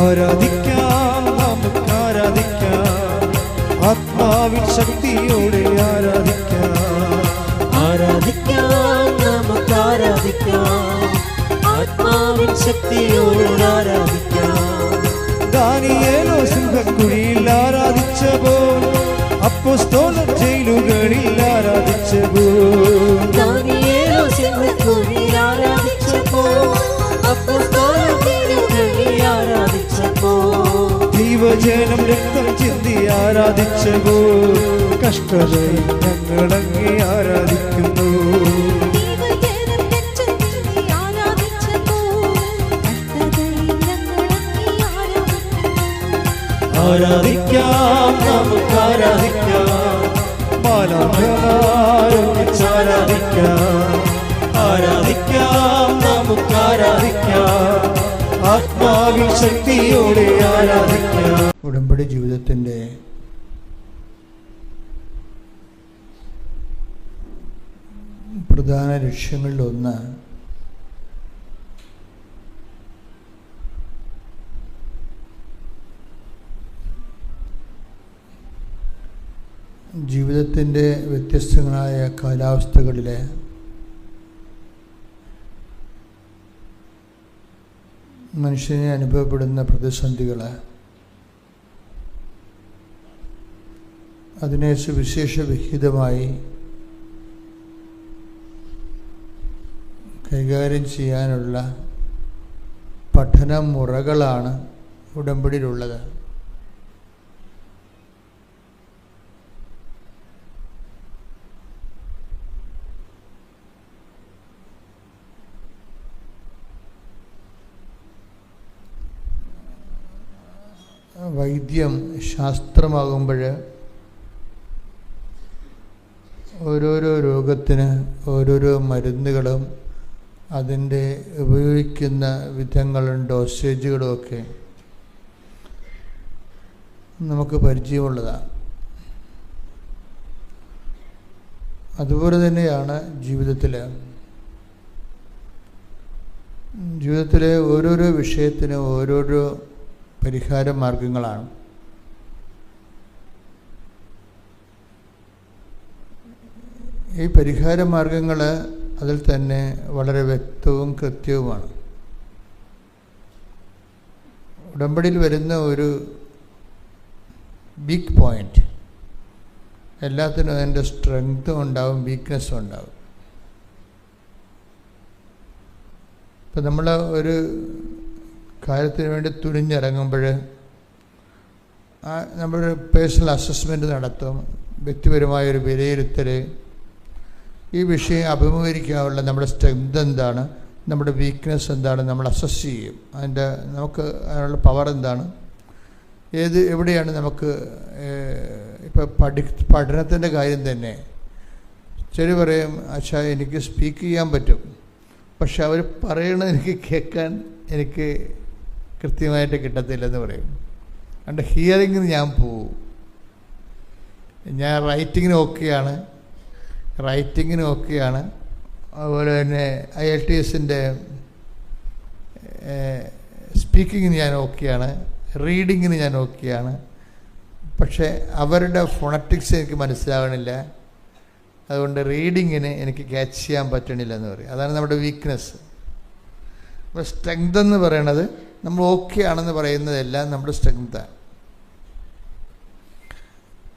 ആരാധിക്കാം, നമുക്ക് ആരാധിക്കാം, ആത്മാവിൻ ശക്തിയോടെ ആരാധിക്കാം. ആരാധിക്കാം, നമുക്ക് ആരാധിക്കാം, ആത്മാവിൻ ശക്തിയോടെ ആരാധിക്കാം. ദാനിയേലോ സിംഹക്കുഴിയിൽ ആരാധിച്ചപ്പോൾ, അപ്പോസ്തലർ ജയിലുകളിൽ ആരാധിച്ചപ്പോൾ, ദാനിയേലോ സിംഹക്കുഴിയിൽ ആരാധിച്ചപ്പോൾ, അപ്പോസ്തലർ ജയിലുകളിൽ ആരാധിച്ചപ്പോൾ, ദൈവജനം രക്തം ചിന്തി ആരാധിച്ചപ്പോൾ, കഷ്ടതയിൽ ഞങ്ങളങ്ങേ ആരാധിക്കുന്നു. ആരാധിക്കാം, നമുക്ക് ആരാധിക്കാം, മാലാഖമാരൊന്നിച്ച് ആരാധിക്കാം. ആരാധിക്കാം, നമുക്ക് ആരാധിക്കാം, ആത്മാവിൻ ശക്തിയോടെ ആരാധിക്കാം. ഉടമ്പടി ജീവിതത്തിൻ്റെ പ്രധാന ലക്ഷ്യങ്ങളിലൊന്ന് ജീവിതത്തിൻ്റെ വ്യത്യസ്തങ്ങളായ കാലാവസ്ഥകളിലെ മനുഷ്യന് അനുഭവപ്പെടുന്ന പ്രതിസന്ധികൾ, അതിനെ സുവിശേഷ വിഹിതമായി കൈകാര്യം ചെയ്യാനുള്ള പഠന മുറകളാണ് ഉടമ്പടിയിലുള്ളത്. വൈദ്യം ശാസ്ത്രമാകുമ്പോൾ ഓരോരോ രോഗത്തിന് ഓരോരോ മരുന്നുകളും അതിൻ്റെ ഉപയോഗിക്കുന്ന വിധങ്ങളും ഡോസേജുകളും ഒക്കെ നമുക്ക് പരിചയമുള്ളതാണ്. അതുപോലെ തന്നെയാണ് ജീവിതത്തിലെ ഓരോരോ വിഷയത്തിനും ഓരോരോ പരിഹാര മാർഗങ്ങളാണ്. ഈ പരിഹാര മാർഗങ്ങൾ അതിൽ തന്നെ വളരെ വ്യക്തവും കൃത്യവുമാണ്. ഉടമ്പടിയിൽ വരുന്ന ഒരു ബിഗ് പോയിന്റ്, എല്ലാത്തിനും അതിൻ്റെ സ്ട്രെങ്ത്തും ഉണ്ടാവും, വീക്ക്നെസ്സും ഉണ്ടാവും. ഇപ്പം നമ്മൾ ഒരു കാര്യത്തിന് വേണ്ടി തുനിഞ്ഞിറങ്ങുമ്പോൾ നമ്മളൊരു പേഴ്സണൽ അസസ്മെൻ്റ് നടത്തും, വ്യക്തിപരമായൊരു വിലയിരുത്തൽ, ഈ വിഷയം അഭിമുഖീകരിക്കാനുള്ള നമ്മുടെ സ്ട്രെങ്ത് എന്താണ്, നമ്മുടെ വീക്ക്നെസ് എന്താണ്, നമ്മൾ അസസ് ചെയ്യും. നമുക്ക് അതിനുള്ള പവർ എന്താണ്, എവിടെയാണ് നമുക്ക്. ഇപ്പോൾ പഠനത്തിൻ്റെ കാര്യം തന്നെ ചില പറയും, അച്ഛാ എനിക്ക് സ്പീക്ക് ചെയ്യാൻ പറ്റും, പക്ഷെ അവർ പറയണത് എനിക്ക് കേൾക്കാൻ എനിക്ക് കൃത്യമായിട്ട് കിട്ടത്തില്ലെന്ന് പറയും. അതുകൊണ്ട് ഹിയറിങ്ങിന് ഞാൻ പോവും. ഞാൻ റൈറ്റിങ്ങിന് ഓക്കെയാണ്. അതുപോലെ തന്നെ IELTSൻ്റെ സ്പീക്കിങ്ങിന് ഞാൻ ഓക്കെയാണ്, റീഡിങ്ങിന് ഞാൻ ഓക്കെയാണ്. പക്ഷേ അവരുടെ ഫോണറ്റിക്സ് എനിക്ക് മനസ്സിലാവണില്ല, അതുകൊണ്ട് റീഡിങ്ങിന് എനിക്ക് ക്യാച്ച് ചെയ്യാൻ പറ്റണില്ല എന്ന് പറയും. അതാണ് നമ്മുടെ വീക്ക്നെസ്. അപ്പോൾ സ്ട്രെങ്ത് എന്ന് പറയണത് നമ്മൾ ഓക്കെ ആണെന്ന് പറയുന്നതെല്ലാം നമ്മുടെ സ്ട്രെങ്താണ്.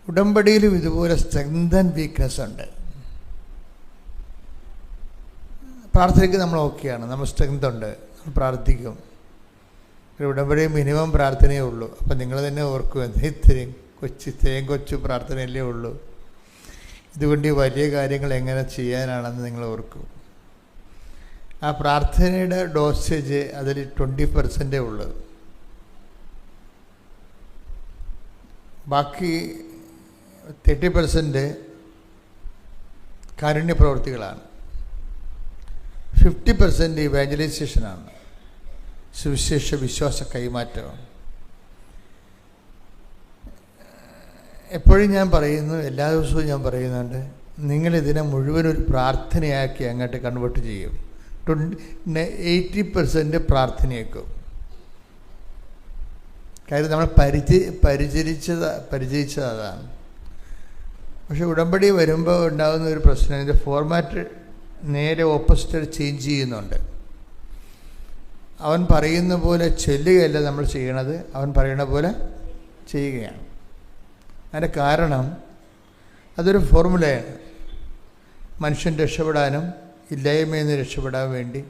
ഉടമ്പടിയിലും ഇതുപോലെ സ്ട്രെങ്ത് ആൻഡ് വീക്ക്നെസ് ഉണ്ട്. പ്രാർത്ഥനയ്ക്ക് നമ്മൾ ഓക്കെയാണ്, നമ്മൾ സ്ട്രെങ്ത് ഉണ്ട്, നമ്മൾ പ്രാർത്ഥിക്കും. ഉടമ്പടി മിനിമം പ്രാർത്ഥനയേ ഉള്ളൂ. അപ്പം നിങ്ങൾ തന്നെ ഓർക്കും, ഇത്രയും കൊച്ചു പ്രാർത്ഥനയല്ലേ ഉള്ളൂ, ഇതുകൊണ്ട് വലിയ കാര്യങ്ങൾ എങ്ങനെ ചെയ്യാനാണെന്ന് നിങ്ങൾ ഓർക്കും. ആ പ്രാർത്ഥനയുടെ ഡോസേജ് അതിൽ 20% ഉള്ളൂ. ബാക്കി 30% കാരുണ്യ പ്രവൃത്തികളാണ്. 50% ഇവാഞ്ചലൈസേഷനാണ്, സുവിശേഷ വിശ്വാസ കൈമാറ്റം. എപ്പോഴും ഞാൻ പറയുന്നു, എല്ലാ ദിവസവും ഞാൻ പറയുന്നുണ്ട്, നിങ്ങളിതിനെ മുഴുവൻ ഒരു പ്രാർത്ഥനയാക്കി അങ്ങോട്ട് കൺവേർട്ട് ചെയ്യും. 80% പ്രാർത്ഥനയാക്കും. കാര്യം നമ്മൾ പരിചരിച്ചത് അതാണ്. പക്ഷെ ഉടമ്പടി വരുമ്പോൾ ഉണ്ടാകുന്ന ഒരു പ്രശ്നം, ഇതിൻ്റെ ഫോർമാറ്റ് നേരെ ഓപ്പോസിറ്റ് ചേഞ്ച് ചെയ്യുന്നുണ്ട്. അവൻ പറയുന്ന പോലെ ചെല്ലുകയല്ല നമ്മൾ ചെയ്യണത്, അവൻ പറയുന്ന പോലെ ചെയ്യുകയാണ്. അതിൻ്റെ കാരണം അതൊരു ഫോർമുലയാണ്. മനുഷ്യൻ രക്ഷപ്പെടാനും ഇല്ലായ്മയിൽ നിന്ന് രക്ഷപ്പെടാൻ വേണ്ടി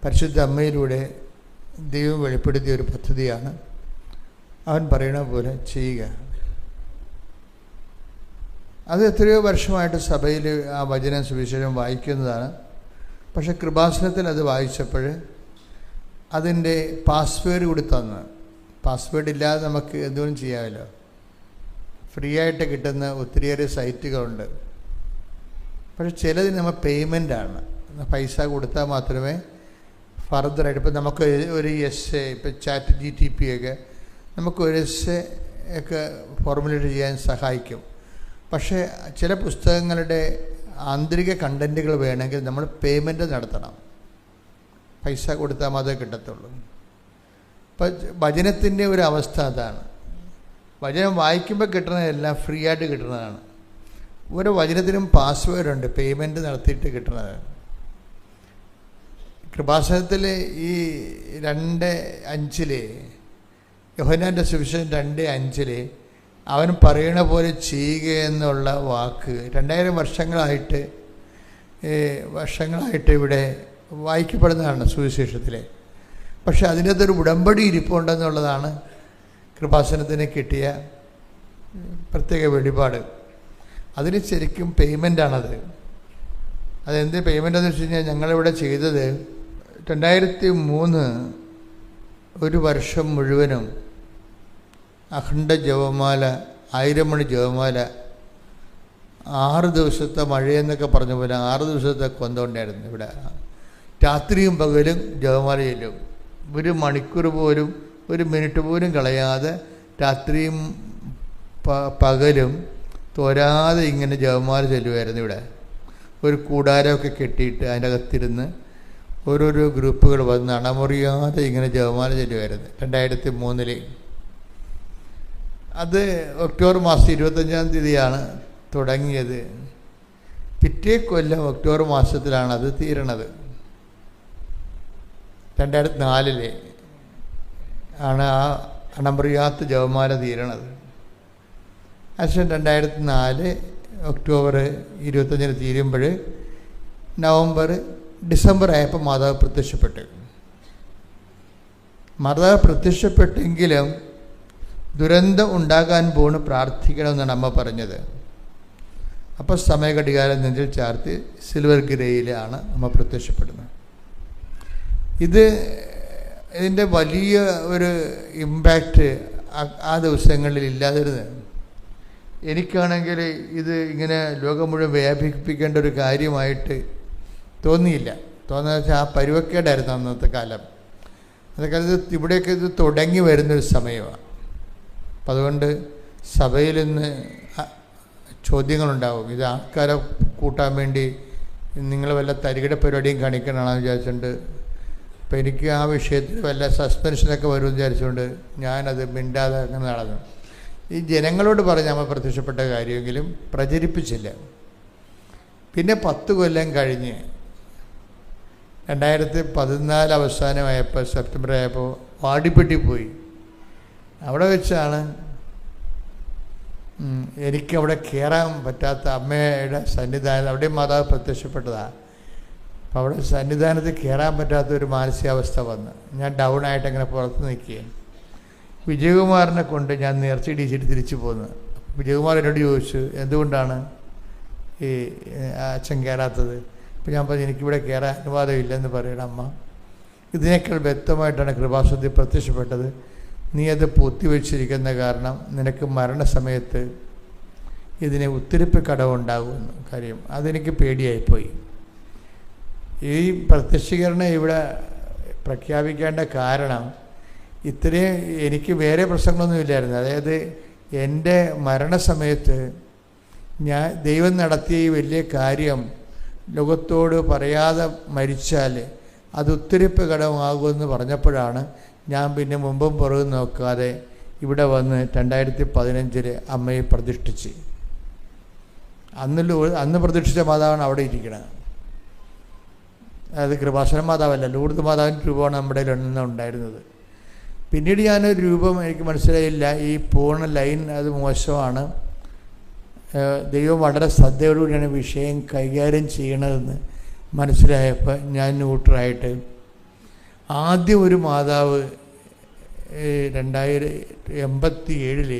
പരിശുദ്ധ അമ്മയിലൂടെ ദൈവം വെളിപ്പെടുത്തിയ ഒരു പദ്ധതിയാണ് അവൻ പറയുന്ന പോലെ ചെയ്യുക. അത് എത്രയോ വർഷമായിട്ട് സഭയിൽ ആ വചനം സുവിശേഷം വായിക്കുന്നതാണ്. പക്ഷെ കൃപാസനത്തിൽ അത് വായിച്ചപ്പോൾ അതിൻ്റെ പാസ്വേഡ് കൂടി തന്ന്, പാസ്വേഡ് ഇല്ലാതെ നമുക്ക് എന്തുകൊണ്ടും ചെയ്യാമല്ലോ. ഫ്രീ ആയിട്ട് കിട്ടുന്ന ഒത്തിരിയേറെ സൈറ്റുകളുണ്ട്. പക്ഷെ ചിലതിന് നമ്മൾ പേയ്മെൻ്റാണ്, പൈസ കൊടുത്താൽ മാത്രമേ ഫർദറായിട്ട്. ഇപ്പോൾ നമുക്ക് ഒരു എസ്സേ, ഇപ്പോൾ ChatGPT ഒക്കെ നമുക്കൊരു എസ്സേ ഒക്കെ ഫോർമുലേറ്റ് ചെയ്യാൻ സഹായിക്കും. പക്ഷേ ചില പുസ്തകങ്ങളുടെ ആന്തരിക കണ്ടൻറ്റുകൾ വേണമെങ്കിൽ നമ്മൾ പേയ്മെൻറ്റ് നടത്തണം, പൈസ കൊടുത്താൽ മാത്രമേ കിട്ടത്തുള്ളൂ. ഇപ്പം വചനത്തിൻ്റെ ഒരു അവസ്ഥ അതാണ്. വചനം വായിക്കുമ്പോൾ കിട്ടുന്നതെല്ലാം ഫ്രീ ആയിട്ട് കിട്ടുന്നതാണ്. ഓരോ വചനത്തിനും പാസ്വേഡുണ്ട്, പേയ്മെൻറ്റ് നടത്തിയിട്ട് കിട്ടുന്നത്. കൃപാസനത്തിൽ ഈ 2:5 യോഹന്നാൻ്റെ സുവിശേഷം 2:5 അവൻ പറയണ പോലെ ചെയ്യുക എന്നുള്ള വാക്ക് 2000 വർഷങ്ങളായിട്ട് ഇവിടെ വായിക്കപ്പെടുന്നതാണ് സുവിശേഷത്തിലെ. പക്ഷെ അതിൻ്റെ അകത്തൊരു ഉടമ്പടി ഇരിപ്പുണ്ടെന്നുള്ളതാണ് കൃപാസനത്തിന് കിട്ടിയ പ്രത്യേക വെളിപാട്. അതിന് ശരിക്കും പേയ്മെൻ്റാണത്. അതെന്ത് പേയ്മെൻ്റ് വെച്ച് കഴിഞ്ഞാൽ ഞങ്ങളിവിടെ ചെയ്തത് 2003 ഒരു വർഷം മുഴുവനും അഖണ്ഡ ജപമാല 1000 മണി ജപമാല 6 ദിവസത്തെ മഴയെന്നൊക്കെ പറഞ്ഞ പോലെ 6 ദിവസത്തെ കൊന്തമുണ്ടായിരുന്നു ഇവിടെ. രാത്രിയും പകലും ജപമാല ചെല്ലും. ഒരു മണിക്കൂർ പോലും ഒരു മിനിറ്റ് പോലും കളയാതെ രാത്രിയും പകലും തോരാതെ ഇങ്ങനെ ജപമാല ചെല്ലുമായിരുന്നു ഇവിടെ. ഒരു കൂടാരമൊക്കെ കെട്ടിയിട്ട് അതിൻ്റെ അകത്തിരുന്ന് ഓരോരോ ഗ്രൂപ്പുകൾ വന്ന് അണമുറിയാതെ ഇങ്ങനെ ജപമാല ചെല്ലുമായിരുന്നു 2003. അത് ഒക്ടോബർ മാസം 25-ാം തീയതിയാണ് തുടങ്ങിയത്. പിറ്റേ കൊല്ലം ഒക്ടോബർ മാസത്തിലാണ് അത് തീരണത്. 2004 ആണ് ആ അണമുറിയാത്ത ജപമാല തീരണത്. അതിനുശേഷം 2004 ഒക്ടോബർ 25-ന് തീരുമ്പോൾ ഡിസംബർ ആയപ്പോൾ മാതാവ് പ്രത്യക്ഷപ്പെട്ടു. മാതാവ് പ്രത്യക്ഷപ്പെട്ടെങ്കിലും ദുരന്തം ഉണ്ടാകാൻ പോണ് പ്രാർത്ഥിക്കണമെന്നാണ് അമ്മ പറഞ്ഞത്. അപ്പോൾ സമയഘടികാരം നെഞ്ചിൽ ചാർത്തി സിൽവർ ഗ്രേയിലാണ് അമ്മ പ്രത്യക്ഷപ്പെടുന്നത്. ഇതിൻ്റെ വലിയ ഒരു ഇമ്പാക്റ്റ് ആ ദിവസങ്ങളിൽ ഇല്ലാതിരുന്നത്. എനിക്കാണെങ്കിൽ ഇത് ഇങ്ങനെ ലോകം മുഴുവൻ വ്യാപിപ്പിക്കേണ്ട ഒരു കാര്യമായിട്ട് തോന്നിയില്ല. തോന്നുന്നത് വെച്ചാൽ ആ പരുവക്കേടായിരുന്നു അന്നത്തെ കാലം. അതൊക്കെ ഇവിടെയൊക്കെ ഇത് തുടങ്ങി വരുന്നൊരു സമയമാണ്. അപ്പം അതുകൊണ്ട് സഭയിൽ നിന്ന് ചോദ്യങ്ങളുണ്ടാവും. ഇത് ആൾക്കാരെ കൂട്ടാൻ വേണ്ടി നിങ്ങൾ വല്ല തരികിട പരിപാടിയും കാണിക്കണമെന്ന് വിചാരിച്ചുകൊണ്ട്, അപ്പം എനിക്ക് ആ വിഷയത്തിൽ വല്ല സസ്പെൻഷനൊക്കെ വരുമെന്ന് വിചാരിച്ചുകൊണ്ട് ഞാനത് മിണ്ടാതെ അങ്ങനെ നടന്നു. ഈ ജനങ്ങളോട് പറഞ്ഞ് നമ്മൾ പ്രത്യക്ഷപ്പെട്ട കാര്യമെങ്കിലും പ്രചരിപ്പിച്ചില്ല. പിന്നെ 10 കൊല്ലം കഴിഞ്ഞ് 2014 അവസാനമായപ്പോൾ സെപ്റ്റംബർ ആയപ്പോൾ വാടിപ്പെട്ടി പോയി. അവിടെ വെച്ചാണ് എനിക്കവിടെ കയറാൻ പറ്റാത്ത അമ്മയുടെ സന്നിധാനം, അവിടെ മാതാവ് പ്രത്യക്ഷപ്പെട്ടതാണ്. അപ്പോൾ അവിടെ സന്നിധാനത്തിൽ കയറാൻ പറ്റാത്ത ഒരു മാനസികാവസ്ഥ വന്ന് ഞാൻ ഡൗൺ ആയിട്ട് അങ്ങനെ പുറത്ത് നിൽക്കുകയാണ്. വിജയകുമാറിനെ കൊണ്ട് ഞാൻ നേർച്ചയിടിച്ചിട്ട് തിരിച്ചു പോന്നു. വിജയകുമാർ എന്നോട് ചോദിച്ചു എന്തുകൊണ്ടാണ് ഈ അച്ഛൻ കയറാത്തത്. അപ്പോൾ ഞാൻ പറഞ്ഞു എനിക്കിവിടെ കയറാൻ അനുവാദമില്ലെന്ന് പറയണം അമ്മ. ഇതിനേക്കാൾ വ്യക്തമായിട്ടാണ് കൃപാസനത്തിൽ പ്രത്യക്ഷപ്പെട്ടത്. നീ അത് പൂത്തിവെച്ചിരിക്കുന്ന കാരണം നിനക്ക് മരണസമയത്ത് ഇതിന് ഉത്തിരിപ്പ് കടവുണ്ടാകുമെന്ന്. കാര്യം അതെനിക്ക് പേടിയായിപ്പോയി. ഈ പ്രത്യക്ഷീകരണം ഇവിടെ പ്രഖ്യാപിക്കേണ്ട കാരണം ഇത്രയും എനിക്ക് വേറെ പ്രശ്നങ്ങളൊന്നുമില്ലായിരുന്നു. അതായത് എൻ്റെ മരണസമയത്ത് ദൈവം നടത്തിയ ഈ വലിയ കാര്യം ലോകത്തോട് പറയാതെ മരിച്ചാൽ അത് ഉത്തിരിപ്പ് കടമാകുമെന്ന് പറഞ്ഞപ്പോഴാണ് ഞാൻ പിന്നെ മുമ്പും പുറകും നോക്കാതെ ഇവിടെ വന്ന് 2015 അമ്മയെ പ്രതിഷ്ഠിച്ച്. അന്ന് പ്രതിഷ്ഠിച്ച മാതാവാണ് അവിടെ ഇരിക്കുന്നത്. അത് കൃപാസന മാതാവല്ല, ലൂർദ് മാതാവിൻ്റെ രൂപമാണ് നമ്മുടെ ഉണ്ടായിരുന്നത്. പിന്നീട് ഞാനൊരു രൂപം എനിക്ക് മനസ്സിലായില്ല, ഈ പൂർണ്ണ ലൈൻ അത് മോശമാണ്, ദൈവം വളരെ ശ്രദ്ധയോടുകൂടിയാണ് വിഷയം കൈകാര്യം ചെയ്യണതെന്ന് മനസ്സിലായപ്പോൾ ഞാൻ ന്യൂട്രായിട്ട് ആദ്യം ഒരു മാതാവ് 1987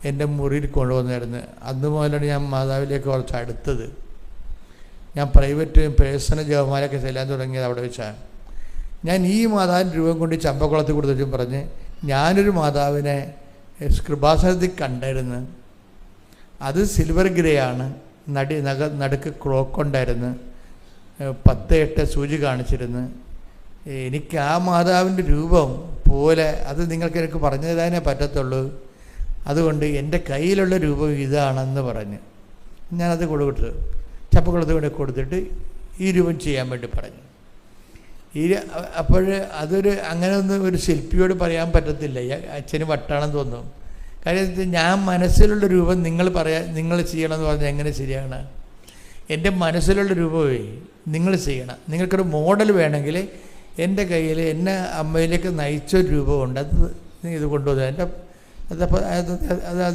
എൻ്റെ മുറിയിൽ കൊണ്ടുവന്നായിരുന്നു. അന്ന് മുതലാണ് ഞാൻ മാതാവിലേക്ക് കുറച്ച് അടുത്തത്. ഞാൻ പ്രൈവറ്റ് പേഴ്സണൽ ജപമാലയൊക്കെ ചെല്ലാൻ തുടങ്ങിയത് അവിടെ വെച്ചാണ്. ഞാൻ ഈ മാതാവിൻ്റെ രൂപം കൊണ്ട് ചമ്പക്കുളത്ത് കൊടുത്തിട്ടും പറഞ്ഞ് ഞാനൊരു മാതാവിനെ കൃപാസനത്തിൽ കണ്ടായിരുന്നു. അത് സിൽവർ ഗ്രേ ആണ്, നടുക്ക് ക്രോക്ക് ഉണ്ടായിരുന്നു, 10-8 സൂചി കാണിച്ചിരുന്നു. എനിക്ക് ആ മാതാവിൻ്റെ രൂപം പോലെ അത് എനിക്ക് പറഞ്ഞു തരാനേ പറ്റത്തുള്ളൂ. അതുകൊണ്ട് എൻ്റെ കയ്യിലുള്ള രൂപം ഇതാണെന്ന് പറഞ്ഞ് ഞാനത് കൊടുത്തു. ചപ്പക്കുളത്ത് കൂടെ കൊടുത്തിട്ട് ഈ രൂപം ചെയ്യാൻ വേണ്ടി പറഞ്ഞു. അപ്പോൾ അതൊരു അങ്ങനെ ഒന്നും ഒരു ശില്പിയോട് പറയാൻ പറ്റത്തില്ല, അച്ഛന് വട്ടാണെന്ന് തോന്നും. കാര്യം ഞാൻ മനസ്സിലുള്ള രൂപം നിങ്ങൾ ചെയ്യണമെന്ന് പറഞ്ഞാൽ എങ്ങനെ ശരിയാണ്? എൻ്റെ മനസ്സിലുള്ള രൂപമേ നിങ്ങൾ ചെയ്യണം. നിങ്ങൾക്കൊരു മോഡൽ വേണമെങ്കിൽ എൻ്റെ കയ്യിൽ എന്നെ അമ്മയിലേക്ക് നയിച്ചൊരു രൂപമുണ്ട്, അത് ഇത് കൊണ്ടുവന്നു. എൻ്റെ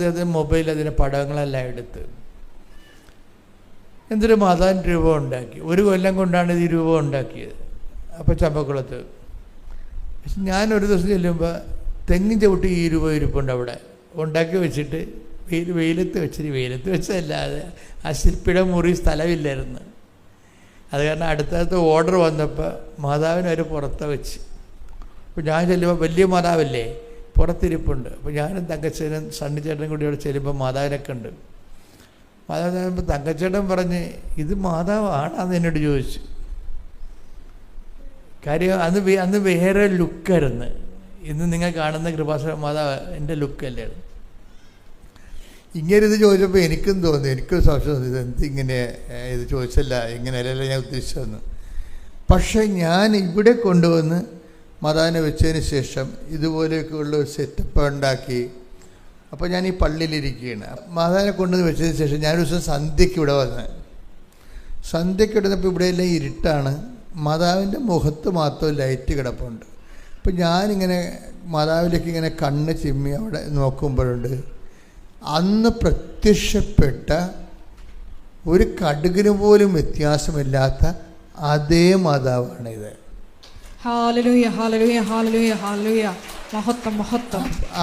അത് മൊബൈൽ അതിൻ്റെ പടങ്ങളെല്ലാം എടുത്ത് എന്തൊരു മാതാവിൻ്റെ രൂപം ഉണ്ടാക്കി. 1 കൊല്ലം കൊണ്ടാണ് ഈ രൂപം ഉണ്ടാക്കിയത്. അപ്പോൾ ചമ്പക്കുളത്ത് ഞാനൊരു ദിവസം ചെല്ലുമ്പോൾ തെങ്ങിൻ ചവിട്ടി ഈ രൂപം ഇരിപ്പുണ്ട് അവിടെ ഉണ്ടാക്കി വെച്ചിട്ട് വെയിലത്ത് വെച്ചതല്ലാതെ ആ ശില്പിയുടെ മുറി സ്ഥലമില്ലായിരുന്നു. അത് കാരണം അടുത്തടുത്ത് ഓർഡർ വന്നപ്പോൾ മാതാവിനെ അവർ പുറത്ത് വെച്ച്. അപ്പോൾ ഞാൻ ചെല്ലുമ്പോൾ വലിയ മാതാവല്ലേ പുറത്തിരിപ്പുണ്ട്. അപ്പോൾ ഞാനും തങ്കച്ചേനും സണ്ണിച്ചേട്ടനും കൂടി അവിടെ ചെല്ലുമ്പോൾ മാതാവിനൊക്കെ ഉണ്ട്. മാതാവ് ചെല്ലുമ്പോൾ തങ്കച്ചേട്ടൻ പറഞ്ഞ് ഇത് മാതാവാണെന്ന് എന്നോട് ചോദിച്ചു. കാര്യം അന്ന് വേറെ ലുക്കായിരുന്നു. ഇന്ന് നിങ്ങൾ കാണുന്ന കൃപാസന മാതാവ് എൻ്റെ ലുക്കല്ലായിരുന്നു. ഇങ്ങനെ ഇത് ചോദിച്ചപ്പോൾ എനിക്കും തോന്നി, എനിക്കൊരു സംശയം തോന്നി, എന്തിങ്ങനെ ഇത് ചോദിച്ചല്ല, ഇങ്ങനെയല്ലല്ലോ ഞാൻ ഉദ്ദേശിച്ചതെന്ന്. പക്ഷേ ഞാൻ ഇവിടെ കൊണ്ടുവന്ന് മാതാവിനെ വെച്ചതിന് ശേഷം ഇതുപോലെയൊക്കെയുള്ള ഒരു സെറ്റപ്പ് ഉണ്ടാക്കി. അപ്പോൾ ഞാൻ ഈ പള്ളിയിലിരിക്കുകയാണ്. മാതാവിനെ കൊണ്ടുവന്ന് വെച്ചതിന് ശേഷം ഞാനൊരു ദിവസം സന്ധ്യയ്ക്ക് ഇവിടെ വന്ന് സന്ധ്യയ്ക്ക് ഇടുന്നപ്പോൾ ഇവിടെയെല്ലാം ഇരുട്ടാണ്, മാതാവിൻ്റെ മുഖത്ത് മാത്രം ലൈറ്റ് കിടപ്പുണ്ട്. അപ്പോൾ ഞാനിങ്ങനെ മാതാവിലേക്ക് ഇങ്ങനെ കണ്ണ് ചിമ്മി അവിടെ നോക്കുമ്പോഴുണ്ട് അന്ന് പ്രത്യക്ഷപ്പെട്ട ഒരു കടുകിന് പോലും വ്യത്യാസമില്ലാത്ത അതേ മാതാവാണിത്.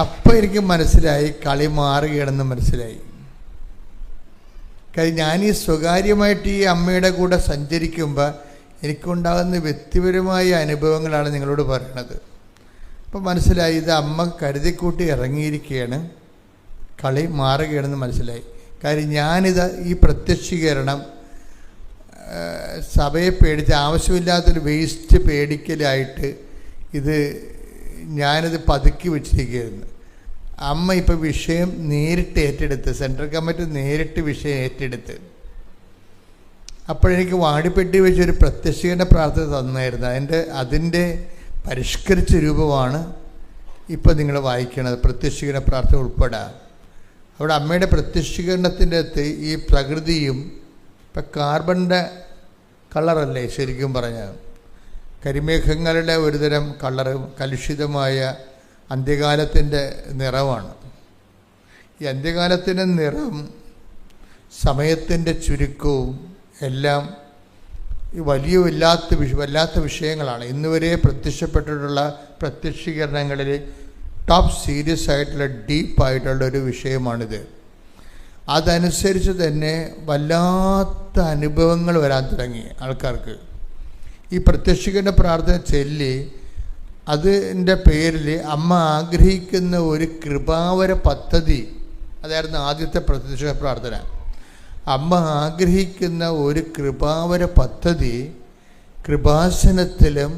അപ്പം എനിക്ക് മനസ്സിലായി, കളി മാറുകയാണെന്ന് മനസ്സിലായി. കാര്യം ഞാൻ ഈ സ്വകാര്യമായിട്ട് ഈ അമ്മയുടെ കൂടെ സഞ്ചരിക്കുമ്പോൾ എനിക്കുണ്ടാകുന്ന വ്യക്തിപരമായ അനുഭവങ്ങളാണ് നിങ്ങളോട് പറയണത്. അപ്പം മനസ്സിലായി ഇത് അമ്മ കരുതിക്കൂട്ടി ഇറങ്ങിയിരിക്കുകയാണ്, കളി മാറുകയാണെന്ന് മനസ്സിലായി. കാര്യം ഞാനിത് ഈ പ്രത്യക്ഷീകരണം സഭയെ പേടിച്ച് ആവശ്യമില്ലാത്തൊരു വേസ്റ്റ് പേടിക്കലായിട്ട് ഞാനിത് പതുക്കി വെച്ചിരിക്കുകയായിരുന്നു. അമ്മ ഇപ്പോൾ വിഷയം നേരിട്ട് ഏറ്റെടുത്ത്, സെൻട്രൽ കമ്മിറ്റി നേരിട്ട് വിഷയം ഏറ്റെടുത്ത്. അപ്പോഴെനിക്ക് വാടിപ്പെട്ടി വെച്ചൊരു പ്രത്യക്ഷീകരണ പ്രാർത്ഥന തന്നായിരുന്നു. അതിൻ്റെ പരിഷ്കരിച്ച രൂപമാണ് ഇപ്പം നിങ്ങൾ വായിക്കണത്, പ്രത്യക്ഷീകരണ പ്രാർത്ഥന ഉൾപ്പെടെ. അവിടെ അമ്മയുടെ പ്രത്യക്ഷീകരണത്തിൻ്റെ അകത്ത് ഈ പ്രകൃതിയും ഇപ്പം കാർബണിൻ്റെ കളറല്ലേ ശരിക്കും പറഞ്ഞാൽ, കരിമേഘങ്ങളുടെ ഒരുതരം കളറും കലുഷിതമായ അന്ത്യകാലത്തിൻ്റെ നിറമാണ്. ഈ അന്ത്യകാലത്തിൻ്റെ നിറം, സമയത്തിൻ്റെ ചുരുക്കവും എല്ലാം ഈ വല്ലാത്ത വിഷയങ്ങളാണ്. ഇന്നുവരെ പ്രത്യക്ഷപ്പെട്ടിട്ടുള്ള പ്രത്യക്ഷീകരണങ്ങളിൽ ടോപ്പ് സീരിയസ് ആയിട്ടുള്ള ഡീപ്പായിട്ടുള്ള ഒരു വിഷയമാണിത്. അതനുസരിച്ച് തന്നെ വല്ലാത്ത അനുഭവങ്ങൾ വരാൻ തുടങ്ങി ആൾക്കാർക്ക്. ഈ പ്രത്യക്ഷീകരണ പ്രാർത്ഥന ചൊല്ലി അതിൻ്റെ പേരിൽ അമ്മ ആഗ്രഹിക്കുന്ന ഒരു കൃപാവര പദ്ധതി, അതായിരുന്നു ആദ്യത്തെ പ്രത്യക്ഷ പ്രാർത്ഥന. അമ്മ ആഗ്രഹിക്കുന്ന ഒരു കൃപാവര പദ്ധതി കൃപാസനത്തിലും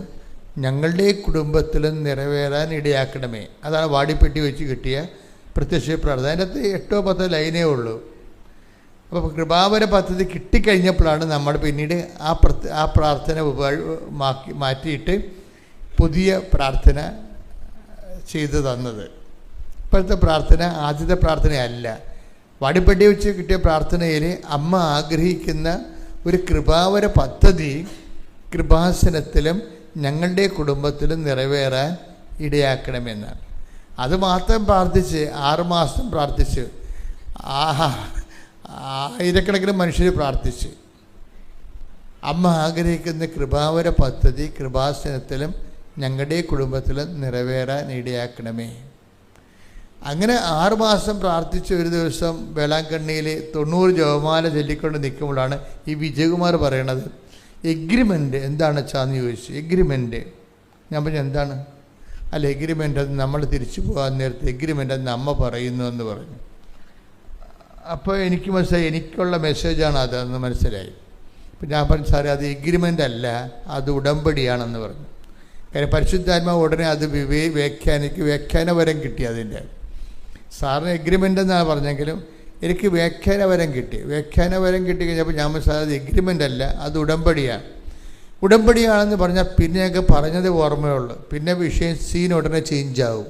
ഞങ്ങളുടെ കുടുംബത്തിലും നിറവേറാൻ ഇടയാക്കണമേ. അതാണ് വാടിപ്പെട്ടി വെച്ച് കിട്ടിയ പ്രത്യക്ഷ പ്രാർത്ഥന. അതിനകത്ത് 8-10 ലൈനേ ഉള്ളൂ. അപ്പോൾ കൃപാവര പദ്ധതി കിട്ടിക്കഴിഞ്ഞപ്പോഴാണ് നമ്മൾ പിന്നീട് ആ പ്രാർത്ഥന മാറ്റിയിട്ട് പുതിയ പ്രാർത്ഥന ചെയ്തു തന്നത്. ഇപ്പോഴത്തെ പ്രാർത്ഥന ആദ്യത്തെ പ്രാർത്ഥനയല്ല. വാടിപ്പട്ടി വെച്ച് കിട്ടിയ പ്രാർത്ഥനയിൽ അമ്മ ആഗ്രഹിക്കുന്ന ഒരു കൃപാവര പദ്ധതി കൃപാസനത്തിലും ഞങ്ങളുടെ കുടുംബത്തിലും നിറവേറാൻ ഇടയാക്കണമെന്നാണ്. അത് മാത്രം പ്രാർത്ഥിച്ച് 6 മാസം പ്രാർത്ഥിച്ച് ആയിരക്കണക്കിന് മനുഷ്യർ പ്രാർത്ഥിച്ച് അമ്മ ആഗ്രഹിക്കുന്ന കൃപാവര പദ്ധതി കൃപാസനത്തിലും ഞങ്ങളുടെ കുടുംബത്തിലും നിറവേറാൻ ഇടയാക്കണമേ. അങ്ങനെ 6 മാസം പ്രാർത്ഥിച്ച് ഒരു ദിവസം വേളാങ്കണ്ണിയിൽ 90 ജപമാല ചൊല്ലിക്കൊണ്ട് നിൽക്കുമ്പോഴാണ് ഈ വിജയകുമാർ പറയണത്, എഗ്രിമെൻ്റ് എന്താണ് വെച്ചാന്ന് ചോദിച്ചു. എഗ്രിമെൻ്റ് ഞാൻ പറഞ്ഞു എന്താണ്? അല്ല, എഗ്രിമെൻ്റ് അത് നമ്മൾ തിരിച്ചു പോകാൻ നേരത്തെ എഗ്രിമെൻ്റ് എന്ന് അമ്മ പറയുന്നു എന്ന് പറഞ്ഞു. അപ്പോൾ എനിക്ക് മനസ്സിലായി, എനിക്കുള്ള മെസ്സേജാണ് അതെന്ന് മനസ്സിലായി. അപ്പം ഞാൻ പറഞ്ഞു, സാറേ അത് എഗ്രിമെൻ്റ് അല്ല, അത് ഉടമ്പടിയാണെന്ന് പറഞ്ഞു. കാര്യം പരിശുദ്ധാത്മാവ് ഉടനെ അത് വ്യാഖ്യാനപരം കിട്ടി. അതിൻ്റെ സാറിന് എഗ്രിമെൻ്റ് എന്നാണ് പറഞ്ഞെങ്കിലും എനിക്ക് വ്യാഖ്യാനപരം കിട്ടി. വ്യാഖ്യാനപരം കിട്ടി കഴിഞ്ഞപ്പോൾ ഞാൻ മനസ്സിലായി അത് എഗ്രിമെൻ്റ് അല്ല, അത് ഉടമ്പടിയാണ്. ഉടമ്പടിയാണെന്ന് പറഞ്ഞാൽ പിന്നെ ഞങ്ങൾക്ക് പറഞ്ഞത് ഓർമ്മയുള്ളൂ. പിന്നെ വിഷയം സീൻ ഉടനെ ചേഞ്ചാവും.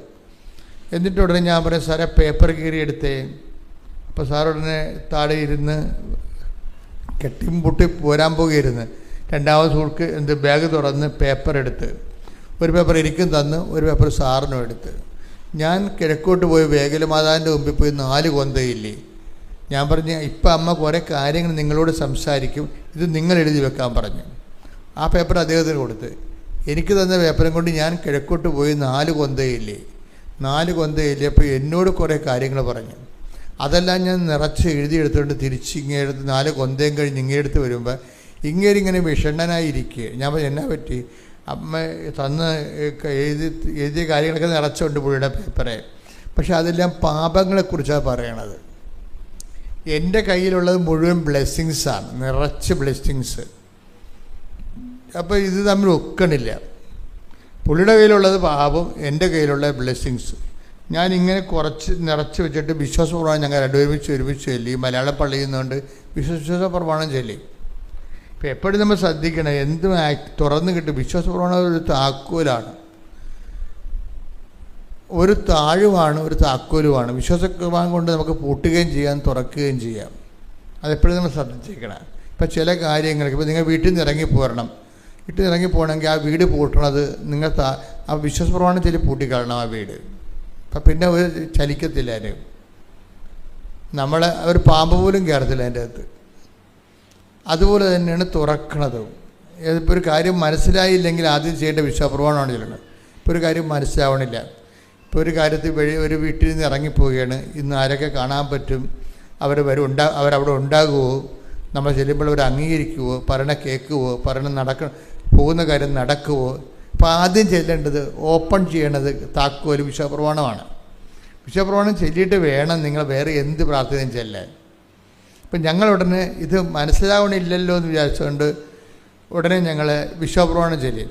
എന്നിട്ട് ഉടനെ ഞാൻ പറയാം, സാറേ പേപ്പർ കീറി എടുത്തേ. അപ്പോൾ സാർ ഉടനെ താഴെ ഇരുന്ന് കെട്ടിയും പൊട്ടി പോരാൻ പോകുകയായിരുന്നു. രണ്ടാമത് സുഹൃത്ത് ബാഗ് തുറന്ന് പേപ്പർ എടുത്ത് ഒരു പേപ്പർ എനിക്കും തന്ന് ഒരു പേപ്പർ സാറിനും എടുത്ത് ഞാൻ കിഴക്കോട്ട് പോയി വേഗലമാതാവിൻ്റെ മുമ്പിൽ പോയി 4 കൊന്തയില്ലേ. ഞാൻ പറഞ്ഞു, ഇപ്പം അമ്മ കുറേ കാര്യങ്ങൾ നിങ്ങളോട് സംസാരിക്കും, ഇത് നിങ്ങൾ എഴുതി വെക്കാൻ പറഞ്ഞു. ആ പേപ്പർ അദ്ദേഹത്തിന് കൊടുത്ത് എനിക്ക് തന്ന പേപ്പറും കൊണ്ട് ഞാൻ കിഴക്കോട്ട് പോയി 4 കൊന്തയില്ലേ. 4 കൊന്തയില്ലേ. അപ്പോൾ എന്നോട് കുറേ കാര്യങ്ങൾ പറഞ്ഞു. അതെല്ലാം ഞാൻ നിറച്ച് എഴുതിയെടുത്തുകൊണ്ട് തിരിച്ച് ഇങ്ങേടുത്ത് 4 കൊന്തയും കഴിഞ്ഞ് ഇങ്ങേടുത്ത് വരുമ്പോൾ ഇങ്ങനെ വിഷണ്ണനായിരിക്കുക. ഞാൻ പറഞ്ഞു, എന്നാ പറ്റി? അമ്മ തന്ന് എഴുതിയ കാര്യങ്ങളൊക്കെ നിറച്ചുകൊണ്ട് പുള്ളിയുടെ പേപ്പറെ. പക്ഷെ അതെല്ലാം പാപങ്ങളെക്കുറിച്ചാണ് പറയണത്. എൻ്റെ കയ്യിലുള്ളത് മുഴുവൻ ബ്ലെസ്സിങ്സാണ്, നിറച്ച് ബ്ലെസ്സിങ്സ്. അപ്പോൾ ഇത് തമ്മിൽ ഒക്കണില്ല. പുള്ളിയുടെ കയ്യിലുള്ളത് പാപം, എൻ്റെ കയ്യിലുള്ള ബ്ലെസ്സിങ്സ്. ഞാനിങ്ങനെ കുറച്ച് നിറച്ച് വെച്ചിട്ട് വിശ്വാസപ്രമാണം ഞങ്ങൾ ഒരുമിച്ച് ചൊല്ലി. മലയാള പള്ളിയിൽ നിന്നുകൊണ്ട് വിശ്വാസപ്രമാണം ചൊല്ലി. ഇപ്പം എപ്പോഴും നമ്മൾ ശ്രദ്ധിക്കണം, എന്തും തുറന്ന് കിട്ടും. വിശ്വാസപ്രമാണം ഒരു താക്കോലാണ്, ഒരു താഴുമാണ്, ഒരു താക്കോലുമാണ്. വിശ്വാസപ്രമാണം കൊണ്ട് നമുക്ക് പൂട്ടുകയും ചെയ്യാം, തുറക്കുകയും ചെയ്യാം. അതെപ്പോഴും നമ്മൾ ശ്രദ്ധിച്ചിരിക്കണം. ഇപ്പം ചില കാര്യങ്ങൾക്ക് ഇപ്പോൾ നിങ്ങൾ വീട്ടിൽ നിന്ന് ഇറങ്ങിപ്പോരണം. വീട്ടിൽ നിന്ന് ഇറങ്ങിപ്പോകണമെങ്കിൽ ആ വീട് പൂട്ടണത് നിങ്ങൾ ആ വിശ്വാസപ്രമാണം ചൊല്ലി പൂട്ടിക്കളണം ആ വീട്. അപ്പം പിന്നെ ഒരു ചലിക്കത്തില്ല. അതിന് നമ്മളെ ഒരു പാമ്പ് പോലും കയറത്തില്ല അതിൻ്റെ അകത്ത്. അതുപോലെ തന്നെയാണ് തുറക്കണതും. ഇപ്പോൾ ഒരു കാര്യം മനസ്സിലായില്ലെങ്കിൽ ആദ്യം ചെയ്യേണ്ട വിശ്വാസപ്രമാണമാണ് ചൊല്ലണത്. ഇപ്പോൾ ഒരു കാര്യം മനസ്സിലാവണില്ല. ഇപ്പോൾ ഒരു കാര്യത്തിൽ ഒരു വീട്ടിൽ നിന്ന് ഇറങ്ങിപ്പോവുകയാണ്, ഇന്ന് ആരൊക്കെ കാണാൻ പറ്റും, അവരവിടെ ഉണ്ടാകുമോ, നമ്മൾ ചെല്ലുമ്പോൾ അവർ അംഗീകരിക്കുമോ, പറയണ കേൾക്കുമോ, പോകുന്ന കാര്യം നടക്കുമോ. അപ്പോൾ ആദ്യം ചെല്ലേണ്ടത് ഓപ്പൺ ചെയ്യേണ്ടത് താക്കോല് വിശ്വാസപ്രമാണമാണ്. വിശ്വാസപ്രമാണം ചൊല്ലിയിട്ട് വേണം നിങ്ങൾ വേറെ എന്ത് പ്രാർത്ഥനയും ചെല്ലാൻ. ഇപ്പം ഞങ്ങളുടനെ ഇത് മനസ്സിലാവണില്ലല്ലോ എന്ന് വിചാരിച്ചുകൊണ്ട് ഉടനെ ഞങ്ങൾ വിശ്വാസപ്രമാണം ചൊല്ലി.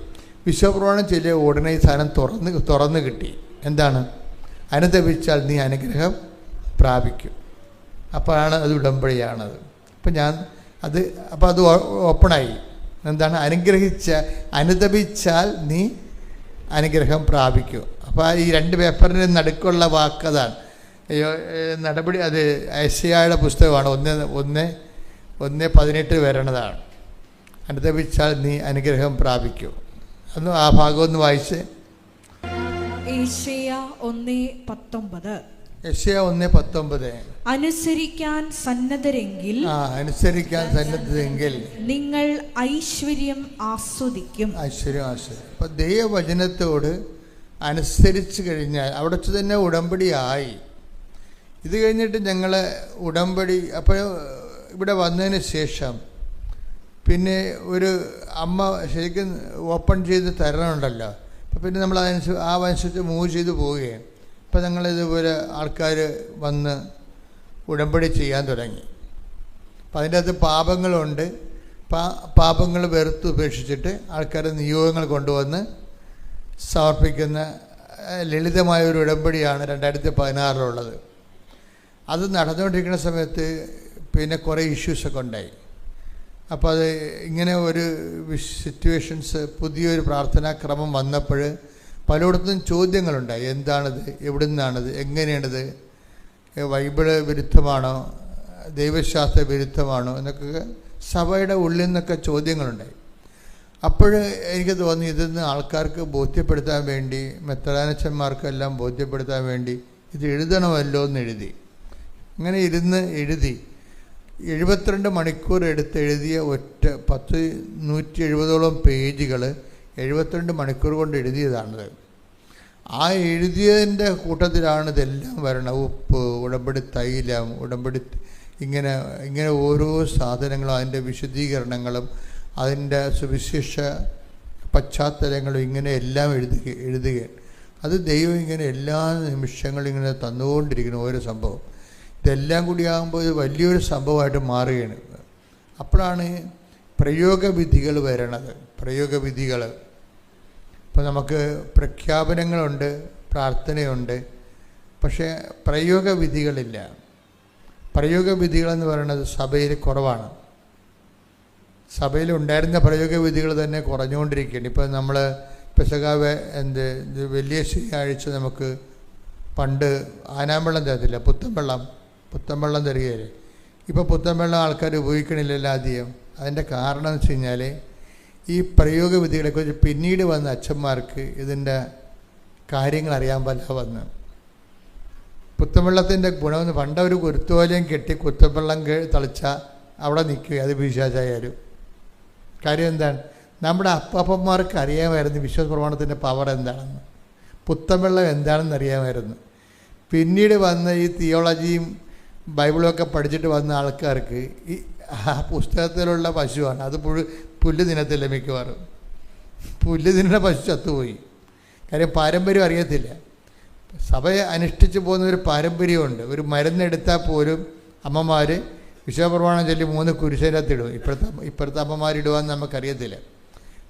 വിശ്വാസപ്രമാണം ചൊല്ലിയ ഉടനെ ഈ സാധനം തുറന്ന് കിട്ടി. എന്താണ്? അനുദപിച്ചാൽ നീ അനുഗ്രഹം പ്രാപിക്കും. അപ്പോഴാണ് അത് ഉടമ്പടിയാണത്. അപ്പം അത് ഓപ്പണായി. എന്താണ്? അനുദപിച്ചാൽ നീ അനുഗ്രഹം പ്രാപിക്കും. അപ്പോൾ ഈ 2 പേപ്പറിന് നടുക്കുള്ള വാക്കതാണ് നടപടി. അത് യെശയ്യായുടെ പുസ്തകമാണ്. 1:18 വരണതാണ്. അനുദപിച്ചാൽ നീ അനുഗ്രഹം പ്രാപിക്കും. അന്ന് ആ ഭാഗം ഒന്ന് വായിച്ച്. യെശയ്യാ 1:19. യെശയ്യാ 1:19. അനുസരിക്കാൻ സന്നദ്ധരെങ്കിൽ നിങ്ങൾ ഐശ്വര്യം ആസ്വദിക്കും. അപ്പം ദൈവവചനത്തോട് അനുസരിച്ച് കഴിഞ്ഞാൽ അവിടെ വെച്ച് തന്നെ ഉടമ്പടിയായി. ഇത് കഴിഞ്ഞിട്ട് ഞങ്ങൾ ഉടമ്പടി അപ്പോൾ ഇവിടെ വന്നതിന് ശേഷം പിന്നെ ഒരു അമ്മ ശരിക്കും ഓപ്പൺ ചെയ്ത് തരണമുണ്ടല്ലോ. അപ്പോൾ പിന്നെ നമ്മൾ അതനുസരിച്ച് മൂവ് ചെയ്ത് പോവുകയാണ്. അപ്പോൾ ഞങ്ങളിതുപോലെ ആൾക്കാർ വന്ന് ഉടമ്പടി ചെയ്യാൻ തുടങ്ങി. അപ്പം അതിൻ്റെ അകത്ത് പാപങ്ങളുണ്ട്. പാപങ്ങൾ വെറുത്ത് ഉപേക്ഷിച്ചിട്ട് ആൾക്കാർ നിയോഗങ്ങൾ കൊണ്ടുവന്ന് സമർപ്പിക്കുന്ന ലളിതമായ ഒരു ഉടമ്പടിയാണ് 2016 അത് നടന്നുകൊണ്ടിരിക്കുന്ന സമയത്ത് പിന്നെ കുറേ ഇഷ്യൂസൊക്കെ ഉണ്ടായി. അപ്പോൾ അത് ഇങ്ങനെ ഒരു സിറ്റുവേഷൻസ് പുതിയൊരു പ്രാർത്ഥനാക്രമം വന്നപ്പോൾ പലയിടത്തും ചോദ്യങ്ങളുണ്ടായി. എന്താണിത്, എവിടെ നിന്നാണിത്, എങ്ങനെയാണിത്, ബൈബിള് വിരുദ്ധമാണോ, ദൈവശാസ്ത്ര വിരുദ്ധമാണോ എന്നൊക്കെ സഭയുടെ ഉള്ളിൽ നിന്നൊക്കെ ചോദ്യങ്ങളുണ്ടായി. അപ്പോൾ എനിക്ക് തോന്നി ഇതൊന്ന് ആൾക്കാർക്ക് ബോധ്യപ്പെടുത്താൻ വേണ്ടി, മെത്രാനച്ചന്മാർക്കെല്ലാം ബോധ്യപ്പെടുത്താൻ വേണ്ടി ഇത് എഴുതണമല്ലോ എന്ന് എഴുതി. അങ്ങനെ ഇരുന്ന് എഴുതി 72 മണിക്കൂർ എഴുതിയ 170 പേജുകൾ 72 മണിക്കൂർ കൊണ്ട് എഴുതിയതാണിത്. ആ എഴുതിയതിൻ്റെ കൂട്ടത്തിലാണ് ഇതെല്ലാം വരണം. ഉപ്പ്, ഉടമ്പടി തൈലം, ഉടമ്പടി ഇങ്ങനെ ഓരോ സാധനങ്ങളും അതിൻ്റെ വിശദീകരണങ്ങളും അതിൻ്റെ സുവിശേഷ പശ്ചാത്തലങ്ങളും ഇങ്ങനെ എല്ലാം എഴുതുകയാണ്. അത് ദൈവം ഇങ്ങനെ എല്ലാ നിമിഷങ്ങളും ഇങ്ങനെ തന്നുകൊണ്ടിരിക്കുന്നു ഓരോ സംഭവം. ഇതെല്ലാം കൂടി ആകുമ്പോൾ ഇത് വലിയൊരു സംഭവമായിട്ട് മാറുകയാണ്. അപ്പോഴാണ് പ്രയോഗവിധികൾ വരണത്. പ്രയോഗവിധികൾ ഇപ്പോൾ നമുക്ക് പ്രഖ്യാപനങ്ങളുണ്ട്, പ്രാർത്ഥനയുണ്ട്, പക്ഷേ പ്രയോഗവിധികളില്ല. പ്രയോഗവിധികളെന്ന് പറയുന്നത് സഭയിൽ കുറവാണ്. സഭയിലുണ്ടായിരുന്ന പ്രയോഗവിധികൾ തന്നെ കുറഞ്ഞുകൊണ്ടിരിക്കുകയാണ്. ഇപ്പോൾ നമ്മൾ പെസകാവ് വലിയ ശനിയാഴ്ച നമുക്ക് പണ്ട് ആനാമ്പെള്ളം തരത്തില്ല, പുത്തൻവെള്ളം തരികയില്ലേ. ഇപ്പോൾ പുത്തൻവെള്ളം ആൾക്കാർ ഉപയോഗിക്കണില്ലല്ലോ അധികം. അതിൻ്റെ കാരണം എന്ന് വെച്ച് കഴിഞ്ഞാൽ ഈ പ്രയോഗവിധികളെക്കുറിച്ച് പിന്നീട് വന്ന അച്ഛന്മാർക്ക് ഇതിൻ്റെ കാര്യങ്ങൾ അറിയാൻ പറ്റാതെ വന്ന്. പുത്തൻവെള്ളത്തിൻ്റെ ഗുണമെന്ന് പണ്ട് ഒരു കുരുത്തോലയും കെട്ടി കുത്തൻവെള്ളം തളിച്ചാൽ അവിടെ നിൽക്കുക, അത് വിശ്വാസമായാലും. കാര്യം എന്താണ്? നമ്മുടെ അപ്പന്മാർക്ക് അറിയാമായിരുന്നു വിശ്വാസ പ്രമാണത്തിൻ്റെ പവർ എന്താണെന്ന്, പുത്തൻവെള്ളം എന്താണെന്ന് അറിയാമായിരുന്നു. പിന്നീട് വന്ന ഈ തിയോളജിയും ബൈബിളൊക്കെ പഠിച്ചിട്ട് വന്ന ആൾക്കാർക്ക് ഈ ആ പുസ്തകത്തിലുള്ള പശുവാണ്, അത് പുല്ല് തിന്നത്തില്ല. മിക്കവാറും പുല്ല് തിന്നുന്ന പശു ചത്തുപോയി. കാര്യം പാരമ്പര്യം അറിയത്തില്ല. സഭയെ അനുഷ്ഠിച്ച് പോകുന്ന ഒരു പാരമ്പര്യമുണ്ട്. ഒരു മരുന്നെടുത്താൽ പോലും അമ്മമാർ വിശ്വപ്രമാണം ചൊല്ലി 3 കുരിശിനകത്തിടും. ഇപ്പോഴത്തെ അമ്മമാരിടുവാന്ന് നമുക്കറിയത്തില്ല.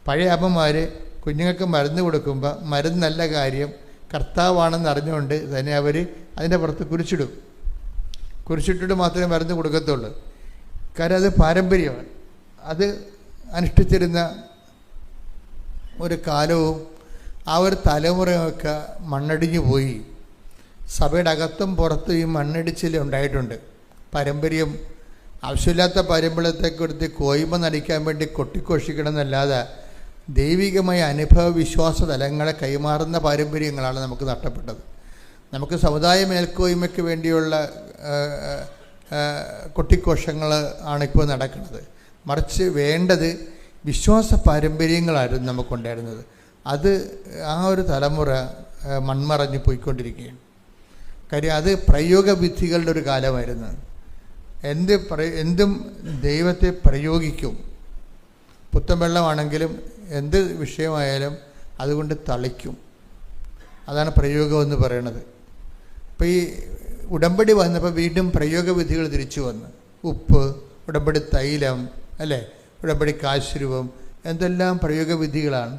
പഴയ അമ്മമാർ കുഞ്ഞുങ്ങൾക്ക് മരുന്ന് കൊടുക്കുമ്പോൾ മരുന്നല്ല കാര്യം, കർത്താവാണെന്ന് അറിഞ്ഞുകൊണ്ട് തന്നെ അവർ അതിൻ്റെ പുറത്ത് കുരിശിട്ടിട്ട് മാത്രമേ മരുന്ന് കൊടുക്കത്തുള്ളൂ. കാര്യം അത് പാരമ്പര്യമാണ്. അത് അനുഷ്ഠിച്ചിരുന്ന ഒരു കാലവും ആ ഒരു തലമുറയൊക്കെ മണ്ണടിഞ്ഞു പോയി. സഭയുടെ അകത്തും പുറത്തും ഈ മണ്ണടിച്ചിൽ ഉണ്ടായിട്ടുണ്ട്. പാരമ്പര്യം ആവശ്യമില്ലാത്ത പാരമ്പര്യത്തെക്കുറിച്ച് കോയ്മ നടിക്കാൻ വേണ്ടി കൊട്ടിഘോഷിക്കണമെന്നല്ലാതെ ദൈവികമായ അനുഭവ വിശ്വാസ തലങ്ങളെ കൈമാറുന്ന പാരമ്പര്യങ്ങളാണ് നമുക്ക് നഷ്ടപ്പെട്ടത്. നമുക്ക് സമുദായ മേൽക്കോയ്മയ്ക്ക് വേണ്ടിയുള്ള കൊട്ടിഘോഷങ്ങൾ ആണിപ്പോൾ നടക്കുന്നത്. മറിച്ച് വേണ്ടത് വിശ്വാസ പാരമ്പര്യങ്ങളായിരുന്നു നമുക്കുണ്ടായിരുന്നത്. അത് ആ ഒരു തലമുറ മൺമറഞ്ഞ് പോയിക്കൊണ്ടിരിക്കുകയാണ്. കാര്യം അത് പ്രയോഗവിധികളുടെ ഒരു കാലമായിരുന്നു. എന്തും ദൈവത്തെ പ്രയോഗിക്കും. പുത്തൻവെള്ളമാണെങ്കിലും എന്ത് വിഷയമായാലും അതുകൊണ്ട് തളിക്കും. അതാണ് പ്രയോഗം എന്ന് പറയുന്നത്. അപ്പോൾ ഈ ഉടമ്പടി വന്നപ്പോൾ വീണ്ടും പ്രയോഗവിധികൾ തിരിച്ചു വന്നു. ഉപ്പ്, ഉടമ്പടി തൈലം, അല്ലേ, ഉടമ്പടി കാശ്രൂപം, എന്തെല്ലാം പ്രയോഗവിധികളാണ്.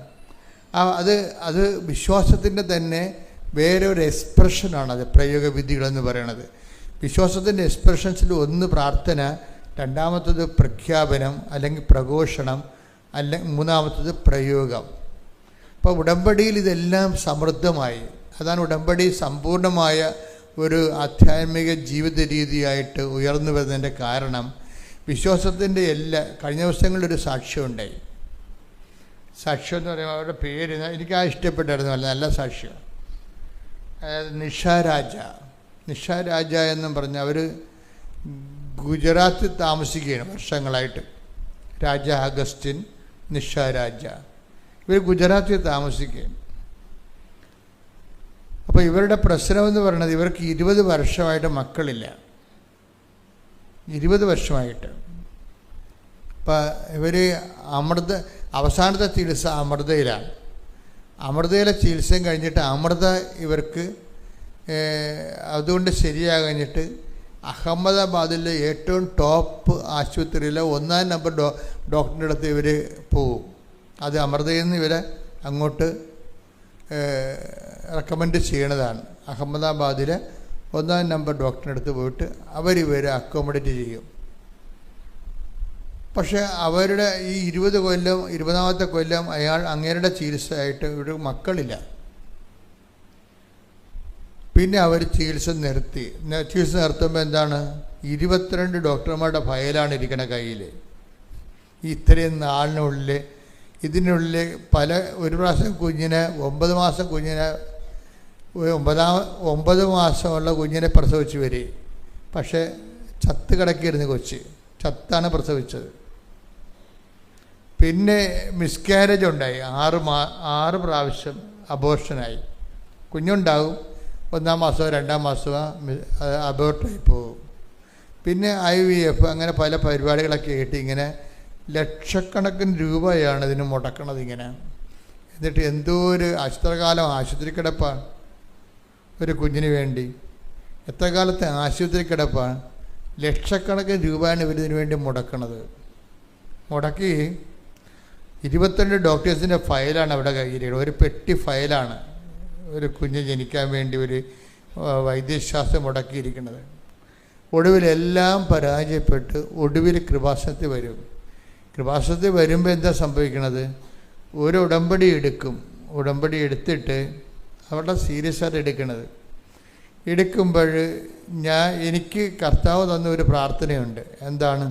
അത് വിശ്വാസത്തിൻ്റെ തന്നെ വേറൊരു എക്സ്പ്രഷനാണത് പ്രയോഗവിധികളെന്ന് പറയണത്. വിശ്വാസത്തിൻ്റെ എക്സ്പ്രഷൻസിൽ ഒന്ന് പ്രാർത്ഥന, രണ്ടാമത്തത് പ്രഖ്യാപനം അല്ലെങ്കിൽ പ്രഘോഷണം, മൂന്നാമത്തത് പ്രയോഗം. അപ്പോൾ ഉടമ്പടിയിൽ ഇതെല്ലാം സമൃദ്ധമായി. അതാണ് ഉടമ്പടി സമ്പൂർണമായ ഒരു ആധ്യാത്മിക ജീവിത രീതിയായിട്ട് ഉയർന്നു വരുന്നതിൻ്റെ കാരണം. വിശ്വാസത്തിൻ്റെ കഴിഞ്ഞ ദിവസങ്ങളിലൊരു സാക്ഷ്യമുണ്ടായി. സാക്ഷ്യം എന്ന് പറയുമ്പോൾ അവരുടെ പേര് എനിക്ക് ഇഷ്ടപ്പെട്ടായിരുന്നു. നല്ല സാക്ഷ്യം. അതായത് നിഷ രാജ എന്നും പറഞ്ഞ് അവർ ഗുജറാത്തിൽ താമസിക്കുകയാണ് വർഷങ്ങളായിട്ട്. രാജ അഗസ്റ്റിൻ, നിഷ രാജ, ഇവർ ഗുജറാത്തിൽ താമസിക്കുകയാണ്. അപ്പോൾ ഇവരുടെ പ്രശ്നമെന്ന് പറയുന്നത് ഇവർക്ക് 20 വർഷമായിട്ട് മക്കളില്ല. 20 വർഷമായിട്ട്. അപ്പം ഇവർ അവസാനത്തെ ചികിത്സ അമൃതയിലാണ്. അമൃതയിലെ ചികിത്സയും കഴിഞ്ഞിട്ട് അമൃത ഇവർക്ക് അതുകൊണ്ട് ശരിയാകഴിഞ്ഞിട്ട് അഹമ്മദാബാദിലെ ഏറ്റവും ടോപ്പ് ആശുപത്രിയിലെ 1ാം നമ്പർ ഡോക്ടറിൻ്റെ അടുത്ത് ഇവർ പോവും. അത് അമൃതയിൽ നിന്ന് ഇവരെ അങ്ങോട്ട് റെക്കമെൻഡ് ചെയ്യണതാണ്. അഹമ്മദാബാദിലെ 1ാം നമ്പർ ഡോക്ടറിൻ്റെ അടുത്ത് പോയിട്ട് അവരിവരെ അക്കോമഡേറ്റ് ചെയ്യും. പക്ഷേ അവരുടെ ഈ 20 കൊല്ലം 20ാമത്തെ കൊല്ലം അങ്ങേരുടെ ചികിത്സയായിട്ട് ഒരു മക്കളില്ല. പിന്നെ അവർ ചികിത്സ നിർത്തി. ചികിത്സ നിർത്തുമ്പോൾ എന്താണ്, 22 ഡോക്ടർമാരുടെ ഫയലാണ് ഇരിക്കണ കയ്യിൽ. ഇത്രയും നാളിനുള്ളിൽ ഇതിനുള്ളിൽ ഒരു പ്രാവശ്യം കുഞ്ഞിനെ 9 മാസം കുഞ്ഞിനെ 9 മാസമുള്ള കുഞ്ഞിനെ പ്രസവിച്ച് വരെ, പക്ഷേ ചത്ത് കിടക്കിയിരുന്നു കൊച്ച്, ചത്താണ് പ്രസവിച്ചത്. പിന്നെ മിസ്കാരേജ് ഉണ്ടായി, 6 പ്രാവശ്യം അബോർഷനായി. കുഞ്ഞുണ്ടാകും, 1-ാം മാസമോ 2-ാം മാസമോ അബോർട്ടായി പോകും. പിന്നെ IVF, അങ്ങനെ പല പരിപാടികളൊക്കെ ആയിട്ട് ഇങ്ങനെ ലക്ഷക്കണക്കിന് രൂപയാണ് ഇതിന് മുടക്കണത് ഇങ്ങനെ. എന്നിട്ട് എന്തോ ഒരു എത്ര കാലം ആശുപത്രി കിടപ്പാണ് ഒരു കുഞ്ഞിന് വേണ്ടി, എത്ര കാലത്തെ ആശുപത്രി കിടപ്പാണ്. ലക്ഷക്കണക്കിന് രൂപയാണ് ഇവരിതിനു വേണ്ടി മുടക്കണത്. മുടക്കി 22 ഡോക്ടേഴ്സിൻ്റെ ഫയലാണ് അവിടെ കയ്യിലിരിക്കുന്നത്. ഒരു പെട്ടി ഫയലാണ് ഒരു കുഞ്ഞ് ജനിക്കാൻ വേണ്ടി ഒരു വൈദ്യശാസ്ത്രം മുടക്കിയിരിക്കുന്നത്. ഒടുവിലെല്ലാം പരാജയപ്പെട്ട് ഒടുവിൽ കൃപാസനത്തിൽ വരും. കൃപാസനത്തിൽ വരുമ്പോൾ എന്താ സംഭവിക്കണത്, ഒരു ഉടമ്പടി എടുക്കും. ഉടമ്പടി എടുത്തിട്ട് അവിടെ സീരിയസ് ആയിട്ട് എടുക്കുമ്പോൾ എനിക്ക് കർത്താവ് തന്ന ഒരു പ്രാർത്ഥനയുണ്ട്. എന്താണ്,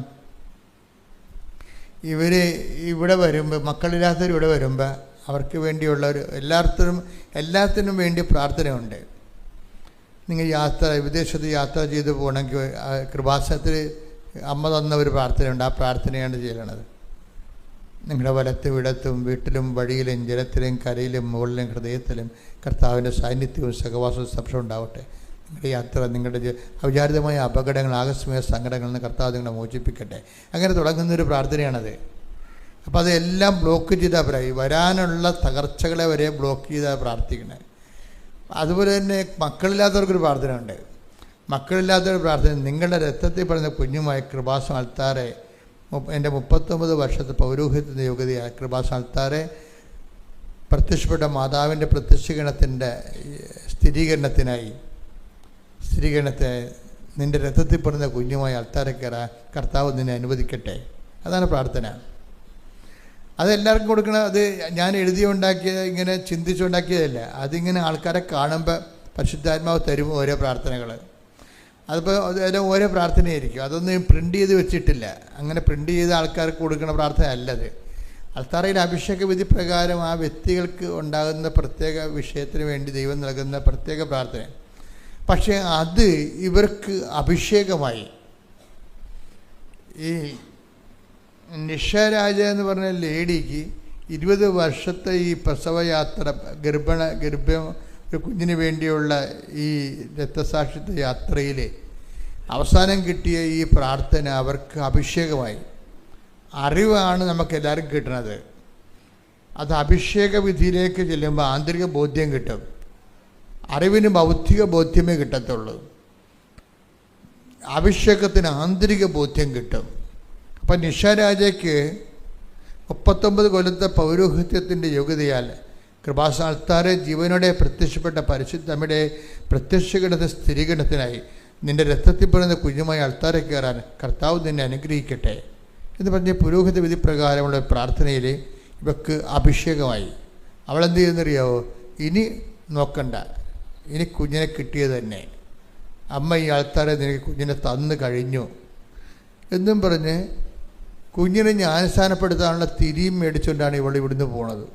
ഇവർ ഇവിടെ വരുമ്പോൾ, മക്കളില്ലാത്തവർ ഇവിടെ വരുമ്പോൾ അവർക്ക് വേണ്ടിയുള്ള ഒരു എല്ലാത്തിനും വേണ്ടി പ്രാർത്ഥനയുണ്ട്. നിങ്ങൾ വിദേശത്ത് യാത്ര ചെയ്ത് പോകണമെങ്കിൽ കൃപാസനത്തിൽ അമ്മ തന്ന ഒരു പ്രാർത്ഥനയുണ്ട്. ആ പ്രാർത്ഥനയാണ് ചെയ്യണത്. നിങ്ങളുടെ വലത്തും ഇടത്തും വീട്ടിലും വഴിയിലും ജലത്തിലും കരയിലും മുകളിലും ഹൃദയത്തിലും കർത്താവിൻ്റെ സാന്നിധ്യവും സഹവാസവും സ്പർശം ഉണ്ടാവട്ടെ. നിങ്ങളുടെ യാത്ര, നിങ്ങളുടെ അവിചാരിതമായ അപകടങ്ങൾ, ആകസ്മിക സങ്കടങ്ങളിൽ നിന്ന് കർത്താവ് നിങ്ങളെ മോചിപ്പിക്കട്ടെ. അങ്ങനെ തുടങ്ങുന്നൊരു പ്രാർത്ഥനയാണത്. അപ്പോൾ അതെല്ലാം ബ്ലോക്ക് ചെയ്താൽ വരാനുള്ള തകർച്ചകളെ വരെ ബ്ലോക്ക് ചെയ്താൽ പ്രാർത്ഥിക്കണേ. അതുപോലെ തന്നെ മക്കളില്ലാത്തവർക്കൊരു പ്രാർത്ഥന ഉണ്ട്. മക്കളില്ലാത്തവർ പ്രാർത്ഥന, നിങ്ങളുടെ രക്തത്തിൽ പറയുന്ന കുഞ്ഞുമായി കൃപാസനം അൾത്താറെ, എൻ്റെ 39 വർഷത്തെ പൗരോഹിത്യത്തിൻ്റെ യോഗ്യതയായ കൃപാസനം അൾത്താറെ പ്രത്യക്ഷപ്പെട്ട മാതാവിൻ്റെ പ്രത്യക്ഷീകരണത്തിൻ്റെ സ്ഥിരീകരണത്തെ നിൻ്റെ രക്തത്തിൽ പറയുന്ന കുഞ്ഞുമായി അൾത്താറെ കയറാൻ കർത്താവ് നിന്നെ അനുവദിക്കട്ടെ. അതാണ് പ്രാർത്ഥന. അതെല്ലാവർക്കും കൊടുക്കണം. അത് ഞാൻ എഴുതിയുണ്ടാക്കിയത്, ഇങ്ങനെ ചിന്തിച്ചുണ്ടാക്കിയതല്ല. അതിങ്ങനെ ആൾക്കാരെ കാണുമ്പോൾ പരിശുദ്ധാത്മാവ് തരും ഓരോ പ്രാർത്ഥനകൾ. അതിപ്പോൾ അതെല്ലാം ഓരോ പ്രാർത്ഥനയായിരിക്കും. അതൊന്നും പ്രിൻ്റ് ചെയ്ത് വെച്ചിട്ടില്ല. അങ്ങനെ പ്രിൻ്റ് ചെയ്ത ആൾക്കാർക്ക് കൊടുക്കുന്ന പ്രാർത്ഥന അല്ലത്. അൾത്താറയിൽ അഭിഷേക വിധി പ്രകാരം ആ വ്യക്തികൾക്ക് ഉണ്ടാകുന്ന പ്രത്യേക വിഷയത്തിന് വേണ്ടി ദൈവം നൽകുന്ന പ്രത്യേക പ്രാർത്ഥന. പക്ഷേ അത് ഇവർക്ക് അഭിഷേകമായി. ഈ നിഷരാജ എന്ന് പറഞ്ഞ ലേഡിക്ക് 20 വർഷത്തെ ഈ പ്രസവയാത്ര, ഗർഭം ഒരു കുഞ്ഞിന് വേണ്ടിയുള്ള ഈ രക്തസാക്ഷിത്വ യാത്രയിൽ അവസാനം കിട്ടിയ ഈ പ്രാർത്ഥന അവർക്ക് അഭിഷേകമായി. അറിവാണ് നമുക്കെല്ലാവരും കിട്ടുന്നത്. അത് അഭിഷേക വിധിയിലേക്ക് ചെല്ലുമ്പോൾ ആന്തരിക ബോധ്യം കിട്ടും. അറിവിന് ഭൗതിക ബോധ്യമേ കിട്ടത്തുള്ളൂ. അഭിഷേകത്തിന് ആന്തരിക ബോധ്യം കിട്ടും. അപ്പം നിഷാരാജയ്ക്ക് 39 കൊല്ലത്തെ പൗരോഹിത്യത്തിൻ്റെ യോഗ്യതയാൽ കൃപാസന അൾത്താറെ ജീവനോടെ പ്രത്യക്ഷപ്പെട്ട പരിശുദ്ധമ്മയുടെ പ്രത്യക്ഷീകരണ സ്ഥിരീകരണത്തിനായി നിൻ്റെ രക്തത്തിൽ പറയുന്ന കുഞ്ഞുമായി അൾത്താറെ കയറാൻ കർത്താവ് നിന്നെ അനുഗ്രഹിക്കട്ടെ എന്ന് പറഞ്ഞ പുരോഹിത വിധി പ്രകാരമുള്ള പ്രാർത്ഥനയിൽ ഇവക്ക് അഭിഷേകമായി. അവളെന്ത് ചെയ്യുന്നറിയാവോ, ഇനി നോക്കണ്ട, ഇനി കുഞ്ഞിനെ കിട്ടിയത് തന്നെ, അമ്മ ഈ ആൾക്കാരെ നിനക്ക് കുഞ്ഞിനെ തന്നു കഴിഞ്ഞു എന്നും പറഞ്ഞ് കുഞ്ഞിനെ ജ്ഞാനസ്ഥാനപ്പെടുത്താനുള്ള തിരിയും മേടിച്ചുകൊണ്ടാണ് ഇവൾ ഇവിടുന്ന് പോണത്.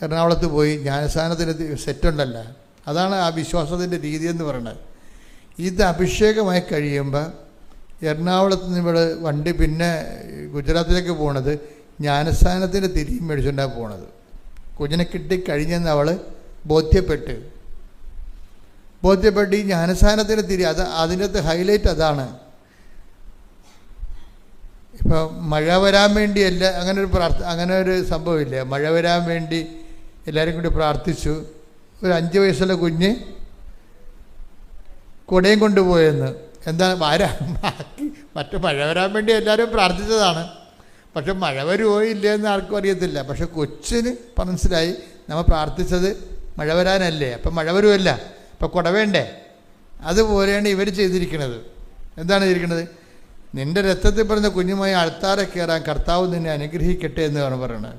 എറണാകുളത്ത് പോയി ജ്ഞാനസ്ഥാനത്തിന് സെറ്റുണ്ടല്ല. അതാണ് ആ വിശ്വാസത്തിൻ്റെ രീതി എന്ന് പറയുന്നത്. ഇത് അഭിഷേകമായി കഴിയുമ്പോൾ എറണാകുളത്ത് നിന്ന് ഇവൾ വണ്ടി പിന്നെ ഗുജറാത്തിലേക്ക് പോണത് ജ്ഞാനസ്ഥാനത്തിൻ്റെ തിരിയും മേടിച്ചുകൊണ്ടാണ് പോണത്. കുഞ്ഞിനെ കിട്ടിക്കഴിഞ്ഞെന്ന് അവൾ ബോധ്യപ്പെട്ട് ഈ ജ്ഞാനസ്ഥാനത്തിൻ്റെ തിരി, അതിൻ്റെ ഹൈലൈറ്റ് അതാണ്. ഇപ്പോൾ മഴ വരാൻ വേണ്ടിയല്ല, അങ്ങനെ ഒരു സംഭവമില്ല. മഴ വരാൻ വേണ്ടി എല്ലാവരും കൂടി പ്രാർത്ഥിച്ചു. ഒരു 5 വയസ്സുള്ള കുഞ്ഞ് കുടയും കൊണ്ടുപോയെന്ന്. എന്താണ് മറ്റു മഴ വരാൻ വേണ്ടി എല്ലാവരും പ്രാർത്ഥിച്ചതാണ്. പക്ഷെ മഴ വരുമോ ഇല്ലയെന്ന് ആർക്കും അറിയത്തില്ല. പക്ഷെ കൊച്ചിന് മനസ്സിലായി നമ്മൾ പ്രാർത്ഥിച്ചത് മഴ വരാനല്ലേ, അപ്പം മഴ വരുമല്ല, അപ്പം കുട വേണ്ടേ. അതുപോലെയാണ് ഇവർ ചെയ്തിരിക്കുന്നത്. എന്താണ് ചെയ്തിരിക്കുന്നത്, നിൻ്റെ രക്തത്തിൽ പറഞ്ഞ കുഞ്ഞുമായി അൾത്താറെ കയറാൻ കർത്താവ് നിന്നെ അനുഗ്രഹിക്കട്ടെ എന്നാണ് പറയുന്നത്.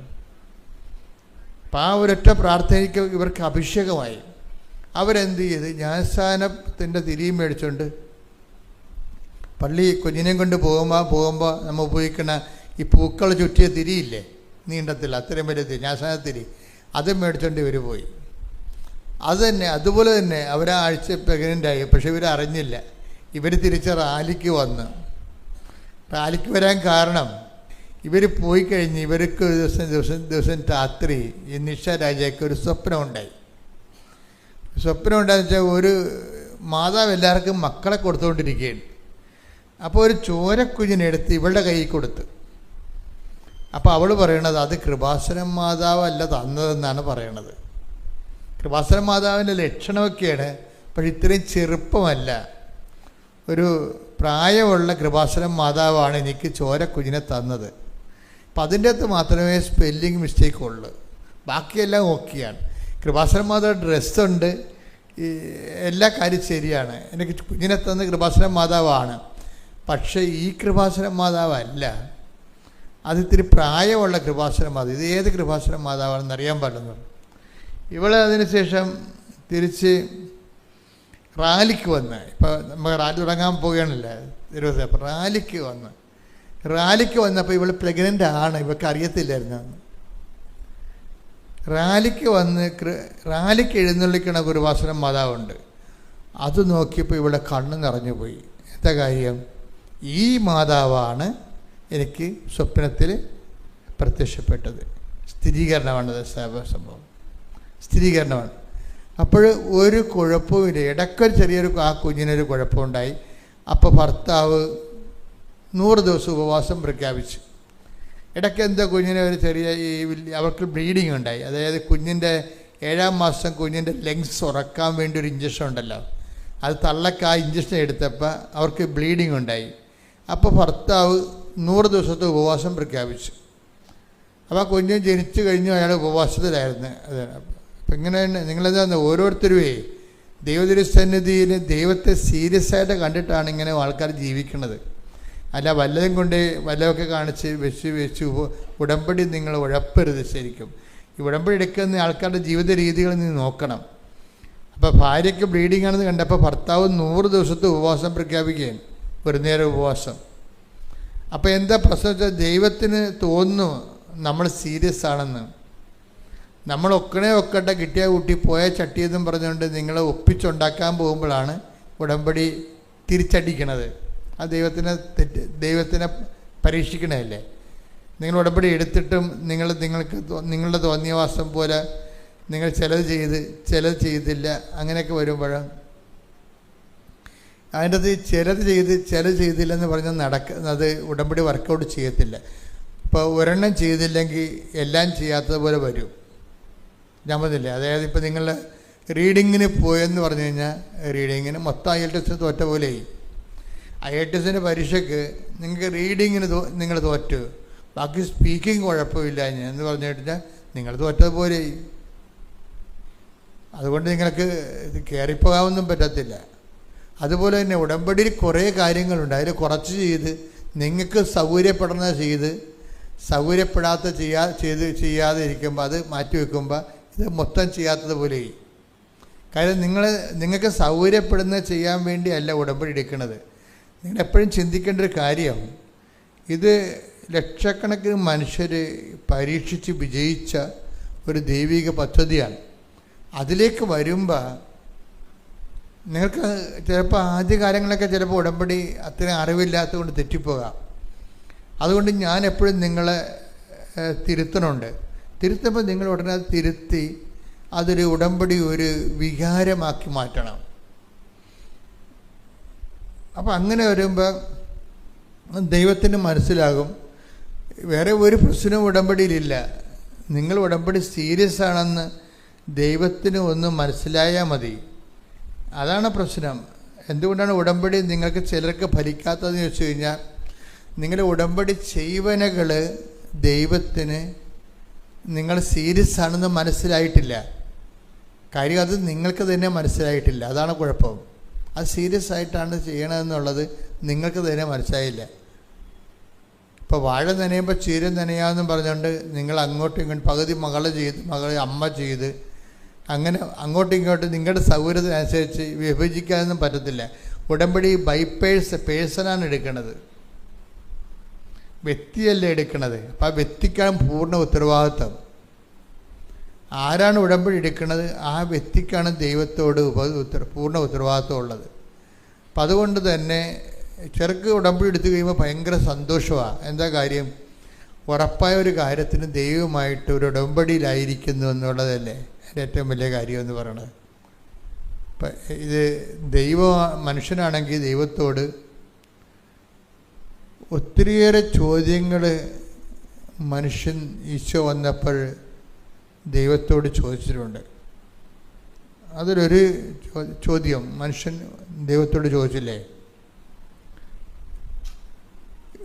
അപ്പം ആ ഒരൊറ്റ പ്രാർത്ഥനയ്ക്ക് ഇവർക്ക് അഭിഷേകമായി. അവരെന്ത് ചെയ്ത് ജ്ഞാനസ്നാനത്തിൻ്റെ തിരിയും മേടിച്ചുകൊണ്ട് പള്ളി കുഞ്ഞിനെയും കൊണ്ട് പോകുമ്പോൾ നമ്മൾ ഉപയോഗിക്കുന്ന ഈ പൂക്കൾ ചുറ്റിയ തിരിയില്ലേ, നീണ്ടത്തില്ല, അത്രയും വലിയ തിരി, ജ്ഞാനസ്നാനത്തിരി, അത് മേടിച്ചുകൊണ്ട് ഇവർ പോയി. അതുപോലെ തന്നെ അവരാഴ്ച പ്രഗ്നൻ്റായി. പക്ഷെ ഇവരറിഞ്ഞില്ല. ഇവർ തിരിച്ച് റാലിക്ക് വന്ന്. റാലിക്ക് വരാൻ കാരണം ഇവർ പോയി കഴിഞ്ഞ് ഇവർക്ക് ഒരു ദിവസം രാത്രി ഈ നിഷ രാജയ്ക്ക് ഒരു സ്വപ്നം ഉണ്ടായി. സ്വപ്നം ഉണ്ടായെന്ന് വെച്ചാൽ ഒരു മാതാവ് എല്ലാവർക്കും മക്കളെ കൊടുത്തുകൊണ്ടിരിക്കുകയാണ്. അപ്പോൾ ഒരു ചോരക്കുഞ്ഞിനെടുത്ത് ഇവളുടെ കയ്യിൽ കൊടുത്ത്. അപ്പോൾ അവൾ പറയണത് അത് കൃപാസനം മാതാവല്ല തന്നതെന്നാണ് പറയണത്. കൃപാസനം മാതാവിൻ്റെ ലക്ഷണമൊക്കെയാണ്, പക്ഷെ ഇത്രയും ചെറുപ്പമല്ല. ഒരു പ്രായമുള്ള കൃപാസനം മാതാവാണ് എനിക്ക് ചോരക്കുഞ്ഞിനെ തന്നത്. അപ്പം അതിൻ്റെ അകത്ത് മാത്രമേ സ്പെല്ലിങ് മിസ്റ്റേക്ക് ഉള്ളൂ, ബാക്കിയെല്ലാം ഓക്കെയാണ്. കൃപാസനം മാതാവ് ഡ്രസ്സുണ്ട്, എല്ലാ കാര്യം ശരിയാണ്. എനിക്ക് കുഞ്ഞിനെ തന്ന കൃപാസനം മാതാവാണ്. പക്ഷേ ഈ കൃപാസനം മാതാവല്ല, അതിത്തിരി പ്രായമുള്ള കൃപാസനം മാതാവ്. ഇത് ഏത് കൃപാസനം മാതാവാണെന്ന് അറിയാൻ പാടുന്നു. ഇവളെ അതിനുശേഷം തിരിച്ച് റാലിക്ക് വന്ന്, ഇപ്പോൾ നമ്മൾ റാലി തുടങ്ങാൻ പോവുകയാണല്ലേ ഇരുപത്. അപ്പോൾ റാലിക്ക് വന്നപ്പോൾ ഇവൾ പ്രഗ്നൻ്റ് ആണ്, ഇവൾക്ക് അറിയത്തില്ലായിരുന്നു. റാലിക്ക് എഴുന്നള്ളിക്കണ കൃപാസനം മാതാവുണ്ട്. അത് നോക്കിയപ്പോൾ ഇവിടെ കണ്ണ് നിറഞ്ഞു പോയി. എന്താ കാര്യം? ഈ മാതാവാണ് എനിക്ക് സ്വപ്നത്തിൽ പ്രത്യക്ഷപ്പെട്ടത്. സ്ഥിരീകരണമാണത്, സംഭവം സ്ഥിരീകരണമാണ്. അപ്പോൾ ഒരു കുഴപ്പമില്ല. ഇടയ്ക്കൊരു ചെറിയൊരു ആ കുഞ്ഞിനൊരു കുഴപ്പമുണ്ടായി. അപ്പോൾ ഭർത്താവ് 100 ദിവസം ഉപവാസം പ്രഖ്യാപിച്ചു. ഇടയ്ക്ക് എന്തോ കുഞ്ഞിന് ഒരു ചെറിയ അവർക്ക് ബ്ലീഡിങ് ഉണ്ടായി. അതായത് കുഞ്ഞിൻ്റെ 7-ാം മാസം കുഞ്ഞിൻ്റെ ലങ്സ് ഉറക്കാൻ വേണ്ടി ഒരു ഇഞ്ചക്ഷൻ ഉണ്ടല്ലോ, അത് തള്ളക്ക് ആ ഇഞ്ചക്ഷൻ എടുത്തപ്പോൾ അവർക്ക് ബ്ലീഡിങ് ഉണ്ടായി. അപ്പോൾ ഭർത്താവ് 100 ദിവസത്തെ ഉപവാസം പ്രഖ്യാപിച്ചു. അപ്പോൾ കുഞ്ഞ് ജനിച്ചു കഴിഞ്ഞു, അയാൾ ഉപവാസത്തിലായിരുന്നു. അപ്പം ഇങ്ങനെയാണ് നിങ്ങളെന്താ ഓരോരുത്തരുമേ ദൈവതിരുസന്നിധിയിൽ ദൈവത്തെ സീരിയസ് ആയിട്ട് കണ്ടിട്ടാണ് ഇങ്ങനെ ആൾക്കാർ ജീവിക്കുന്നത്. അല്ല വല്ലതും കൊണ്ട് വല്ലതൊക്കെ കാണിച്ച് വെച്ച് ഉടമ്പടി നിങ്ങൾ ഉഴപ്പരുത്. ശരിക്കും ഈ ഉടമ്പടി എടുക്കുന്ന ആൾക്കാരുടെ ജീവിത രീതികൾ നീ നോക്കണം. അപ്പോൾ ഭാര്യയ്ക്ക് ബ്ലീഡിങ് ആണെന്ന് കണ്ടപ്പോൾ ഭർത്താവ് 100 ദിവസത്തെ ഉപവാസം പ്രഖ്യാപിക്കുകയാണ്, ഒരു നേരം ഉപവാസം. അപ്പോൾ എന്താ പ്രശ്നം വെച്ചാൽ ദൈവത്തിന് തോന്നുന്നു നമ്മൾ സീരിയസ് ആണെന്ന്. നമ്മൾ ഒക്കട്ടെ കിട്ടിയ കൂട്ടി പോയ ചട്ടിയെന്നും പറഞ്ഞുകൊണ്ട് നിങ്ങൾ ഒപ്പിച്ചുണ്ടാക്കാൻ പോകുമ്പോഴാണ് ഉടമ്പടി തിരിച്ചടിക്കണത്. ആ ദൈവത്തിനെ പരീക്ഷിക്കണമല്ലേ. നിങ്ങൾ ഉടമ്പടി എടുത്തിട്ടും നിങ്ങളുടെ തോന്നിയവാസം പോലെ നിങ്ങൾ ചിലത് ചെയ്തില്ല, അങ്ങനെയൊക്കെ വരുമ്പോഴും അതിൻ്റെ അത് ചിലത് ചെയ്തില്ലെന്ന് പറഞ്ഞാൽ അത് ഉടമ്പടി വർക്കൗട്ട് ചെയ്യത്തില്ല. ഇപ്പോൾ ഒരെണ്ണം ചെയ്തില്ലെങ്കിൽ എല്ലാം ചെയ്യാത്തതുപോലെ വരും. ഞാൻ പറഞ്ഞില്ലേ, അതായത് ഇപ്പോൾ നിങ്ങൾ റീഡിങ്ങിന് പോയെന്ന് പറഞ്ഞു കഴിഞ്ഞാൽ റീഡിങ്ങിന് മൊത്തം IELTS തോറ്റ പോലെയായി. IELTS പരീക്ഷയ്ക്ക് നിങ്ങൾക്ക് റീഡിങ്ങിന് നിങ്ങൾ തോറ്റു, ബാക്കി സ്പീക്കിംഗ് കുഴപ്പമില്ല എന്ന് പറഞ്ഞു കഴിഞ്ഞാൽ നിങ്ങൾ തോറ്റതുപോലെയായി. അതുകൊണ്ട് നിങ്ങൾക്ക് ഇത് കയറിപ്പോകാനൊന്നും പറ്റത്തില്ല. അതുപോലെ തന്നെ ഉടമ്പടിയിൽ കുറേ കാര്യങ്ങളുണ്ട്. അതിൽ കുറച്ച് ചെയ്ത് നിങ്ങൾക്ക് സൗകര്യപ്പെടുന്നത് ചെയ്ത് സൗകര്യപ്പെടാത്ത ചെയ്യാതെ ഇരിക്കുമ്പോൾ അത് മാറ്റി വയ്ക്കുമ്പോൾ ഇത് മൊത്തം ചെയ്യാത്തതുപോലെയായി. കാര്യം നിങ്ങൾക്ക് സൗകര്യപ്പെടുന്നത് ചെയ്യാൻ വേണ്ടിയല്ല ഉടമ്പടി എടുക്കുന്നത്. നിങ്ങളെപ്പോഴും ചിന്തിക്കേണ്ട ഒരു കാര്യം, ഇത് ലക്ഷക്കണക്കിന് മനുഷ്യർ പരീക്ഷിച്ച് വിജയിച്ച ഒരു ദൈവിക പദ്ധതിയാണ്. അതിലേക്ക് വരുമ്പോൾ നിങ്ങൾക്ക് ചിലപ്പോൾ ആദ്യകാലങ്ങളൊക്കെ ചിലപ്പോൾ ഉടമ്പടി അത്രയും അറിവില്ലാത്തതുകൊണ്ട് തെറ്റിപ്പോകാം. അതുകൊണ്ട് ഞാൻ എപ്പോഴും നിങ്ങളെ തിരുത്തുമ്പോൾ നിങ്ങൾ ഉടനെ അത് തിരുത്തി അതൊരു ഉടമ്പടി ഒരു വികാരമാക്കി മാറ്റണം. അപ്പോൾ അങ്ങനെ വരുമ്പോൾ ദൈവത്തിന് മനസ്സിലാകും വേറെ ഒരു പ്രശ്നവും ഉടമ്പടിയിലില്ല. നിങ്ങൾ ഉടമ്പടി സീരിയസ് ആണെന്ന് ദൈവത്തിന് ഒന്ന് മനസ്സിലായാൽ മതി. അതാണ് പ്രശ്നം. എന്തുകൊണ്ടാണ് ഉടമ്പടി നിങ്ങൾക്ക് ചിലർക്ക് ഫലിക്കാത്തതെന്ന് ചോദിച്ചു കഴിഞ്ഞാൽ, നിങ്ങളുടെ ഉടമ്പടി ചെയ്വനകൾ ദൈവത്തിന് നിങ്ങൾ സീരിയസ് ആണെന്ന് മനസ്സിലായിട്ടില്ല. കാര്യം അത് നിങ്ങൾക്ക് തന്നെ മനസ്സിലായിട്ടില്ല. അതാണ് കുഴപ്പം. അത് സീരിയസ് ആയിട്ടാണ് ചെയ്യണമെന്നുള്ളത് നിങ്ങൾക്ക് തന്നെ മനസ്സിലായില്ല. ഇപ്പോൾ വാഴ നനയുമ്പോൾ ചീര നനയാമെന്നും പറഞ്ഞുകൊണ്ട് നിങ്ങൾ അങ്ങോട്ടും ഇങ്ങോട്ടും പകുതി മകളെ അമ്മ ചെയ്ത് അങ്ങനെ അങ്ങോട്ടും ഇങ്ങോട്ടും നിങ്ങളുടെ സൗകര്യത്തിനനുസരിച്ച് വിഭജിക്കാനൊന്നും പറ്റത്തില്ല. ഉടമ്പടി ബൈ പേഴ്സണാണ് എടുക്കുന്നത്, വ്യക്തിയല്ല എടുക്കുന്നത്. അപ്പോൾ ആ വ്യക്തിക്കാണ് പൂർണ്ണ ഉത്തരവാദിത്വം. ആരാണ് ഉടമ്പടി എടുക്കുന്നത് ആ വ്യക്തിക്കാണ് ദൈവത്തോട് പൂർണ്ണ ഉത്തരവാദിത്വം ഉള്ളത്. അപ്പം അതുകൊണ്ട് തന്നെ ചെറുക്ക് ഉടമ്പടി എടുത്തു കഴിയുമ്പോൾ ഭയങ്കര സന്തോഷമാണ്. എന്താ കാര്യം? ഉറപ്പായ ഒരു കാര്യത്തിന് ദൈവമായിട്ട് ഒരു ഉടമ്പടിയിലായിരിക്കുന്നു എന്നുള്ളതല്ലേ എൻ്റെ ഏറ്റവും വലിയ കാര്യം എന്ന് പറയണത്. ഇപ്പം ഇത് മനുഷ്യനാണെങ്കിൽ ദൈവത്തോട് ഒത്തിരിയേറെ ചോദ്യങ്ങൾ മനുഷ്യൻ ഈശോ വന്നപ്പോൾ ദൈവത്തോട് ചോദിച്ചിട്ടുണ്ട്. അതിലൊരു ചോദ്യം മനുഷ്യൻ ദൈവത്തോട് ചോദിച്ചില്ലേ?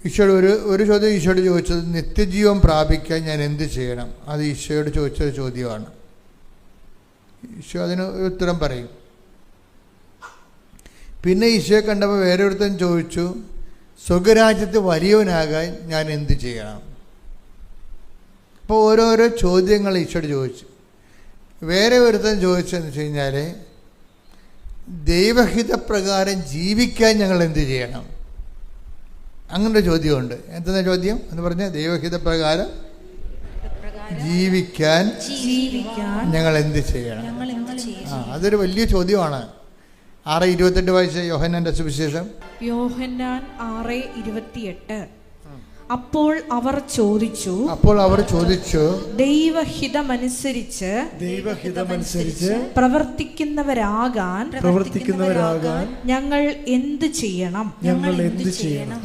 ഈശോയോട് ഒരു ചോദ്യം ഈശോയോട് ചോദിച്ചത്, നിത്യജീവൻ പ്രാപിക്കാൻ ഞാൻ എന്ത് ചെയ്യണം? അത് ഈശോയോട് ചോദിച്ചൊരു ചോദ്യമാണ്. ഈശോ അതിന് ഉത്തരം പറയും. പിന്നെ ഈശോയെ കണ്ടപ്പോൾ വേറെ ഒരുത്തൻ ചോദിച്ചു, സ്വർഗരാജ്യത്ത് വലിയവനാകാൻ ഞാൻ എന്ത് ചെയ്യണം? അപ്പോൾ ഓരോരോ ചോദ്യങ്ങൾ ഈശോയോട് ചോദിച്ചു. വേറെ ഒരുത്തൻ ചോദിച്ചതെന്ന് വെച്ച് കഴിഞ്ഞാൽ, ദൈവഹിതപ്രകാരം ജീവിക്കാൻ ഞങ്ങൾ എന്ത് ചെയ്യണം? അങ്ങനൊരു ചോദ്യമുണ്ട്. എന്താ ചോദ്യം എന്ന് പറഞ്ഞാൽ, ദൈവഹിതപ്രകാരം ജീവിക്കാൻ ഞങ്ങൾ എന്ത് ചെയ്യണം? അതൊരു വലിയ ചോദ്യമാണ്. 6:28 വായിച്ച യോഹന്നാന്റെ സുവിശേഷം. യോഹന്നാൻ 6:28. അപ്പോൾ അവർ ചോദിച്ചു ദൈവഹിതമനുസരിച്ച് പ്രവർത്തിക്കുന്നവരാകാൻ ഞങ്ങൾ എന്ത് ചെയ്യണം?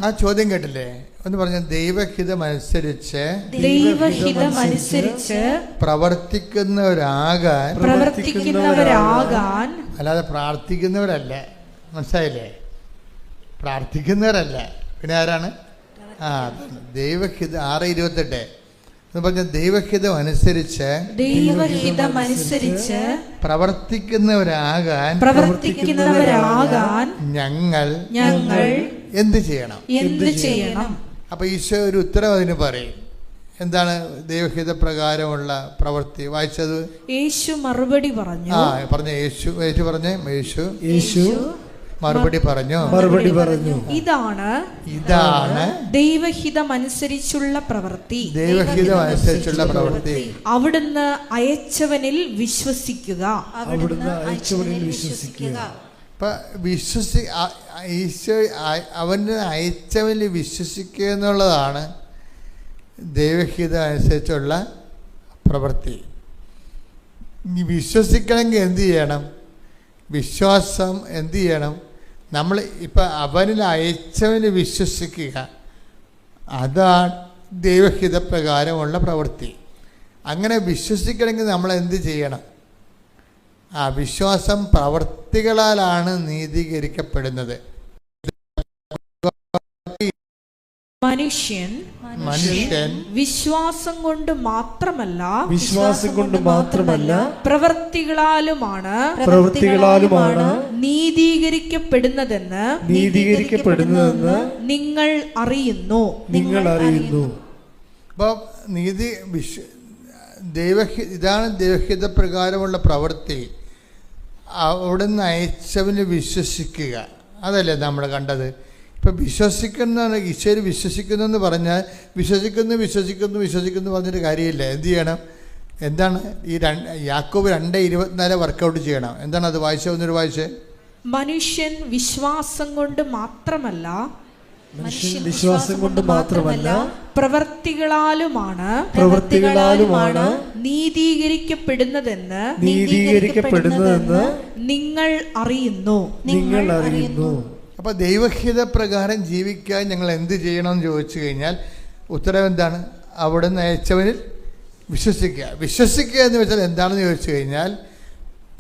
ആ ചോദ്യം കേട്ടില്ലേ? എന്ന് പറഞ്ഞ ദൈവഹിതമനുസരിച്ച് പ്രവർത്തിക്കുന്നവരാകാൻ, അല്ലാതെ പ്രാർത്ഥിക്കുന്നവരല്ല. മനസ്സിലായില്ലേ? പ്രാർത്ഥിക്കുന്നവരല്ല. പിന്നെ ആരാണ്? ദൈവഹിതം. 6:28 എന്ന് പറഞ്ഞ ദൈവഹിതമനുസരിച്ച് പ്രവർത്തിക്കുന്നവരാകാൻ ഞങ്ങൾ എന്ത് ചെയ്യണം? അപ്പൊ ഈശോ ഒരു ഉത്തരം അതിന് പറയും. എന്താണ് ദൈവഹിത പ്രകാരമുള്ള പ്രവൃത്തി? വായിച്ചത്. യേശു മറുപടി പറഞ്ഞു. യേശു മറുപടി പറഞ്ഞു, ഇതാണ് ദൈവഹിതമനുസരിച്ചുള്ള പ്രവൃത്തി. അവിടുന്ന് അയച്ചവനിൽ വിശ്വസിക്കുക. അവന് അയച്ചവനിൽ വിശ്വസിക്കുക എന്നുള്ളതാണ് ദൈവഹിതം അനുസരിച്ചുള്ള പ്രവൃത്തി. വിശ്വസിക്കണമെങ്കിൽ എന്ത് ചെയ്യണം? വിശ്വാസം എന്ത് ചെയ്യണം? നമ്മൾ ഇപ്പം അവനിൽ അയച്ചവന് വിശ്വസിക്കുക, അതാണ് ദൈവഹിതപ്രകാരമുള്ള പ്രവൃത്തി. അങ്ങനെ വിശ്വസിക്കണമെങ്കിൽ നമ്മൾ എന്ത് ചെയ്യണം? വിശ്വാസം പ്രവൃത്തികളാലാണ് നീതീകരിക്കപ്പെടുന്നത്. മനുഷ്യൻ വിശ്വാസം കൊണ്ട് മാത്രമല്ല പ്രവൃത്തികളാലുമാണ് നീതീകരിക്കപ്പെടുന്നതെന്ന് നിങ്ങൾ അറിയുന്നു. അപ്പം ഇതാണ് ദൈവഹിത പ്രകാരമുള്ള പ്രവൃത്തി. അവിടുന്ന് അയച്ചവന് വിശ്വസിക്കുക, അതല്ലേ നമ്മൾ കണ്ടത്. ഇപ്പം വിശ്വസിക്കുന്ന ഈശോയിൽ വിശ്വസിക്കുന്നു എന്ന് പറഞ്ഞാൽ വിശ്വസിക്കുന്നു പറഞ്ഞിട്ട് കാര്യമില്ല. എന്ത് ചെയ്യണം? എന്താണ് ഈ യാക്കോബ് 2:24 വർക്കൗട്ട് ചെയ്യണം. എന്താണ് അത്? ഒന്നൊരു വായിച്ചേ. മനുഷ്യൻ വിശ്വാസം കൊണ്ട് മാത്രമല്ല പ്രവൃത്തികളാലുമാണ് നീതീകരിക്കപ്പെടുന്നതെന്ന് നിങ്ങൾ അറിയുന്നു. അപ്പൊ ദൈവഹിത പ്രകാരം ജീവിക്കാൻ ഞങ്ങൾ എന്ത് ചെയ്യണമെന്ന് ചോദിച്ചു കഴിഞ്ഞാൽ ഉത്തരം എന്താണ്? അവിടുന്ന് അയച്ചവനിൽ വിശ്വസിക്കുക എന്ന് വെച്ചാൽ എന്താണെന്ന് ചോദിച്ചു കഴിഞ്ഞാൽ,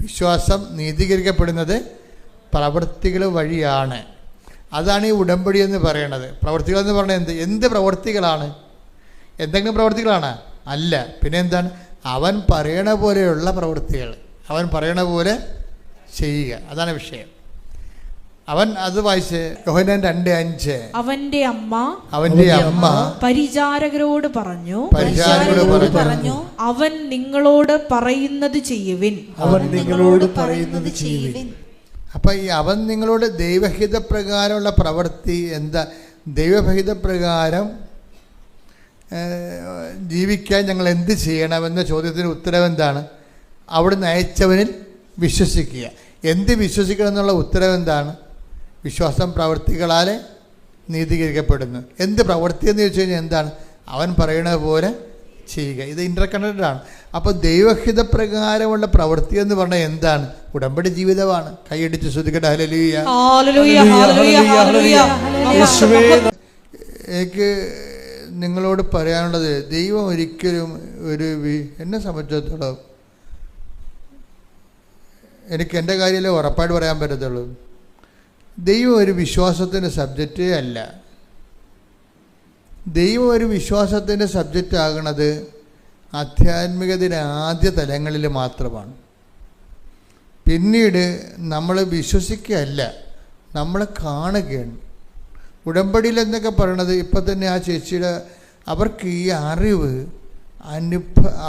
വിശ്വാസം നീതീകരിക്കപ്പെടുന്നത് പ്രവൃത്തികൾ വഴിയാണ്. അതാണ് ഈ ഉടമ്പടി എന്ന് പറയണത്. പ്രവൃത്തികൾ എന്ന് പറഞ്ഞാൽ എന്ത് പ്രവൃത്തികളാണ്? എന്തെങ്കിലും പ്രവൃത്തികളാണ്? അല്ല. പിന്നെ എന്താണ്? അവൻ പറയണ പോലെയുള്ള പ്രവൃത്തികൾ, അവൻ പറയണ പോലെ ചെയ്യുക, അതാണ് വിഷയം. അവൻ അത് വായിച്ച് യോഹന്നാൻ 2:5. അവന്റെ അമ്മ പരിചാരകരോട് പറഞ്ഞു, അവൻ നിങ്ങളോട് പറയുന്നത് ചെയ്യുവിൻ. അപ്പൊ ഈ അവൻ നിങ്ങളോട് ദൈവഹിത പ്രകാരമുള്ള പ്രവൃത്തി എന്താ? ദൈവഹിതപ്രകാരം ജീവിക്കാൻ ഞങ്ങൾ എന്ത് ചെയ്യണമെന്ന ചോദ്യത്തിന് ഉത്തരം എന്താണ്? അവിടുന്ന് അയച്ചവനിൽ വിശ്വസിക്കുക. എന്ത് വിശ്വസിക്കണം എന്നുള്ള ഉത്തരം എന്താണ്? വിശ്വാസം പ്രവൃത്തികളാൽ നീതീകരിക്കപ്പെടുന്നു. എന്ത് പ്രവൃത്തി എന്ന് ചോദിച്ചു കഴിഞ്ഞാൽ എന്താണ്? അവൻ പറയുന്നത് പോലെ ചെയ്യുക. ഇത് ഇന്റർകണക്റ്റഡ് ആണ്. അപ്പോൾ ദൈവഹിതപ്രകാരമുള്ള പ്രവൃത്തി എന്ന് പറഞ്ഞാൽ എന്താണ്? ഉടമ്പടി ജീവിതമാണ്. കൈയടിച്ച് ശ്രദ്ധിക്കട്ടെ. ഹല്ലേലൂയ. എനിക്ക് നിങ്ങളോട് പറയാനുള്ളത്, ദൈവം ഒരിക്കലും എന്നെ സംബന്ധിച്ചിടത്തോളം എനിക്ക് എൻ്റെ കാര്യമല്ലേ ഉറപ്പായിട്ട് പറയാൻ പറ്റത്തുള്ളൂ. ദൈവം ഒരു വിശ്വാസത്തിൻ്റെ സബ്ജക്റ്റേ അല്ല. ദൈവം ഒരു വിശ്വാസത്തിൻ്റെ സബ്ജക്റ്റ് ആകുന്നത് ആധ്യാത്മികതയുടെ ആദ്യ തലങ്ങളിൽ മാത്രമാണ്. പിന്നീട് നമ്മൾ വിശ്വസിക്കുകയല്ല, നമ്മൾ കാണുകയാണ്. ഉടമ്പടിയിൽ എന്നൊക്കെ പറയണത് ഇപ്പം തന്നെ ആ ചേച്ചിയുടെ അവർക്ക് ഈ അറിവ്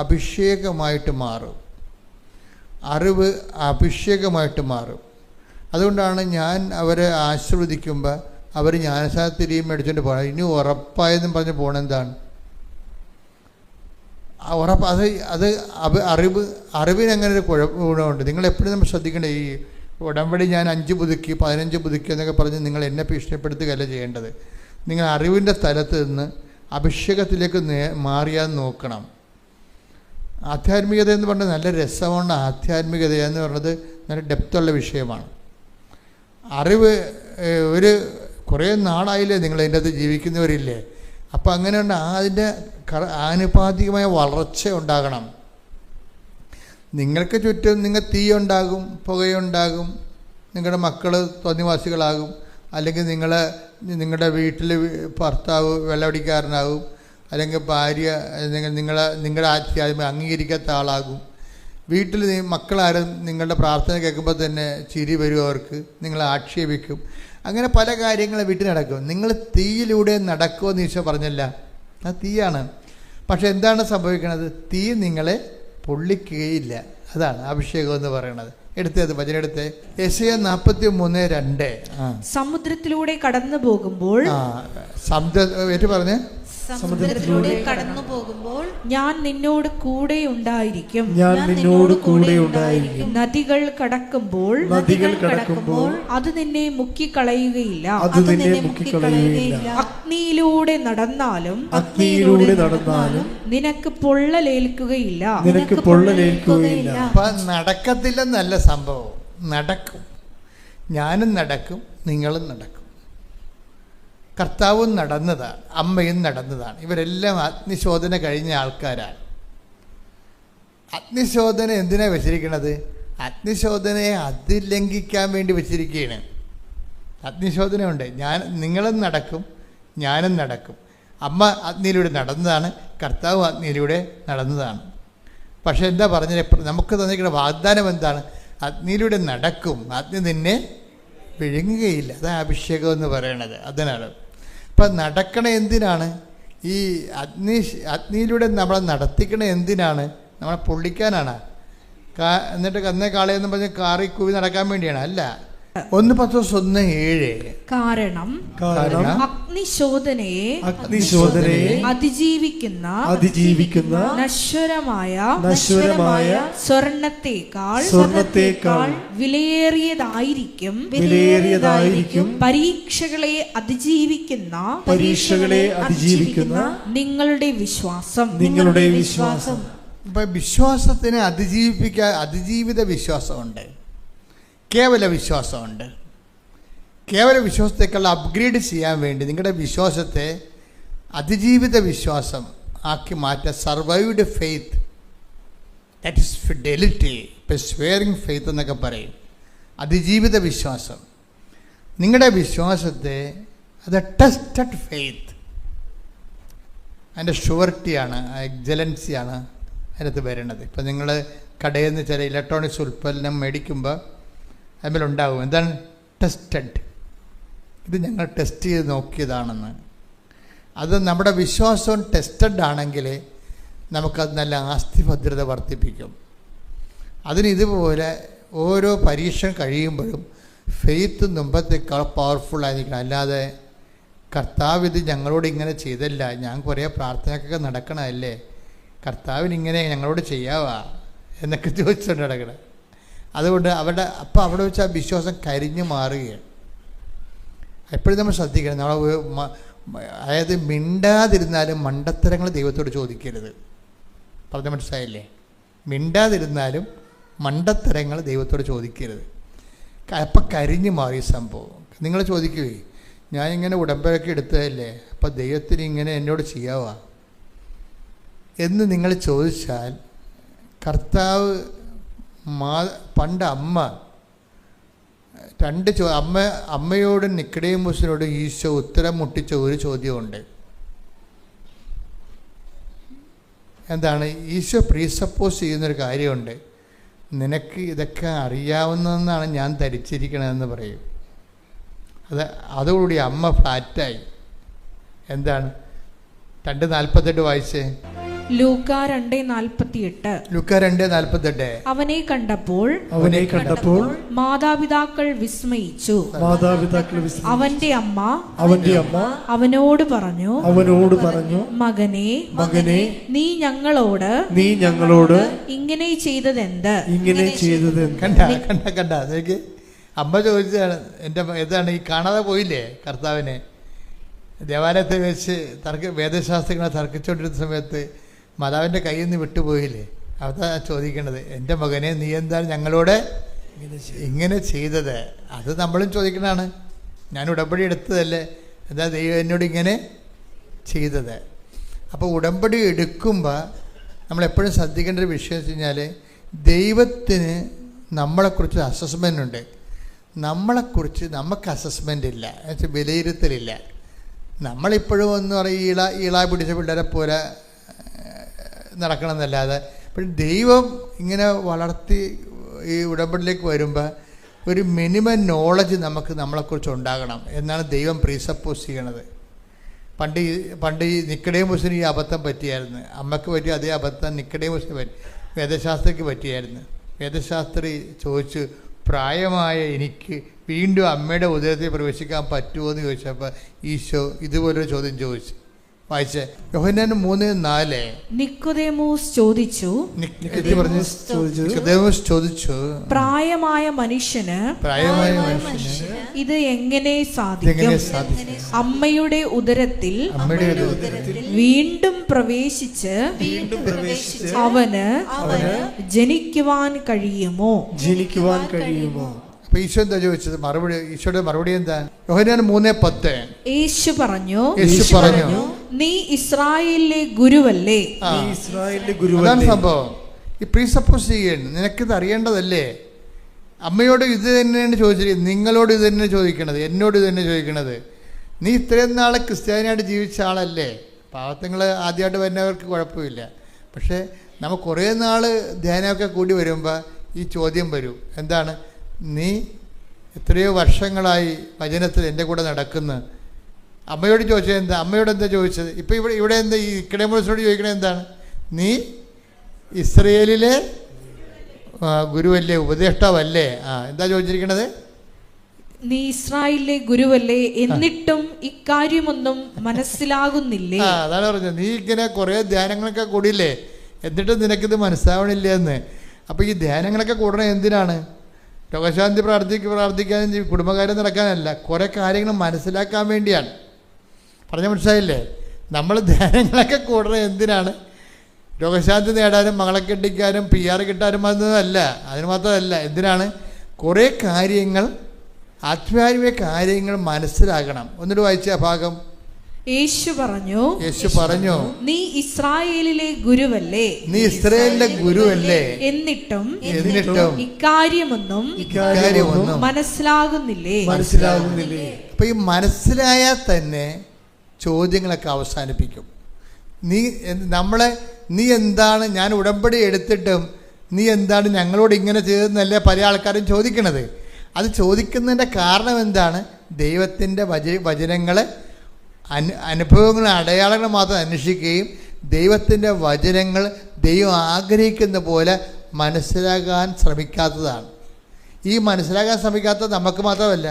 അഭിഷേകമായിട്ട് മാറും. അതുകൊണ്ടാണ് ഞാൻ അവരെ ആശീർവദിക്കുമ്പോൾ അവർ ജ്ഞാനസാരത്തിരിയും മേടിച്ചുകൊണ്ട് പോകണം. ഇനി ഉറപ്പായെന്നും പറഞ്ഞ് പോകണെന്താണ്? ഉറപ്പ് അത് അറിവിനങ്ങനെ ഒരു ഗുണമുണ്ട്. നിങ്ങളെപ്പോഴും നമ്മൾ ശ്രദ്ധിക്കേണ്ടത്, ഈ ഉടമ്പടി ഞാൻ 5 പുതുക്കി 15 പുതുക്കി എന്നൊക്കെ പറഞ്ഞ് നിങ്ങൾ എന്നെ ഭീഷണിപ്പെടുത്തുകയല്ല ചെയ്യേണ്ടത്. നിങ്ങൾ അറിവിൻ്റെ തലത്ത് നിന്ന് അഭിഷേകത്തിലേക്ക് മാറിയാൻ നോക്കണം. ആധ്യാത്മികത എന്ന് പറഞ്ഞാൽ നല്ല രസമാണ്. ആധ്യാത്മികത എന്ന് പറഞ്ഞത് നല്ല ഡെപ്തുള്ള വിഷയമാണ്. അറിവ് കുറേ നാളായില്ലേ നിങ്ങൾ അതിൻ്റെ അകത്ത് ജീവിക്കുന്നവരില്ലേ? അപ്പം അങ്ങനെയുണ്ട്. അതിൻ്റെ ആനുപാതികമായ വളർച്ച ഉണ്ടാകണം. നിങ്ങൾക്ക് ചുറ്റും തീയുണ്ടാകും, പുകയുണ്ടാകും, നിങ്ങളുടെ മക്കൾ തോന്നിവാസികളാകും, അല്ലെങ്കിൽ നിങ്ങളുടെ വീട്ടിൽ ഭർത്താവ് വെള്ളമടിക്കാരനാകും, അല്ലെങ്കിൽ ഭാര്യ നിങ്ങളുടെ ആധ്യാത്മികം അംഗീകരിക്കാത്ത ആളാകും. വീട്ടിൽ മക്കളാരും നിങ്ങളുടെ പ്രാർത്ഥന കേൾക്കുമ്പോൾ തന്നെ ചിരി വരും, അവർക്ക് നിങ്ങളെ ആക്ഷേപിക്കും. അങ്ങനെ പല കാര്യങ്ങളും വീട്ടിൽ നടക്കും. നിങ്ങൾ തീയിലൂടെ നടക്കുമെന്ന് ഈശോ പറഞ്ഞല്ല, അത് തീയാണ്. പക്ഷെ എന്താണ് സംഭവിക്കുന്നത്? തീ നിങ്ങളെ പൊള്ളിക്കുകയില്ല. അതാണ് അഭിഷേകം എന്ന് പറയുന്നത്. എടുത്തത് വചനെടുത്ത് യെശയ്യാ 43:2. സമുദ്രത്തിലൂടെ കടന്നു പോകുമ്പോൾ സമുദ്രത്തിലൂടെ കടന്നു പോകുമ്പോൾ ഞാൻ നിന്നോട് കൂടെ ഉണ്ടായിരിക്കും. നദികൾ കടക്കുമ്പോൾ അത് നിന്നെ മുക്കിക്കളയുകയില്ല. അഗ്നിയിലൂടെ നടന്നാലും നിനക്ക് പൊള്ളലേൽക്കുകയില്ല. നടക്കത്തില്ലെന്നല്ല സംഭവം, നടക്കും. ഞാനും നടക്കും, നിങ്ങളും നടക്കും. കർത്താവും നടന്നതാണ്, അമ്മയും നടന്നതാണ്. ഇവരെല്ലാം അഗ്നിശോധന കഴിഞ്ഞ ആൾക്കാരാണ്. അഗ്നിശോധന എന്തിനാണ് വെച്ചിരിക്കുന്നത്? അഗ്നിശോധനയെ അതിലംഘിക്കാൻ വേണ്ടി വെച്ചിരിക്കുകയാണ്. അഗ്നിശോധനയുണ്ട്. നിങ്ങളും നടക്കും, ഞാനും നടക്കും. അമ്മ അഗ്നിയിലൂടെ നടന്നതാണ്, കർത്താവ് അഗ്നിയിലൂടെ നടന്നതാണ്. പക്ഷെ എന്താ പറഞ്ഞത്? നമുക്ക് തന്നിരിക്കുന്ന വാഗ്ദാനം എന്താണ്? അഗ്നിയിലൂടെ നടക്കും, അഗ്നി നിന്നെ വിഴുങ്ങുകയില്ല. അതാണ് അഭിഷേകം എന്ന് പറയണത്. അതിനാണ് ഇപ്പം നടക്കണ എന്തിനാണ്? ഈ അഗ്നിയിലൂടെ നമ്മളെ നടത്തിക്കണ എന്തിനാണ്? നമ്മളെ പൊള്ളിക്കാനാണ്. എന്നിട്ട് കന്നേ കാളയെന്ന് പറഞ്ഞ് കാറി കൂവി നടക്കാൻ വേണ്ടിയാണ്? അല്ല. 1 Petrus 1:7. കാരണം അഗ്നിശോധനയെ അതിജീവിക്കുന്ന നശ്വരമായ സ്വർണത്തേക്കാൾ വിലയേറിയതായിരിക്കും പരീക്ഷകളെ അതിജീവിക്കുന്ന നിങ്ങളുടെ വിശ്വാസം. വിശ്വാസത്തിനെ അതിജീവിത വിശ്വാസമുണ്ട്, കേവല വിശ്വാസമുണ്ട്. കേവല വിശ്വാസത്തേക്കുള്ള അപ്ഗ്രേഡ് ചെയ്യാൻ വേണ്ടി നിങ്ങളുടെ വിശ്വാസത്തെ അതിജീവിത വിശ്വാസം ആക്കി മാറ്റാൻ survived faith, that is fidelity, persevering faith എന്നൊക്കെ പറയും. അതിജീവിത വിശ്വാസം. നിങ്ങളുടെ വിശ്വാസത്തെ അത് ടെസ്റ്റഡ് ഫെയ്ത്ത്, അതിൻ്റെ ഷുവർട്ടിയാണ്, എക്സലൻസിയാണ് അതിനകത്ത് വരുന്നത്. ഇപ്പം നിങ്ങൾ കടയിൽ നിന്ന് ചില ഇലക്ട്രോണിക്സ് ഉൽപ്പന്നം മേടിക്കുമ്പോൾ അതിലുണ്ടാകും എന്താണ്? ടെസ്റ്റഡ്. ഇത് ഞങ്ങൾ ടെസ്റ്റ് ചെയ്ത് നോക്കിയതാണെന്ന്. അത് നമ്മുടെ വിശ്വാസം ടെസ്റ്റഡ് ആണെങ്കിൽ നമുക്കത് നല്ല ആസ്തിഭദ്രത വർദ്ധിപ്പിക്കും. അതിന് ഇതുപോലെ ഓരോ പരീക്ഷ കഴിയുമ്പോഴും ഫെയ്ത്ത് മുമ്പത്തേക്കാൾ പവർഫുള്ളായിരിക്കണം. അല്ലാതെ കർത്താവ് ഇത് ഞങ്ങളോട് ഇങ്ങനെ ചെയ്തല്ല, ഞാൻ കുറേ പ്രാർത്ഥനയൊക്കെ നടക്കണമല്ലേ, കർത്താവിനിങ്ങനെ ഞങ്ങളോട് ചെയ്യാവാ എന്നൊക്കെ ചോദിച്ചുകൊണ്ട് നടക്കണം. അതുകൊണ്ട് അവിടെ വെച്ച് ആ വിശ്വാസം കരിഞ്ഞു മാറുകയാണ്. എപ്പോഴും നമ്മൾ ശ്രദ്ധിക്കണം. അതായത് മിണ്ടാതിരുന്നാലും മണ്ടത്തരങ്ങൾ ദൈവത്തോട് ചോദിക്കരുത്. പറഞ്ഞ മനസ്സിലായില്ലേ? മിണ്ടാതിരുന്നാലും മണ്ടത്തരങ്ങൾ ദൈവത്തോട് ചോദിക്കരുത്. അപ്പം കരിഞ്ഞു മാറി സംഭവം. നിങ്ങൾ ചോദിക്കുകയെ, ഞാനിങ്ങനെ ഉടമ്പടിയൊക്കെ എടുത്തതല്ലേ, അപ്പം ദൈവത്തിന് ഇങ്ങനെ എന്നോട് ചെയ്യാവാ എന്ന് നിങ്ങൾ ചോദിച്ചാൽ, കർത്താവ് പണ്ട് അമ്മയോടും നിക്കോദേമോസിനോടും ഈശോ ഉത്തരം മുട്ടിച്ച ഒരു ചോദ്യമുണ്ട്. എന്താണ്? ഈശോ പ്രീസപ്പോസ് ചെയ്യുന്നൊരു കാര്യമുണ്ട്. നിനക്ക് ഇതൊക്കെ അറിയാവുന്നതെന്നാണ് ഞാൻ ധരിച്ചിരിക്കണതെന്ന് പറയും. അതോടുകൂടി അമ്മ ഫ്ലാറ്റായി. എന്താണ്? 2:48 വായിച്ചേ. ലൂക്കാ 2:48. അവനെ കണ്ടപ്പോൾ മാതാപിതാക്കൾ വിസ്മയിച്ചു. അവന്റെ അമ്മ അവനോട് പറഞ്ഞു, മകനെ, നീ ഞങ്ങളോട് ഇങ്ങനെ ചെയ്തതെന്ത്? കണ്ട അമ്മ ചോദിച്ചതാണ്. എന്താണ് ഈ കാണാതെ പോയില്ലേ കർത്താവിനെ? ദേവാലയത്തിൽ വെച്ച് വേദശാസ്ത്രങ്ങളെ തർക്കിച്ചുകൊണ്ടിരുന്ന സമയത്ത് മാതാവിൻ്റെ കയ്യിൽ നിന്ന് വിട്ടുപോയില്ലേ? അതാ ചോദിക്കേണ്ടത്. എൻ്റെ മകനെ, നീ എന്താണ് ഞങ്ങളോട് ഇങ്ങനെ ചെയ്തത്? അത് നമ്മളും ചോദിക്കണതാണ്. ഞാൻ ഉടമ്പടി എടുത്തതല്ലേ, എന്താ ദൈവം എന്നോട് ഇങ്ങനെ ചെയ്തത്? അപ്പോൾ ഉടമ്പടി എടുക്കുമ്പോൾ നമ്മളെപ്പോഴും ശ്രദ്ധിക്കേണ്ട ഒരു വിഷയം വെച്ച് കഴിഞ്ഞാൽ, ദൈവത്തിന് നമ്മളെക്കുറിച്ച് അസസ്മെൻ്റ് ഉണ്ട്. നമ്മളെക്കുറിച്ച് നമുക്ക് അസസ്മെൻ്റ് ഇല്ല, എന്നുവെച്ചാൽ വിലയിരുത്തലില്ല. നമ്മളിപ്പോഴും എന്ന് പറയും ഈള പിടിച്ച പിള്ളേരെ പോലെ നടക്കണമെന്നല്ലാതെ. പക്ഷെ ദൈവം ഇങ്ങനെ വളർത്തി ഈ ഉടമ്പടിയിലേക്ക് വരുമ്പോൾ ഒരു മിനിമം നോളജ് നമ്മളെക്കുറിച്ച് ഉണ്ടാകണം എന്നാണ് ദൈവം പ്രീസപ്പോസ് ചെയ്യണത്. പണ്ട് ഈ നിക്കോദേമോസിന് ഈ അബദ്ധം പറ്റിയായിരുന്നു. അമ്മയ്ക്ക് പറ്റിയ അതേ അബദ്ധം നിക്കോദേമോസിന് വേദശാസ്ത്രിക്ക് പറ്റിയായിരുന്നു. വേദശാസ്ത്രി ചോദിച്ചു, പ്രായമായ എനിക്ക് വീണ്ടും അമ്മയുടെ ഉദരത്തിൽ പ്രവേശിക്കാൻ പറ്റുമോ എന്ന് ചോദിച്ചപ്പോൾ ഈശോ ഇതുപോലൊരു ചോദ്യം ചോദിച്ചു. വായിച്ചേ. യോഹന്നാൻ 3:4. നിക്കോദേമോസ് ചോദിച്ചു, പ്രായമായ മനുഷ്യന് ഇത് എങ്ങനെ സാധിക്കും? അമ്മയുടെ ഉദരത്തിൽ വീണ്ടും പ്രവേശിച്ച് അവന് ജനിക്കുവാൻ കഴിയുമോ? ഈശോ എന്താ ചോദിച്ചത്? ഈശോയുടെ മറുപടി എന്താ? യോഹന്നാൻ 3:10. യേശു പറഞ്ഞു, നീ ഇസ്രായേലിലെ ഗുരുവല്ലേ? അതാണ് സംഭവം. ഈ പ്രീസപ്പോസ് ചെയ്യണം. നിനക്കിത് അറിയേണ്ടതല്ലേ? അമ്മയോട് ഇത് തന്നെയാണ് ചോദിച്ചിരിക്കുന്നത്, നിങ്ങളോട് ഇത് തന്നെ ചോദിക്കണത്, എന്നോട് ഇത് തന്നെ ചോദിക്കണത്. നീ ഇത്രയും നാൾ ക്രിസ്ത്യാനിയായിട്ട് ജീവിച്ച ആളല്ലേ? പാവത്തങ്ങൾ ആദ്യമായിട്ട് വരുന്നവർക്ക് കുഴപ്പമില്ല. പക്ഷേ നമുക്ക് കുറേ നാൾ ധ്യാനമൊക്കെ കൂടി വരുമ്പോൾ ഈ ചോദ്യം വരും. എന്താണ്? നീ എത്രയോ വർഷങ്ങളായി വചനത്തിൽ എൻ്റെ കൂടെ നടക്കുന്നു. അമ്മയോട് ചോദിച്ചത് എന്താ? അമ്മയോട് എന്താ ചോദിച്ചത്? ഇപ്പോൾ ഇവിടെ എന്താ ഈ നിക്കോദേമോസിനോട് ചോദിക്കണത് എന്താണ്? നീ ഇസ്രയേലിലെ ഗുരുവല്ലേ, ഉപദേഷ്ടാവല്ലേ? എന്താ ചോദിച്ചിരിക്കണത്? നീ ഇസ്രായേലിലെ ഗുരുവല്ലേ, എന്നിട്ടും ഇക്കാര്യമൊന്നും മനസ്സിലാകുന്നില്ലേ? അതാണ് പറഞ്ഞത്. നീ ഇങ്ങനെ കുറേ ധ്യാനങ്ങളൊക്കെ കൂടിയില്ലേ, എന്നിട്ടും നിനക്കിത് മനസ്സിലാവണില്ല എന്ന്. അപ്പോൾ ഈ ധ്യാനങ്ങളൊക്കെ കൂടണത് എന്തിനാണ്? രോഗശാന്തി പ്രാർത്ഥിക്കാനും കുടുംബകാര്യം നടക്കാനല്ല, കുറേ കാര്യങ്ങൾ മനസ്സിലാക്കാൻ വേണ്ടിയാണ്. പറഞ്ഞ മനസ്സിലായില്ലേ? നമ്മൾ ധ്യാനങ്ങളൊക്കെ കൂടണത് എന്തിനാണ്? രോഗശാന്തി നേടാനും മകളെ കെട്ടിക്കാനും PR കിട്ടാനും അല്ല, അതിന് മാത്രമല്ല. എന്തിനാണ്? കുറേ കാര്യങ്ങൾ, ആത്മീയ കാര്യങ്ങൾ മനസ്സിലാക്കണം. ഒന്നിട്ട് വായിച്ച ഭാഗം. യേശു പറഞ്ഞു, നീ ഇസ്രായേലിലെ ഗുരുവല്ലേ, എന്നിട്ടും ഇക്കാര്യമൊന്നും മനസ്സിലാകുന്നില്ലേ? അപ്പൊ ഈ മനസ്സിലായാൽ തന്നെ ചോദ്യങ്ങളൊക്കെ അവസാനിപ്പിക്കും. നീ എന്താണ്, ഞാൻ ഉടമ്പടി എടുത്തിട്ടും നീ എന്താണ് ഞങ്ങളോട് ഇങ്ങനെ ചെയ്തതെന്നല്ലേ പല ആൾക്കാരും ചോദിക്കണത്. അത് ചോദിക്കുന്നതിൻ്റെ കാരണം എന്താണ്? ദൈവത്തിൻ്റെ വചനങ്ങൾ അനുഭവങ്ങൾ, അടയാളങ്ങൾ മാത്രം അന്വേഷിക്കുകയും ദൈവത്തിൻ്റെ വചനങ്ങൾ ദൈവം ആഗ്രഹിക്കുന്ന പോലെ മനസ്സിലാക്കാൻ ശ്രമിക്കാത്തതാണ്. ഈ മനസ്സിലാക്കാൻ ശ്രമിക്കാത്തത് നമുക്ക് മാത്രമല്ല,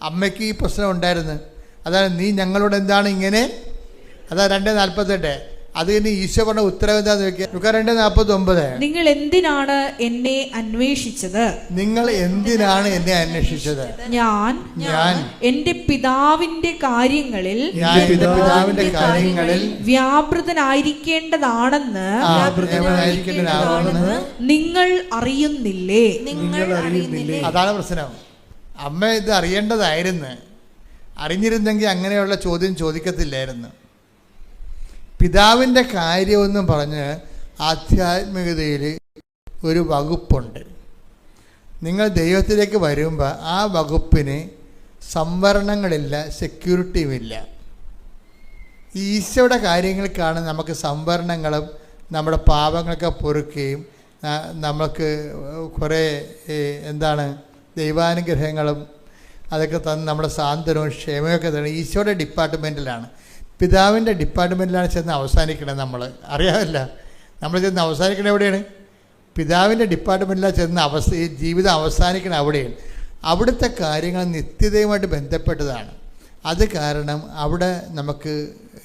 അമ്മയ്ക്ക് ഈ പ്രശ്നം ഉണ്ടായിരുന്നു. അതാണ്, നീ ഞങ്ങളോട് എന്താണ് ഇങ്ങനെ, അതാ 2:48. അത് കഴിഞ്ഞ് ഈശോ പറഞ്ഞ ഉത്തരവ് എന്താന്ന് ചോദിക്കുക. 2:49. നിങ്ങൾ എന്തിനാണ് എന്നെ അന്വേഷിച്ചത്? നിങ്ങൾ എന്തിനാണ് എന്നെ അന്വേഷിച്ചത്? ഞാൻ എന്റെ പിതാവിന്റെ കാര്യങ്ങളിൽ വ്യാപൃതനായിരിക്കേണ്ടതാണെന്ന് നിങ്ങൾ അറിയുന്നില്ലേ? അതാണ് പ്രശ്നം. അമ്മ ഇത് അറിയേണ്ടതായിരുന്നു. അറിഞ്ഞിരുന്നെങ്കിൽ അങ്ങനെയുള്ള ചോദ്യം ചോദിക്കത്തില്ലായിരുന്നു. പിതാവിൻ്റെ കാര്യമെന്നും പറഞ്ഞ് ആധ്യാത്മികതയിൽ ഒരു വകുപ്പുണ്ട്. നിങ്ങൾ ദൈവത്തിലേക്ക് വരുമ്പോൾ ആ വകുപ്പിന് സംവരണങ്ങളില്ല, സെക്യൂരിറ്റിയുമില്ല. ഈശോയുടെ കാര്യങ്ങൾക്കാണ് നമുക്ക് സംവരണങ്ങളും നമ്മുടെ പാപങ്ങളൊക്കെ പൊറുക്കുകയും നമുക്ക് കുറേ ദൈവാനുഗ്രഹങ്ങളും അതൊക്കെ തന്ന് നമ്മുടെ സാന്ത്വനവും ക്ഷേമയൊക്കെ തന്നെ ഈശോയുടെ ഡിപ്പാർട്ട്മെൻറ്റിലാണ്. പിതാവിൻ്റെ ഡിപ്പാർട്ട്മെൻറ്റിലാണ് ചെന്ന് അവസാനിക്കണത്. നമ്മൾ അറിയാമല്ല, നമ്മൾ ചെന്ന് അവസാനിക്കണത് എവിടെയാണ്? പിതാവിൻ്റെ ഡിപ്പാർട്ട്മെൻറ്റിലാണ് ചെന്ന് ജീവിതം അവസാനിക്കണം അവിടെയാണ്. അവിടുത്തെ കാര്യങ്ങൾ നിത്യതയുമായിട്ട് ബന്ധപ്പെട്ടതാണ്. അത് കാരണം അവിടെ നമുക്ക്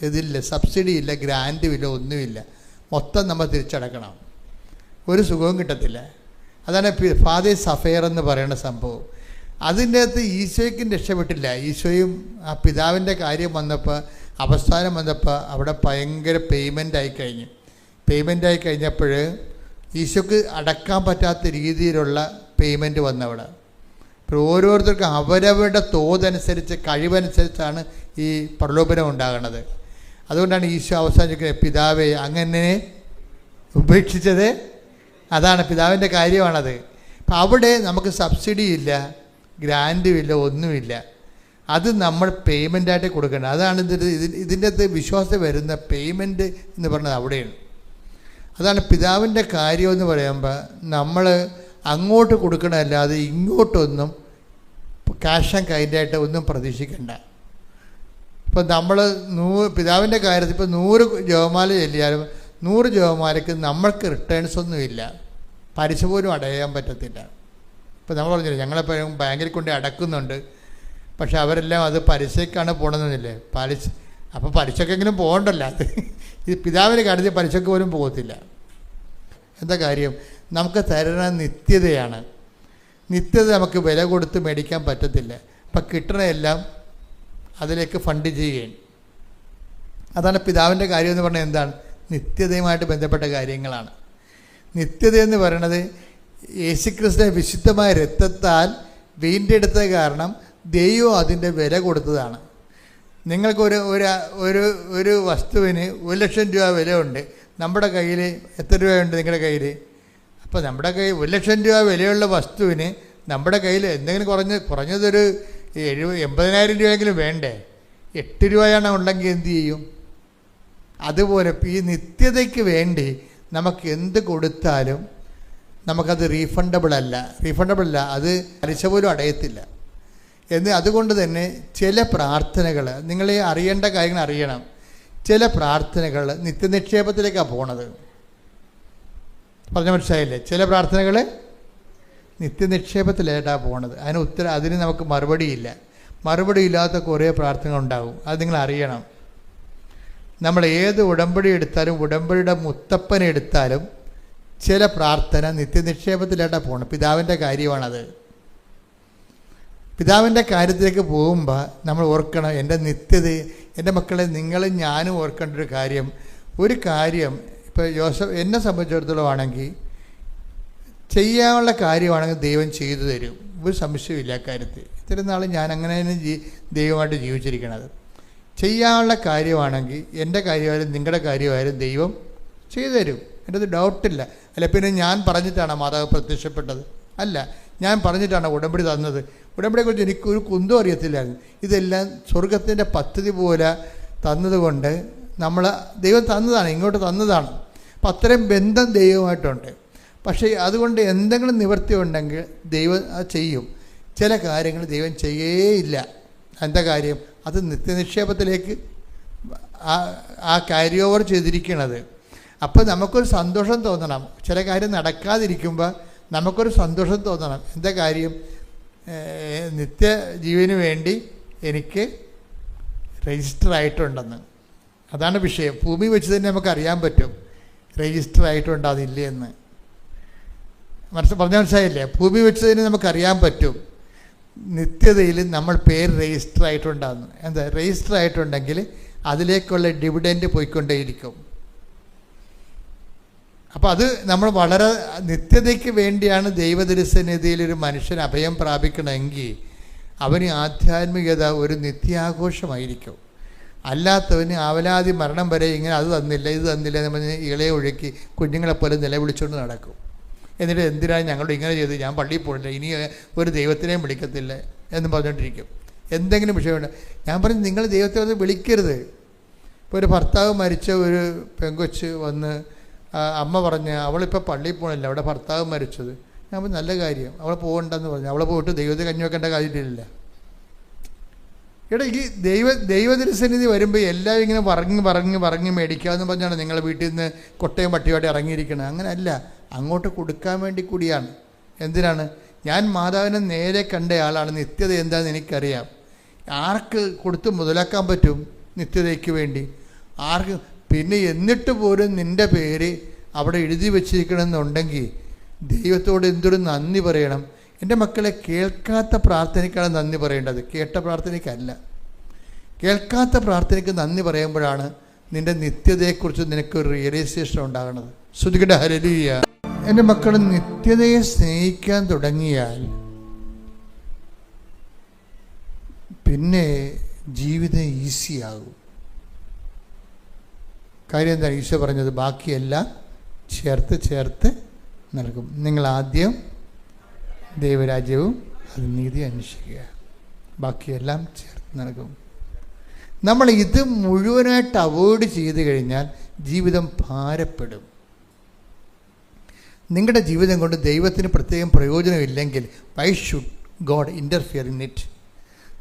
ഇതില്ല, സബ്സിഡി ഇല്ല, ഗ്രാൻറ്റും ഇല്ല, ഒന്നുമില്ല. മൊത്തം നമ്മൾ തിരിച്ചടക്കണം, ഒരു സുഖവും കിട്ടത്തില്ല. അതാണ് ഫാദേഴ്സ് അഫെയർ എന്ന് പറയുന്ന സംഭവം. അതിൻ്റെ അകത്ത് ഈശോയ്ക്കും രക്ഷപ്പെട്ടില്ല. ഈശോയും ആ പിതാവിൻ്റെ കാര്യം വന്നപ്പോൾ, അവസാനം വന്നപ്പോൾ അവിടെ ഭയങ്കര പേയ്മെൻ്റായി കഴിഞ്ഞപ്പോൾ ഈശോക്ക് അടക്കാൻ പറ്റാത്ത രീതിയിലുള്ള പേയ്മെൻറ്റ് വന്നവിടെ. ഇപ്പോൾ ഓരോരുത്തർക്കും അവരവരുടെ തോതനുസരിച്ച്, കഴിവനുസരിച്ചാണ് ഈ പ്രലോഭനം ഉണ്ടാകുന്നത്. അതുകൊണ്ടാണ് ഈശോ അവസാനിക്കുന്നത്, പിതാവേ അങ്ങനെ ഉപേക്ഷിച്ചത്. അതാണ് പിതാവിൻ്റെ കാര്യമാണത്. അപ്പം അവിടെ നമുക്ക് സബ്സിഡി ഇല്ല, ഗ്രാൻറ്റും ഇല്ല, ഒന്നുമില്ല. അത് നമ്മൾ പേയ്മെൻറ്റായിട്ട് കൊടുക്കണം. അതാണ് ഇതിൻ്റെ അകത്ത് വിശ്വാസം വരുന്ന പേയ്മെൻറ്റ് എന്ന് പറയുന്നത് അവിടെയാണ്. അതാണ് പിതാവിൻ്റെ കാര്യമെന്ന് പറയുമ്പോൾ നമ്മൾ അങ്ങോട്ട് കൊടുക്കണമല്ലാതെ ഇങ്ങോട്ടൊന്നും ക്യാഷ് ആൻഡ് കൈൻഡായിട്ട് ഒന്നും പ്രതീക്ഷിക്കണ്ട. ഇപ്പം നമ്മൾ പിതാവിൻ്റെ കാര്യത്തിൽ ഇപ്പോൾ 100 ജപമാല ചൊല്ലിയാലും 100 ജപമാലയ്ക്ക് നമ്മൾക്ക് റിട്ടേൺസ് ഒന്നുമില്ല, പലിശ പോലും അടയാൻ പറ്റത്തില്ല. ഇപ്പോൾ നമ്മൾ പറഞ്ഞില്ലേ, ഞങ്ങളെപ്പോഴും ബാങ്കിൽ കൊണ്ട് അടക്കുന്നുണ്ട്, പക്ഷെ അവരെല്ലാം അത് പലിശക്കാണ് പോകണമെന്നില്ലേ. അപ്പോൾ പലിശക്കെങ്കിലും പോകണ്ടല്ലോ. അത് ഇത് പിതാവിൻ്റെ കാര്യത്തിൽ പലിശക്ക് പോലും പോകത്തില്ല. എന്താ കാര്യം? നമുക്ക് തരുന്ന നിത്യതയാണ്. നിത്യത നമുക്ക് വില കൊടുത്ത് മേടിക്കാൻ പറ്റത്തില്ല. അപ്പം കിട്ടണതെല്ലാം അതിലേക്ക് ഫണ്ട് ചെയ്യുകയും. അതാണ് പിതാവിൻ്റെ കാര്യം എന്ന് പറഞ്ഞാൽ എന്താണ്? നിത്യതയുമായിട്ട് ബന്ധപ്പെട്ട കാര്യങ്ങളാണ്. നിത്യത എന്ന് പറയുന്നത് യേശുക്രിസ്തുവിന്റെ വിശുദ്ധമായ രക്തത്താൽ വീണ്ടെടുത്ത കാരണം ദൈവം അതിൻ്റെ വില കൊടുത്തതാണ്. നിങ്ങൾക്ക് ഒരു വസ്തുവിന് 1,00,000 രൂപ വിലയുണ്ട്. നമ്മുടെ കയ്യിൽ എത്ര രൂപയുണ്ട് നിങ്ങളുടെ കയ്യിൽ? അപ്പോൾ നമ്മുടെ കയ്യിൽ 1,00,000 രൂപ വിലയുള്ള വസ്തുവിന് നമ്മുടെ കയ്യിൽ എന്തെങ്കിലും കുറഞ്ഞതൊരു 80,000 രൂപയെങ്കിലും വേണ്ടേ? 8 രൂപയാണ് ഉണ്ടെങ്കിൽ എന്തു ചെയ്യും? അതുപോലെ ഈ നിത്യതയ്ക്ക് വേണ്ടി നമുക്ക് എന്ത് കൊടുത്താലും നമുക്കത് റീഫണ്ടബിൾ അല്ല, അത് പലിശ പോലും അടയത്തില്ല. അതുകൊണ്ട് തന്നെ ചില പ്രാർത്ഥനകൾ, നിങ്ങൾ അറിയേണ്ട കാര്യങ്ങൾ അറിയണം. ചില പ്രാർത്ഥനകൾ നിത്യനിക്ഷേപത്തിലേക്കാണ് പോണത്. പറഞ്ഞ മനസ്സിലായില്ലേ? ചില പ്രാർത്ഥനകൾ നിത്യനിക്ഷേപത്തിലേക്കാണ് പോണത്. അതിന് നമുക്ക് മറുപടിയില്ല. മറുപടി ഇല്ലാത്ത കുറേ പ്രാർത്ഥനകൾ ഉണ്ടാകും. അത് നിങ്ങൾ അറിയണം. നമ്മൾ ഏത് ഉടമ്പടി എടുത്താലും, ഉടമ്പടിയുടെ മുത്തപ്പനെ എടുത്താലും ചില പ്രാർത്ഥന നിത്യനിക്ഷേപത്തിലേട്ടാണ് പോകണം. പിതാവിൻ്റെ കാര്യമാണത്. പിതാവിൻ്റെ കാര്യത്തിലേക്ക് പോകുമ്പോൾ നമ്മൾ ഓർക്കണം, എൻ്റെ നിത്യത, എൻ്റെ മക്കളെ നിങ്ങളും ഞാനും ഓർക്കേണ്ട ഒരു കാര്യം ഇപ്പോൾ എന്നെ സംബന്ധിച്ചിടത്തോളം ആണെങ്കിൽ ചെയ്യാനുള്ള കാര്യമാണെങ്കിൽ ദൈവം ചെയ്തു തരും. ഒരു സംശയമില്ല കാര്യത്തിൽ. ഇത്രയും നാൾ ഞാൻ അങ്ങനെ തന്നെ ദൈവമായിട്ട് ജീവിച്ചിരിക്കണത്. ചെയ്യാനുള്ള കാര്യമാണെങ്കിൽ എൻ്റെ കാര്യമായാലും നിങ്ങളുടെ കാര്യമായാലും ദൈവം ചെയ്തു തരും. എൻ്റെ അത് ഡൗട്ടില്ല. അല്ല പിന്നെ ഞാൻ പറഞ്ഞിട്ടാണ് മാതാവ് പ്രത്യക്ഷപ്പെട്ടത്? അല്ല, ഞാൻ പറഞ്ഞിട്ടാണ് ഉടമ്പടി തന്നത്. ഉടമ്പടിയെക്കുറിച്ച് എനിക്കൊരു കുന്തം അറിയത്തില്ലായിരുന്നു. ഇതെല്ലാം സ്വർഗത്തിൻ്റെ പദ്ധതി പോലെ തന്നതുകൊണ്ട് ദൈവം തന്നതാണ്, ഇങ്ങോട്ട് തന്നതാണ്. അപ്പം അത്രയും ബന്ധം ദൈവമായിട്ടുണ്ട്. പക്ഷേ അതുകൊണ്ട് എന്തെങ്കിലും നിവൃത്തി ഉണ്ടെങ്കിൽ ദൈവം അത് ചെയ്യും. ചില കാര്യങ്ങൾ ദൈവം ചെയ്യേയില്ല. എന്താ കാര്യം? അത് നിത്യനിക്ഷേപത്തിലേക്ക് ആ ക്യാരി ഓവർ ചെയ്തിരിക്കണത്. അപ്പോൾ നമുക്കൊരു സന്തോഷം തോന്നണം. ചില കാര്യം നടക്കാതിരിക്കുമ്പോൾ നമുക്കൊരു സന്തോഷം തോന്നണം. എന്താ കാര്യം? നിത്യജീവന് വേണ്ടി എനിക്ക് രജിസ്റ്റർ ആയിട്ടുണ്ടെന്ന്. അതാണ് വിഷയം. ഭൂമി വെച്ച് തന്നെ നമുക്കറിയാൻ പറ്റും രജിസ്റ്റർ ആയിട്ടുണ്ടോ അതില്ലേ എന്ന്. മനസ്സിലായില്ലേ? ഭൂമി വെച്ച് തന്നെ നമുക്കറിയാൻ പറ്റും നിത്യതയിൽ നമ്മൾ പേര് രജിസ്റ്റർ ആയിട്ടുണ്ടാകുന്നു. എന്താ? രജിസ്റ്റർ ആയിട്ടുണ്ടെങ്കിൽ അതിലേക്കുള്ള ഡിവിഡൻഡ് പോയിക്കൊണ്ടേയിരിക്കും. അപ്പോൾ അത് നമ്മൾ വളരെ നിത്യതയ്ക്ക് വേണ്ടിയാണ് ദൈവദർശനതയിൽ ഒരു മനുഷ്യൻ അഭയം പ്രാപിക്കണമെങ്കിൽ അവന് ആധ്യാത്മികത ഒരു നിത്യാഘോഷമായിരിക്കും. അല്ലാത്തവന് ആവലാതി മരണം വരെ ഇങ്ങനെ അത് തന്നില്ല ഇത് തന്നില്ല എന്ന് പറഞ്ഞ് ഇളയെ ഒഴുക്കി കുഞ്ഞുങ്ങളെപ്പോലെ നിലവിളിച്ചുകൊണ്ട് നടക്കും. എന്നിട്ട് എന്തിനാണ് ഞങ്ങളോട് ഇങ്ങനെ ചെയ്ത്, ഞാൻ പള്ളിയിൽ പോയില്ല, ഇനി ഒരു ദൈവത്തിനെയും വിളിക്കത്തില്ല എന്ന് പറഞ്ഞുകൊണ്ടിരിക്കും. എന്തെങ്കിലും വിഷയമുണ്ട്. ഞാൻ പറഞ്ഞു, നിങ്ങൾ ദൈവത്തെ ഒന്ന് വിളിക്കരുത്. ഇപ്പോൾ ഒരു ഭർത്താവ് മരിച്ച ഒരു പെങ്കൊച്ച് വന്ന് അമ്മ പറഞ്ഞ് അവളിപ്പോൾ പള്ളിയിൽ പോകണില്ല, അവിടെ ഭർത്താവ് മരിച്ചത്. ഞാൻ പറഞ്ഞു നല്ല കാര്യം, അവൾ പോകണ്ടെന്ന് പറഞ്ഞു. അവളെ പോയിട്ട് ദൈവത്തെ കഞ്ഞി വെക്കേണ്ട കാര്യമില്ല. ഇവിടെ ഈ ദൈവദർശനീതി വരുമ്പോൾ എല്ലാവരും ഇങ്ങനെ പറഞ്ഞ് മേടിക്കാമെന്ന് പറഞ്ഞാണ് നിങ്ങളെ വീട്ടിൽ നിന്ന് കൊട്ടയും പട്ടിയോടെ ഇറങ്ങിയിരിക്കുന്നത്. അങ്ങനെയല്ല, അങ്ങോട്ട് കൊടുക്കാൻ വേണ്ടി കൂടിയാണ്. എന്തിനാണ്? ഞാൻ മാതാവിനെ നേരെ കണ്ട ആളാണ്. നിത്യത എന്താണെന്ന് എനിക്കറിയാം. ആർക്ക് കൊടുത്ത് മുതലാക്കാൻ പറ്റും നിത്യതയ്ക്ക് വേണ്ടി? ആർക്ക്? പിന്നെ എന്നിട്ട് പോലും നിൻ്റെ പേര് അവിടെ എഴുതി വച്ചിരിക്കണമെന്നുണ്ടെങ്കിൽ ദൈവത്തോട് എന്തൊരു നന്ദി പറയണം. എൻ്റെ മക്കളെ, കേൾക്കാത്ത പ്രാർത്ഥനയ്ക്കാണ് നന്ദി പറയേണ്ടത്, കേട്ട പ്രാർത്ഥനയ്ക്കല്ല. കേൾക്കാത്ത പ്രാർത്ഥനയ്ക്ക് നന്ദി പറയുമ്പോഴാണ് നിൻ്റെ നിത്യതയെക്കുറിച്ച് നിനക്കൊരു റിയലൈസേഷൻ ഉണ്ടാകുന്നത്. ശ്രുതികട ഹല്ലേലൂയ. എൻ്റെ മക്കൾ നിത്യതയെ സ്നേഹിക്കാൻ തുടങ്ങിയാൽ പിന്നെ ജീവിതം ഈസിയാകും. കാര്യം എന്താണ്? ഈശോ പറഞ്ഞത് ബാക്കിയെല്ലാം ചേർത്ത് നൽകും. നിങ്ങൾ ആദ്യം ദൈവരാജ്യവും അത് നീതി അന്വേഷിക്കുക, ബാക്കിയെല്ലാം ചേർത്ത് നൽകും. നമ്മൾ ഇത് മുഴുവനായിട്ട് അവോയ്ഡ് ചെയ്ത് കഴിഞ്ഞാൽ ജീവിതം ഭാരപ്പെടും. നിങ്ങളുടെ ജീവിതം കൊണ്ട് ദൈവത്തിന് പ്രത്യേകം പ്രയോജനമില്ലെങ്കിൽ why should God interfere in it?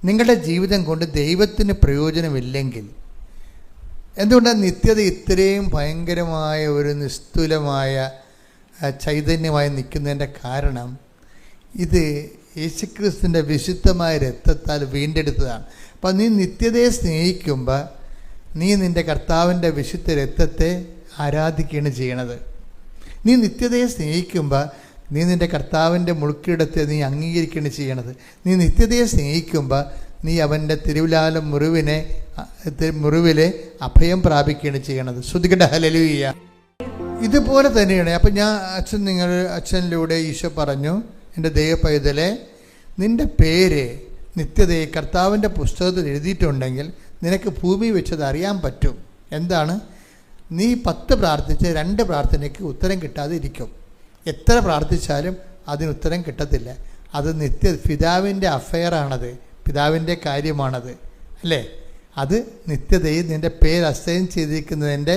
നിങ്ങളുടെ ജീവിതം കൊണ്ട് ദൈവത്തിന് പ്രയോജനമില്ലെങ്കിൽ എന്തുകൊണ്ടാണ് നിത്യത ഇത്രയും ഭയങ്കരമായ ഒരു നിസ്തുലമായ ചൈതന്യമായി നിൽക്കുന്നതിൻ്റെ കാരണം ഇത് യേശുക്രിസ്തുവിൻ്റെ വിശുദ്ധമായ രക്തത്താൽ വീണ്ടെടുത്തതാണ്. അപ്പം നീ നിത്യതയെ സ്നേഹിക്കുമ്പോൾ നീ നിൻ്റെ കർത്താവിൻ്റെ വിശുദ്ധ രക്തത്തെ ആരാധിക്കുകയാണ് ചെയ്യണത്. നീ നിത്യതയെ സ്നേഹിക്കുമ്പോൾ നീ നിൻ്റെ കർത്താവിൻ്റെ മുൾക്കിടത്തെ നീ അംഗീകരിക്കുകയാണ് ചെയ്യണത്. നീ നിത്യതയെ സ്നേഹിക്കുമ്പോൾ നീ അവൻ്റെ തിരുവിലാലം മുറിവിലെ അഭയം പ്രാപിക്കുകയാണ് ചെയ്യണത്. ശ്രുതികട ഹല്ലേലൂയ. ഇതുപോലെ തന്നെയാണ്. അപ്പം അച്ഛനിലൂടെ ഈശോ പറഞ്ഞു, എൻ്റെ ദൈവപൈതലെ, നിൻ്റെ പേര് നിത്യതയെ കർത്താവിൻ്റെ പുസ്തകത്തിൽ എഴുതിയിട്ടുണ്ടെങ്കിൽ നിനക്ക് ഭൂമി വെച്ചത് അറിയാൻ പറ്റും. എന്താണ്? നീ 10 പ്രാർത്ഥിച്ച് 2 പ്രാർത്ഥനയ്ക്ക് ഉത്തരം കിട്ടാതെ ഇരിക്കും. എത്ര പ്രാർത്ഥിച്ചാലും അതിന് ഉത്തരം കിട്ടത്തില്ല. അത് പിതാവിൻ്റെ അഫെയറാണത്, പിതാവിൻ്റെ കാര്യമാണത്, അല്ലേ? അത് നിത്യതയിൽ നിൻ്റെ പേര് അസൈൻ ചെയ്തിരിക്കുന്നതിൻ്റെ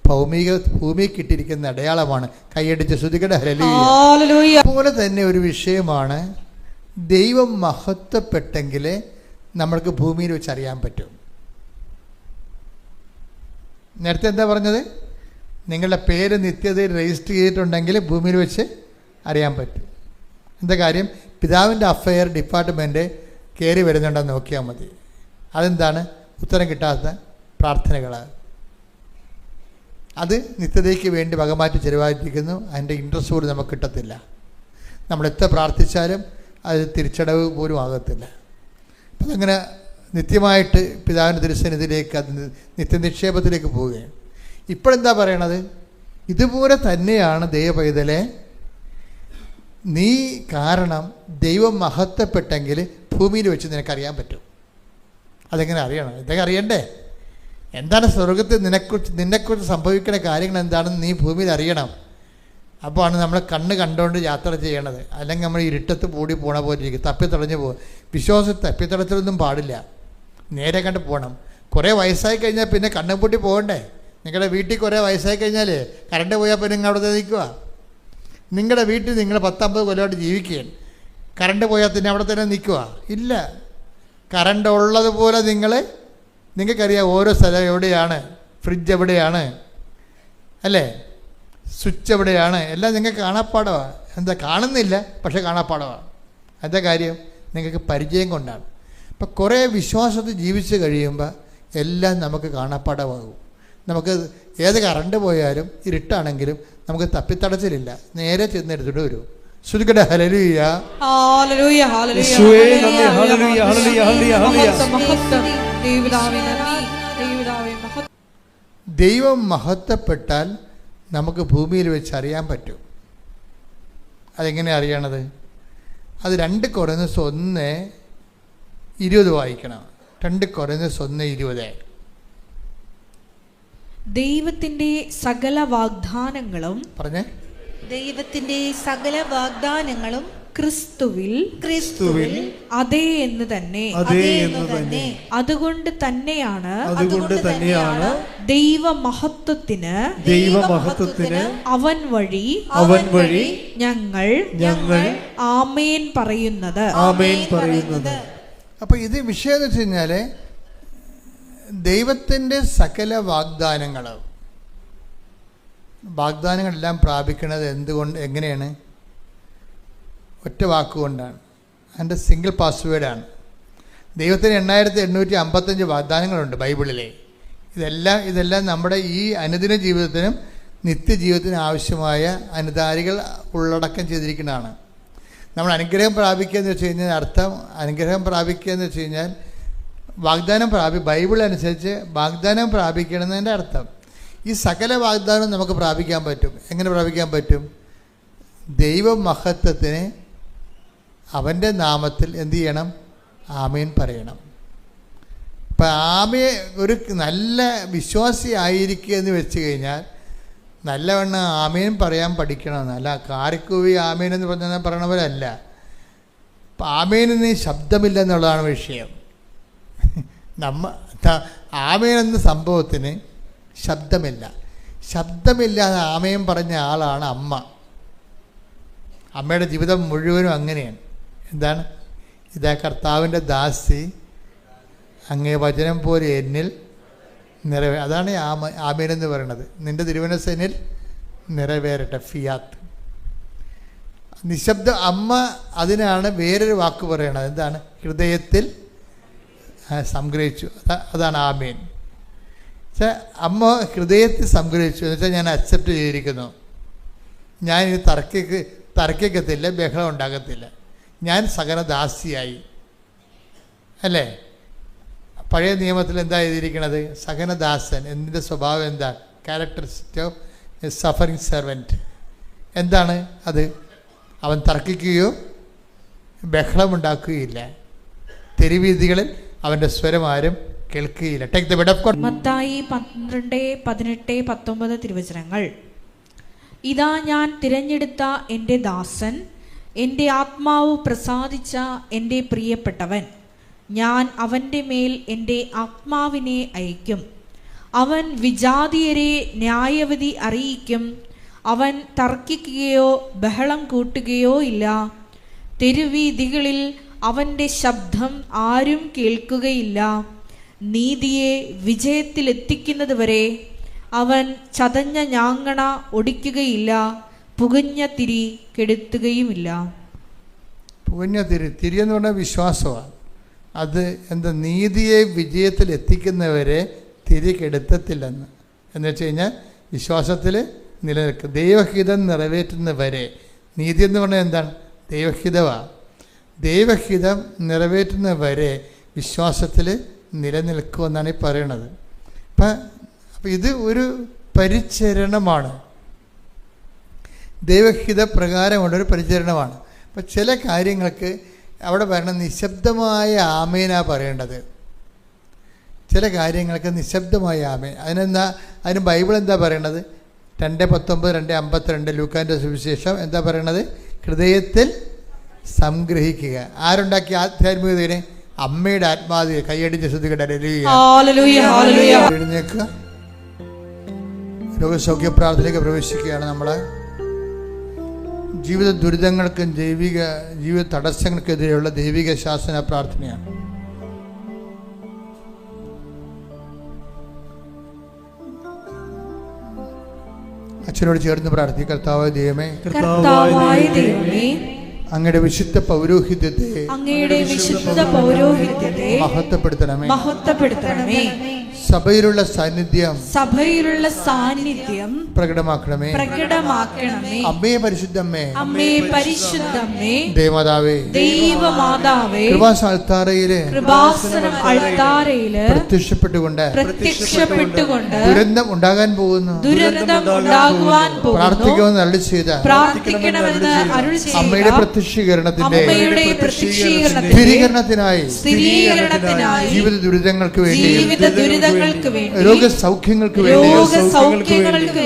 ഭൂമിയിൽ കിട്ടിയിരിക്കുന്ന അടയാളമാണ്. കൈയടിച്ച് ശ്രുതികട ഹല്ലേലൂയ. അതുപോലെ തന്നെ ഒരു വിഷയമാണ്, ദൈവം മഹത്വപ്പെട്ടെങ്കിൽ നമ്മൾക്ക് ഭൂമിയിൽ വെച്ച് അറിയാൻ പറ്റും. നേരത്തെ എന്താ പറഞ്ഞത്? നിങ്ങളുടെ പേര് നിത്യതയിൽ രജിസ്റ്റർ ചെയ്തിട്ടുണ്ടെങ്കിൽ ഭൂമിയിൽ വെച്ച് അറിയാൻ പറ്റും. എന്താ കാര്യം? പിതാവിൻ്റെ അഫെയർ ഡിപ്പാർട്ട്മെൻറ്റ് കയറി വരുന്നുണ്ടെന്ന് നോക്കിയാൽ മതി. അതെന്താണ്? ഉത്തരം കിട്ടാത്ത പ്രാർത്ഥനകളാണ്. അത് നിത്യതയ്ക്ക് വേണ്ടി വകമാറ്റി ചെലവായിരിക്കുന്നു. അതിൻ്റെ ഇൻട്രസ്റ്റ് പോലും നമുക്ക് കിട്ടത്തില്ല. നമ്മൾ എത്ര പ്രാർത്ഥിച്ചാലും അത് തിരിച്ചടവ് പോലും ആകത്തില്ല. അപ്പം അങ്ങനെ നിത്യമായിട്ട് പിതാവിൻ്റെ തിരുസന്നിധിയിലേക്ക് അത് നിത്യനിക്ഷേപത്തിലേക്ക് പോവുകയാണ്. ഇപ്പോഴെന്താ പറയണത്? ഇതുപോലെ തന്നെയാണ് ദൈവപൈതലെ, നീ കാരണം ദൈവം മഹത്വപ്പെട്ടെങ്കിൽ ഭൂമിയിൽ വെച്ച് നിനക്കറിയാൻ പറ്റും. അതെങ്ങനെ അറിയണം? ഇതൊക്കെ അറിയണ്ടേ? എന്താണ് സ്വർഗത്തിൽ നിന്നെക്കുറിച്ച് സംഭവിക്കുന്ന കാര്യങ്ങൾ എന്താണെന്ന് നീ ഭൂമിയിൽ അറിയണം. അപ്പോൾ ആണ് നമ്മൾ കണ്ടുകൊണ്ട് യാത്ര ചെയ്യണത്. അല്ലെങ്കിൽ നമ്മൾ ഇരുട്ടത്ത് പൂടി പോണ പോലെ ഇരിക്കും, തപ്പിത്തടഞ്ഞു പോകും. വിശ്വാസം തപ്പിത്തടച്ചിലൊന്നും പാടില്ല, നേരെ കണ്ട് പോകണം. കുറേ വയസ്സായി കഴിഞ്ഞാൽ പിന്നെ കണ്ണും പൂട്ടി പോകണ്ടേ? നിങ്ങളുടെ വീട്ടിൽ കുറേ വയസ്സായി കഴിഞ്ഞാൽ കറണ്ട് പോയാൽ പിന്നെ നിങ്ങൾ അവിടെ നിൽക്കുക. നിങ്ങളുടെ വീട്ടിൽ നിങ്ങൾ 10-50 കൊല്ലമായിട്ട് ജീവിക്കുകയാണ്, കറണ്ട് പോയാൽ തന്നെ അവിടെ തന്നെ നിൽക്കുക? ഇല്ല. കറണ്ട് ഉള്ളതുപോലെ നിങ്ങൾക്കറിയാം ഓരോ സ്ഥലം എവിടെയാണ്, ഫ്രിഡ്ജ് എവിടെയാണ്, അല്ലേ, സ്വിച്ച് എവിടെയാണ്, എല്ലാം നിങ്ങൾക്ക് കാണാപ്പാടമാണ്. എന്താ കാണുന്നില്ല, പക്ഷെ കാണാപ്പാടമാണ്. എന്താ കാര്യം? നിങ്ങൾക്ക് പരിചയം കൊണ്ടാണ്. അപ്പം കുറേ വിശ്വാസത്തിൽ ജീവിച്ച് കഴിയുമ്പോൾ എല്ലാം നമുക്ക് കാണാപ്പാടമാകും. നമുക്ക് ഏത് കറണ്ട് പോയാലും ഇരുട്ടാണെങ്കിലും നമുക്ക് തപ്പിത്തടച്ചിലില്ല, നേരെ ചെന്നെടുത്തിട്ട് വരും. ശ്രുതികട ഹല്ലേലൂയ, ഹല്ലേലൂയ, ഹല്ലേലൂയ, യേശുവേ നന്ദി, ഹല്ലേലൂയ, ഹല്ലേലൂയ, ഹല്ലേലൂയ, ഹല്ലേലൂയ. മഹത്വം ദൈവപിതാവേ നന്ദി, ദൈവപിതാവേ മഹത്വം. ദൈവം മഹത്വപ്പെട്ടാൽ നമുക്ക് ഭൂമിയിൽ വെച്ച് അറിയാൻ പറ്റും. അതെങ്ങനെ അറിയണത്? അത് 2 കൊരിന്ത്യർ 1:20 വായിക്കണം. 2 കൊരിന്ത്യർ 1:20. ദൈവത്തിന്റെ സകല വാഗ്ദാനങ്ങളും പറഞ്ഞേ. ദൈവത്തിന്റെ സകല വാഗ്ദാനങ്ങളും ക്രിസ്തുവിൽ അതേ എന്ന് തന്നെ. അതുകൊണ്ട് തന്നെയാണ് ദൈവമഹത്വത്തിന് അവൻ വഴി ഞങ്ങൾ ആമേൻ പറയുന്നത്. അപ്പൊ ഇത് വിഷയം എന്ന് വെച്ച് കഴിഞ്ഞാല് ദൈവത്തിന്റെ സകല വാഗ്ദാനങ്ങളെല്ലാം പ്രാപിക്കുന്നത് എന്തുകൊണ്ട്, എങ്ങനെയാണ്? ഒറ്റ വാക്കുകൊണ്ടാണ്. അതിൻ്റെ സിംഗിൾ പാസ്വേഡാണ്. ദൈവത്തിന് 8855 വാഗ്ദാനങ്ങളുണ്ട് ബൈബിളിലെ. ഇതെല്ലാം നമ്മുടെ ഈ അനുദിന ജീവിതത്തിനും നിത്യജീവിതത്തിനും ആവശ്യമായ അനുധാരികൾ ഉള്ളടക്കം ചെയ്തിരിക്കുന്നതാണ്. നമ്മൾ അനുഗ്രഹം പ്രാപിക്കുക എന്ന് വെച്ച് കഴിഞ്ഞാൽ അനുഗ്രഹം പ്രാപിക്കുക എന്ന് വെച്ച് കഴിഞ്ഞാൽ ബൈബിൾ അനുസരിച്ച് വാഗ്ദാനം പ്രാപിക്കണമെന്നതിൻ്റെ അർത്ഥം. ഈ സകല വാഗ്ദാനവും നമുക്ക് പ്രാപിക്കാൻ പറ്റും. എങ്ങനെ പ്രാപിക്കാൻ പറ്റും? ദൈവമഹത്വത്തിന് അവൻ്റെ നാമത്തിൽ എന്തു ചെയ്യണം? ആമേൻ പറയണം. അപ്പം ഒരു നല്ല വിശ്വാസി ആയിരിക്കുക എന്ന് വെച്ച് കഴിഞ്ഞാൽ നല്ലവണ്ണം ആമേൻ പറയാൻ പഠിക്കണം. അല്ല കാരിക്കൂവി ആമേൻ എന്ന് പറഞ്ഞാൽ പറയണവരല്ല. അപ്പം ആമേനെന്ന് ശബ്ദമില്ല എന്നുള്ളതാണ് വിഷയം. ആമേൻ എന്ന സംഭവത്തിന് ശബ്ദമില്ലാതെ ആമേൻ പറഞ്ഞ ആളാണ് അമ്മ. അമ്മയുടെ ജീവിതം മുഴുവനും അങ്ങനെയാണ്. എന്താണ്? ഇതാ കർത്താവിൻ്റെ ദാസി, അങ്ങേ വചനം പോലെ എന്നിൽ അതാണ് ആമേൻ എന്ന് പറയുന്നത്. നിൻ്റെ തിരുമനസ്സ് എന്നിൽ നിറവേറട്ടെ, ഫിയാത്ത്. നിശബ്ദ അമ്മ അതിനാണ് വേറൊരു വാക്ക് പറയണത്. എന്താണ്? ഹൃദയത്തിൽ സംഗ്രഹിച്ചു. അതാണ് ആമേൻ. അമ്മ ഹൃദയത്തിൽ സംഗ്രഹിച്ചു എന്ന് വെച്ചാൽ ഞാൻ അക്സെപ്റ്റ് ചെയ്തിരിക്കുന്നു. ഞാൻ ഇനി തർക്കിക്കത്തില്ല, ബഹളം ഉണ്ടാകത്തില്ല. ഞാൻ സഹനദാസിയായി. അല്ലേ? പഴയ നിയമത്തിൽ എന്താ എഴുതിയിരിക്കണത്? സഹനദാസൻ. എന്തിൻ്റെ സ്വഭാവം എന്താ? Characteristic of a suffering servant. എന്താണ് അത്? അവൻ തർക്കിക്കുകയോ ബഹളമുണ്ടാക്കുകയില്ല. തെരുവീഥികളിൽ അവൻ്റെ സ്വരം ആരും കേൾക്കുകയില്ല. Take the bed of God. Mathai 12:18-19 തിരുവചനങ്ങൾ. ഇതാ ഞാൻ തിരഞ്ഞെടുത്ത എൻ്റെ ദാസൻ, എൻ്റെ ആത്മാവ് പ്രസാദിച്ച എൻ്റെ പ്രിയപ്പെട്ടവൻ. ഞാൻ അവൻ്റെ മേൽ എൻ്റെ ആത്മാവിനെ അയക്കും. അവൻ വിജാതീയരെ ന്യായവിധി അറിയിക്കും. അവൻ തർക്കിക്കുകയോ ബഹളം കൂട്ടുകയോ ഇല്ല. തെരുവീഥികളിൽ അവൻ്റെ ശബ്ദം ആരും കേൾക്കുകയില്ല. നീതിയെ വിജയത്തിലെത്തിക്കുന്നത് വരെ അവൻ ചതഞ്ഞ ഞാങ്ങണ ഒടിക്കുകയില്ല, പുകഞ്ഞ തിരി കെടുത്തുകയുമില്ല. പുകഞ്ഞ തിരി എന്ന് പറഞ്ഞാൽ വിശ്വാസമാണ്. അത് എന്താ? നീതിയെ വിജയത്തിൽ എത്തിക്കുന്നവരെ തിരി കെടുത്തത്തില്ലെന്ന്. എന്ന് വെച്ച് കഴിഞ്ഞാൽ വിശ്വാസത്തിൽ നിലനിൽക്കും. ദൈവഹിതം നിറവേറ്റുന്നവരെ. നീതി എന്ന് പറഞ്ഞാൽ എന്താണ്? ദൈവഹിതമാണ്. ദൈവഹിതം നിറവേറ്റുന്നവരെ വിശ്വാസത്തിൽ നിലനിൽക്കുമെന്നാണ് ഈ പറയണത്. അപ്പം ഇത് ഒരു പരിചരണമാണ്. ദൈവഹിത പ്രകാരമുള്ളൊരു പരിചരണമാണ്. അപ്പം ചില കാര്യങ്ങൾക്ക് അവിടെ പറയണ നിശബ്ദമായ ആമേനാ പറയേണ്ടത്. ചില കാര്യങ്ങൾക്ക് നിശബ്ദമായ ആമേൻ. അതിന് ബൈബിൾ എന്താ പറയണത്? 2:19, 2:52 ലൂക്കാൻ്റെ സുവിശേഷം എന്താ പറയണത്? ഹൃദയത്തിൽ സംഗ്രഹിക്കുക. ആരുണ്ടാക്കിയ ആധ്യാത്മികതയെ? അമ്മയുടെ ആത്മാവിനെ. കൈയടിച്ച് ശ്രുതികട. എഴുന്നേൽക്കുക. രോഗസൗഖ്യ പ്രാർത്ഥനയിലേക്ക് പ്രവേശിക്കുകയാണ്. നമ്മൾ ജീവിത ദുരിതങ്ങൾക്കും ജീവിത തടസ്സങ്ങൾക്കെതിരെയുള്ള ദൈവിക ശാസന പ്രാർത്ഥനയാണ്. അച്ഛനോട് ചേർന്ന് പ്രാർത്ഥിക്കുക. കർത്താവായ ദൈവമേ, കർത്താവായ ദൈവമേ, അങ്ങയുടെ വിശുദ്ധ പൗരോഹിത്യത്തെ മഹത്വപ്പെടുത്തണമേ. സഭയിലുള്ള സാന്നിധ്യം പ്രകടമാക്കണമേ. അമ്മേ പരിശുദ്ധമ്മേ, ദേവമാതാവേ, കൃപാസന അൾത്താരയില് പ്രത്യക്ഷപ്പെട്ടുകൊണ്ട് ദുരന്തം ഉണ്ടാകാൻ പോകുന്നു പ്രാർത്ഥിക്കുമെന്ന് അരുളി ചെയ്ത അമ്മയുടെ പ്രത്യക്ഷീകരണത്തിന്റെ സ്ഥിരീകരണത്തിനായി ജീവിത ദുരിതങ്ങൾക്ക് വേണ്ടി രോഗസൗഖ്യങ്ങൾക്ക് വേണ്ടി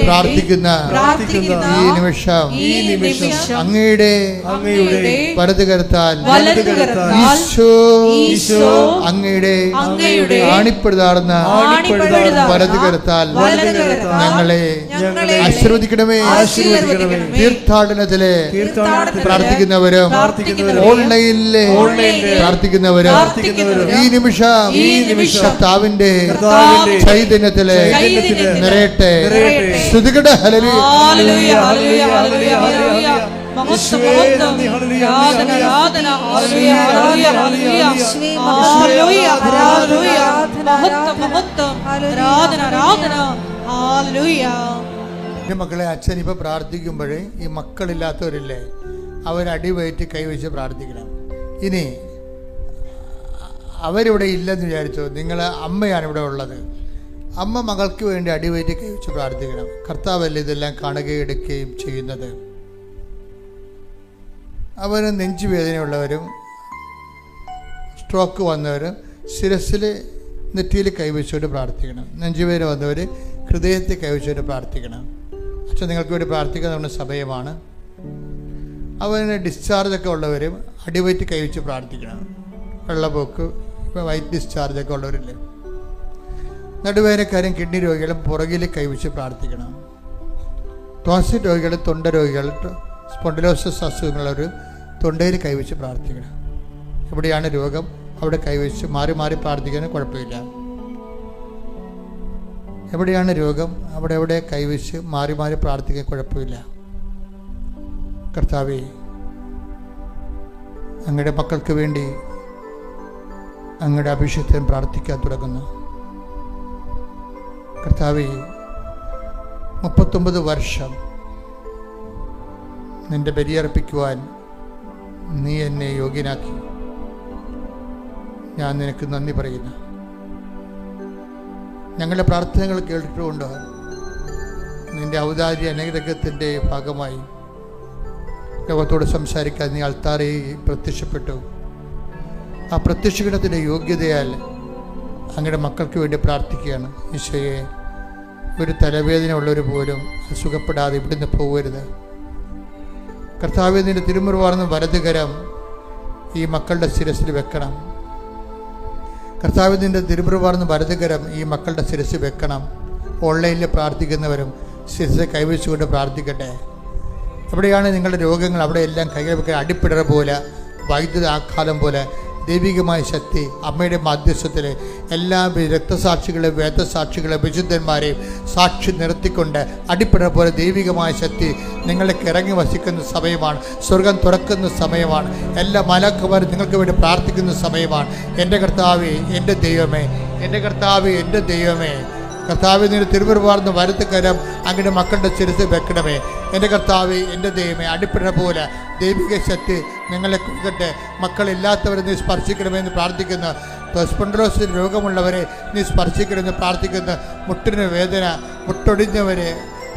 പ്രാർത്ഥിക്കുന്ന ഈ നിമിഷം അങ്ങയുടെ വലതുകരത്താൽ ഈശോ അങ്ങയുടെ ആണിപ്പെടുതാർന്ന വലതുകരത്താൽ ഞങ്ങളെ ആശീർവദിക്കണമേ. തീർത്ഥാടനത്തിലെ പ്രാർത്ഥിക്കുന്നവരും ഓൺലൈനിലെ പ്രാർത്ഥിക്കുന്നവരും ഈ നിമിഷം കർത്താവിന്റെ ചൈതന്യത്തിലെ നിറയട്ടെ. സ്തുതിക്കട്ടെ. ഹല്ലേലൂയ. മക്കളെ, അച്ഛൻ ഇപ്പൊ പ്രാർത്ഥിക്കുമ്പോഴേ ഈ മക്കളില്ലാത്തവരില്ലേ, അവരടിവയറ്റി കൈവച്ച് പ്രാർത്ഥിക്കണം. ഇനി അവരിവിടെ ഇല്ലെന്ന് വിചാരിച്ചോ, നിങ്ങൾ അമ്മയാണ് ഇവിടെ ഉള്ളത്. അമ്മ മകൾക്ക് വേണ്ടി അടിവയറ്റി കൈവച്ച് പ്രാർത്ഥിക്കണം. കർത്താവല്ലേ ഇതെല്ലാം കാണുകയും എടുക്കുകയും ചെയ്യുന്നത്. അവർ നെഞ്ചുവേദനയുള്ളവരും സ്ട്രോക്ക് വന്നവരും ശിരസിൽ നെറ്റിയിൽ കൈവച്ചുകൊണ്ട് പ്രാർത്ഥിക്കണം. നെഞ്ചുവേദന വന്നവർ ഹൃദയത്തിൽ കൈവച്ചുകൊണ്ട് പ്രാർത്ഥിക്കണം. അച്ഛൻ നിങ്ങൾക്ക് വേണ്ടി പ്രാർത്ഥിക്കാൻ നമ്മുടെ സമയമാണ്. അവന് ഡിസ്ചാർജൊക്കെ ഉള്ളവരും അടിവയറ്റ് കൈവച്ച് പ്രാർത്ഥിക്കണം. വെള്ളപ്പൊക്ക്, ഇപ്പോൾ വൈറ്റ് ഡിസ്ചാർജൊക്കെ ഉള്ളവരില്ലേ, നടുവേദനക്കാരും കിഡ്നി രോഗികളും പുറകിൽ കൈവച്ച് പ്രാർത്ഥിക്കണം. ടോൺസിൽ രോഗികൾ, തൊണ്ട രോഗികൾ, സ്പോണ്ടിലോസിസ് അസുഖങ്ങളുള്ളവർ തൊണ്ടയിൽ കൈവച്ച് പ്രാർത്ഥിക്കണം. എവിടെയാണ് രോഗം അവിടെ കൈവച്ച് മാറി മാറി പ്രാർത്ഥിക്കാൻ കുഴപ്പമില്ല. എവിടെയാണ് രോഗം അവിടെ എവിടെ കൈവച്ച് മാറി മാറി പ്രാർത്ഥിക്കാൻ കുഴപ്പമില്ല. കർത്താവേ, അങ്ങയുടെ മക്കൾക്ക് വേണ്ടി അങ്ങയുടെ അഭിഷേകത്തിന് പ്രാർത്ഥിക്കാൻ തുടങ്ങുന്നു. കർത്താവേ, 39 വർഷം നിന്റെ ബലിയർപ്പിക്കുവാൻ നീ എന്നെ യോഗ്യനാക്കി. ഞാൻ നിനക്ക് നന്ദി പറയുന്നു. ഞങ്ങളുടെ പ്രാർത്ഥനകൾ കേട്ടിട്ടുകൊണ്ട് നിന്റെ ഔദാര്യ അനുഗ്രഹത്തിൻ്റെ ഭാഗമായി ലോകത്തോട് സംസാരിക്കാൻ നീ അൾത്താരയിൽ പ്രത്യക്ഷപ്പെട്ടു. ആ പ്രത്യക്ഷീകരണത്തിൻ്റെ യോഗ്യതയാൽ അങ്ങയുടെ മക്കൾക്ക് വേണ്ടി പ്രാർത്ഥിക്കുകയാണ്. ഈശോയെ, ഒരു തലവേദന ഉള്ളവർ പോലും സുഖപ്പെടാതെ ഇവിടുന്ന് പോകരുത്. കർത്താവേ, നിന്റെ തിരുമുറിവാർന്ന വലതുകരം ഈ മക്കളുടെ ശിരസിൽ വെക്കണം. കർത്താവേ, നിന്റെ തിരുമുറിവാർന്ന വലതുകരം ഈ മക്കളുടെ ശിരസിൽ വെക്കണം. ഓൺലൈനിൽ പ്രാർത്ഥിക്കുന്നവരും ശിരസിൽ കൈവച്ചുകൊണ്ട് പ്രാർത്ഥിക്കട്ടെ. എവിടെയാണ് നിങ്ങളുടെ രോഗങ്ങൾ അവിടെ എല്ലാം കൈകൾ വെക്കാൻ അടിപ്പിടർ പോലെ, വൈദ്യുത ആഘാതം പോലെ ദൈവികമായ ശക്തി അമ്മയുടെ മധ്യസ്ഥത്തിൽ എല്ലാ രക്തസാക്ഷികളെ, വേദസാക്ഷികളെ, വിശുദ്ധന്മാരെയും സാക്ഷി നിർത്തിക്കൊണ്ട് അടിപ്പിട പോലെ ദൈവികമായ ശക്തി നിങ്ങൾക്ക് ഇറങ്ങി വസിക്കുന്ന സമയമാണ്. സ്വർഗം തുറക്കുന്ന സമയമാണ്. എല്ലാ മലക്കുമാരും നിങ്ങൾക്ക് വേണ്ടി പ്രാർത്ഥിക്കുന്ന സമയമാണ്. എൻ്റെ കർത്താവേ, എൻ്റെ ദൈവമേ, എൻ്റെ കർത്താവേ, എൻ്റെ ദൈവമേ, കർത്താവേ, നിന്റെ തിരുമുറിവാർന്ന വലതുകരം അങ്ങയുടെ മക്കളുടെ ശിരസിൽ വെക്കണമേ. എൻ്റെ കർത്താവേ, എൻ്റെ ദൈവമേ, അടിപ്പിട പോലെ ദൈവിക ശക്തി നിങ്ങളെ കൊടുക്കട്ടെ. മക്കളില്ലാത്തവരെ നീ സ്പർശിക്കണമെന്ന് പ്രാർത്ഥിക്കുന്ന, സ്പോണ്ടിലോസിസ് രോഗമുള്ളവരെ നീ സ്പർശിക്കണമെന്ന് പ്രാർത്ഥിക്കുന്ന, മുട്ടിന് വേദന, മുട്ടൊടിഞ്ഞവരെ,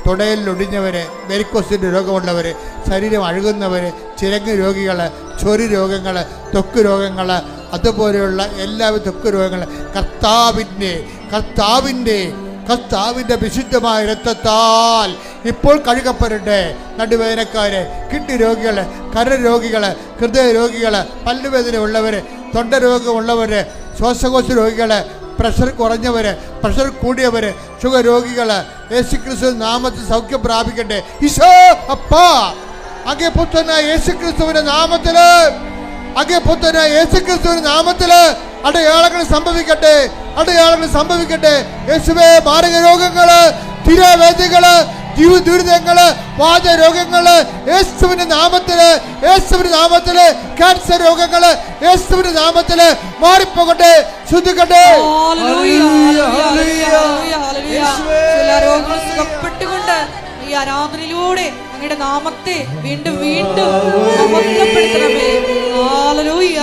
തുടയിലൊടിഞ്ഞവരെ, വെരിക്കോസിൻ്റെ രോഗമുള്ളവർ, ശരീരം അഴുകുന്നവർ, ചിരങ്ങ് രോഗികൾ, ചൊരി രോഗങ്ങൾ, ത്വക്ക് രോഗങ്ങൾ, അതുപോലെയുള്ള എല്ലാവിധ ത്വക്ക് രോഗങ്ങൾ കർത്താവിൻ്റെ വിശുദ്ധമായ രക്തത്താൽ ഇപ്പോൾ കഴുകപ്പെടട്ടെ. നടുവേദനക്കാര്, കിഡ്നി രോഗികൾ, കരരോഗികൾ, ഹൃദയ രോഗികൾ, പല്ലുവേദന ഉള്ളവർ, തൊണ്ട രോഗമുള്ളവർ, ശ്വാസകോശ രോഗികൾ, പ്രഷർ കുറഞ്ഞവർ, പ്രഷർ കൂടിയവർ, ഷുഗർ രോഗികൾ, യേശുക്രിസ്തു നാമത്തിൽ സൗഖ്യം പ്രാപിക്കട്ടെ. ഈശോ അപ്പാ, അങ്ങേ പുത്രനായ യേശുക്രിസ്തുവിന്റെ നാമത്തില്, അങ്ങേ പുത്രനായ യേശുക്രിസ്തുവിന്റെ നാമത്തില് അടയാളങ്ങൾ സംഭവിക്കട്ടെ, അടയാളങ്ങൾ സംഭവിക്കട്ടെ. യേശുവേ, മാരക രോഗങ്ങള്, തിരവേദികള്, ദുരിതങ്ങള്, വാതരോഗങ്ങള് യേശുവിന്റെ നാമത്തില്, യേശുവിന്റെ നാമത്തില്, ക്യാൻസർ രോഗങ്ങള് യേശുവിന്റെ നാമത്തില് മാറിപ്പോകട്ടെ, ശുദ്ധിക്കട്ടെ. എല്ലാ രോഗങ്ങളും സുഖപ്പെട്ടുകൊണ്ട് ഈ ആരാധനയിലൂടെ അങ്ങയുടെ നാമത്തെ വീണ്ടും വീണ്ടും മഹത്വപ്പെടുത്തണമേ. ഹല്ലേലൂയ,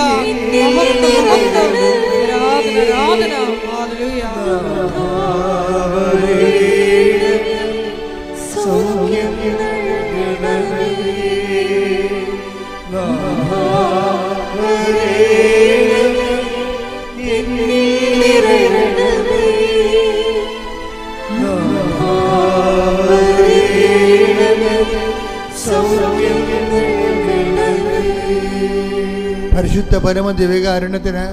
മഹത്വം, മഹത്വം, ആരാധന, ആരാധന. ഹല്ലേലൂയ. പരിശുദ്ധ പരമ ദിവ്യകാരുണ്യത്തിന്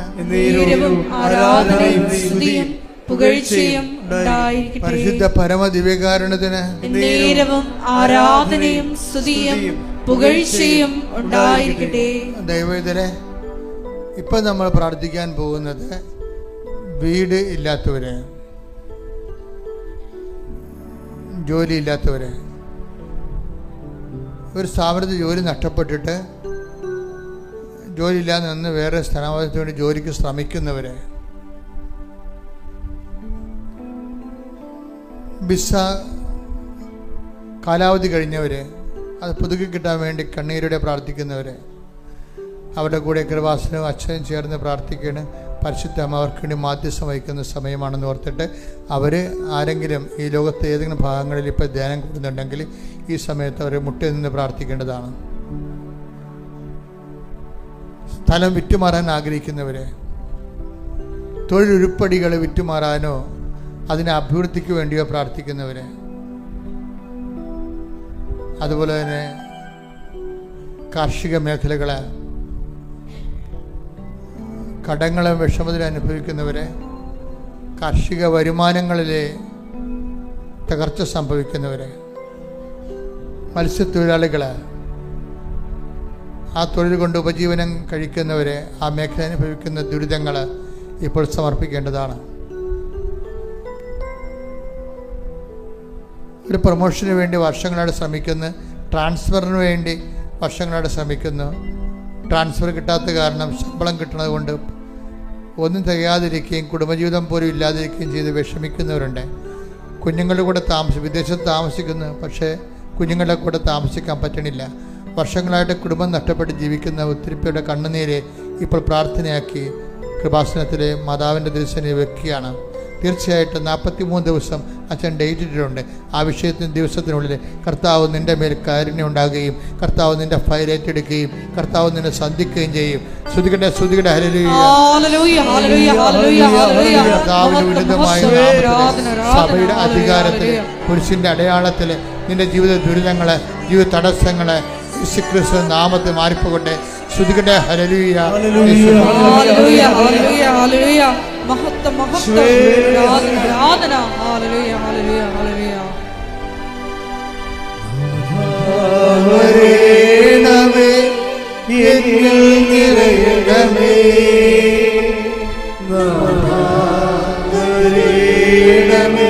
ആരാധനയും സ്തുതിയും പുകഴ്ചയും ഉണ്ടായിരിക്കട്ടെ. പരിശുദ്ധ പരമ ദിവ്യകാരുണ്യത്തിന് നേരവും ആരാധനയും സ്തുതിയും പുകഴ്ചയും ഉണ്ടായിരിക്കട്ടെ. ദൈവവേദനെ ഇപ്പൊ നമ്മൾ പ്രാർത്ഥിക്കാൻ പോകുന്നത് വീട് ഇല്ലാത്തവര്, ജോലി ഇല്ലാത്തവര്, ഒരു സ്ഥാപനത്തിൽ ജോലി നഷ്ടപ്പെട്ടിട്ട് ജോലിയില്ലാതെ നിന്ന് വേറെ സ്ഥാനാന്തരത്തിന് വേണ്ടി ജോലിക്ക് ശ്രമിക്കുന്നവര്, വിസ കാലാവധി കഴിഞ്ഞവര്, അത് പുതുക്കി കിട്ടാൻ വേണ്ടി കണ്ണീരോടെ പ്രാർത്ഥിക്കുന്നവര്, അവരുടെ കൂടെ കൃപാസനവും അച്ഛനും ചേർന്ന് പ്രാർത്ഥിക്കുകയാണ്. പരിശുദ്ധ അമ്മ അവർക്ക് വേണ്ടി മാധ്യസ്ഥം വഹിക്കുന്ന സമയമാണെന്ന് ഓർത്തിട്ട് അവർ ആരെങ്കിലും ഈ ലോകത്തെ ഏതെങ്കിലും ഭാഗങ്ങളിൽ ഇപ്പോൾ ധ്യാനം കൂടുന്നുണ്ടെങ്കിൽ ഈ സമയത്ത് അവർ മുട്ടിൽ നിന്ന് പ്രാർത്ഥിക്കേണ്ടതാണ്. സ്ഥലം വിറ്റുമാറാൻ ആഗ്രഹിക്കുന്നവരെ, തൊഴിലുരുപ്പടികൾ വിറ്റുമാറാനോ അതിനെ അഭിവൃദ്ധിക്ക് വേണ്ടിയോ പ്രാർത്ഥിക്കുന്നവരെ, അതുപോലെ തന്നെ കാർഷിക മേഖലകളെ കടങ്ങളും വിഷമത്തിൽ അനുഭവിക്കുന്നവരെ, കാർഷിക വരുമാനങ്ങളിലെ തകർച്ച സംഭവിക്കുന്നവരെ, മത്സ്യത്തൊഴിലാളികളെ, ആ തൊഴിൽ കൊണ്ട് ഉപജീവനം കഴിക്കുന്നവരെ, ആ മേഖല അനുഭവിക്കുന്ന ദുരിതങ്ങൾ ഇപ്പോൾ സമർപ്പിക്കേണ്ടതാണ്. ഒരു പ്രൊമോഷന് വേണ്ടി വർഷങ്ങളായിട്ട് ശ്രമിക്കുന്നു, ട്രാൻസ്ഫറിന് വേണ്ടി വർഷങ്ങളായിട്ട് ശ്രമിക്കുന്നു. ട്രാൻസ്ഫർ കിട്ടാത്ത കാരണം ശമ്പളം കിട്ടുന്നത് കൊണ്ട് ഒന്നും തികയാതിരിക്കുകയും കുടുംബജീവിതം പോലും ഇല്ലാതിരിക്കുകയും ചെയ്ത് വിഷമിക്കുന്നവരുണ്ട്. കുഞ്ഞുങ്ങളുടെ കൂടെ വിദേശത്ത് താമസിക്കുന്നു, പക്ഷേ കുഞ്ഞുങ്ങളുടെ കൂടെ താമസിക്കാൻ പറ്റണില്ല. വർഷങ്ങളായിട്ട് കുടുംബം നഷ്ടപ്പെട്ട് ജീവിക്കുന്ന ഒത്തിരി പേരുടെ കണ്ണുനീര് ഇപ്പോൾ പ്രാർത്ഥനയാക്കി കൃപാസനത്തിലെ മാതാവിൻ്റെ ദിവസം വെക്കുകയാണ്. തീർച്ചയായിട്ടും 43 ദിവസം അച്ഛൻ ഡേറ്റ് ഇട്ടിട്ടുണ്ട്. ആ ദിവസത്തിനുള്ളിൽ കർത്താവ് നിൻ്റെ മേൽ കാരുണ്യം ഉണ്ടാകുകയും കർത്താവ് നിൻ്റെ ഫയൽ ഏറ്റെടുക്കുകയും കർത്താവ് നിന്നെ സന്ധിക്കുകയും ചെയ്യും. ശ്രുതികട്ടെ ശ്രുതികട്ടെ കർത്താവിന് വിരുദ്ധമായ സഭയുടെ അധികാരത്തിൽ പുരുഷന്റെ അടയാളത്തിൽ നിന്റെ ജീവിത ദുരിതങ്ങളെ, ജീവിത തടസ്സങ്ങളെ യേശുക്രിസ്തു നാമത്തിൽ മാറിപ്പോകട്ടെ. ശ്രുതികട്ടെ ഹല്ലേലൂയ, ഹല്ലേലൂയ, ഹല്ലേലൂയ, ഹല്ലേലൂയ. മഹത്വം, മഹത്വം, ആരാധന. ഹല്ലേലൂയ, ഹല്ലേലൂയ, ഹല്ലേലൂയ. വരേണമേ എന്നിൽ നിറയണമേ, വരേണമേ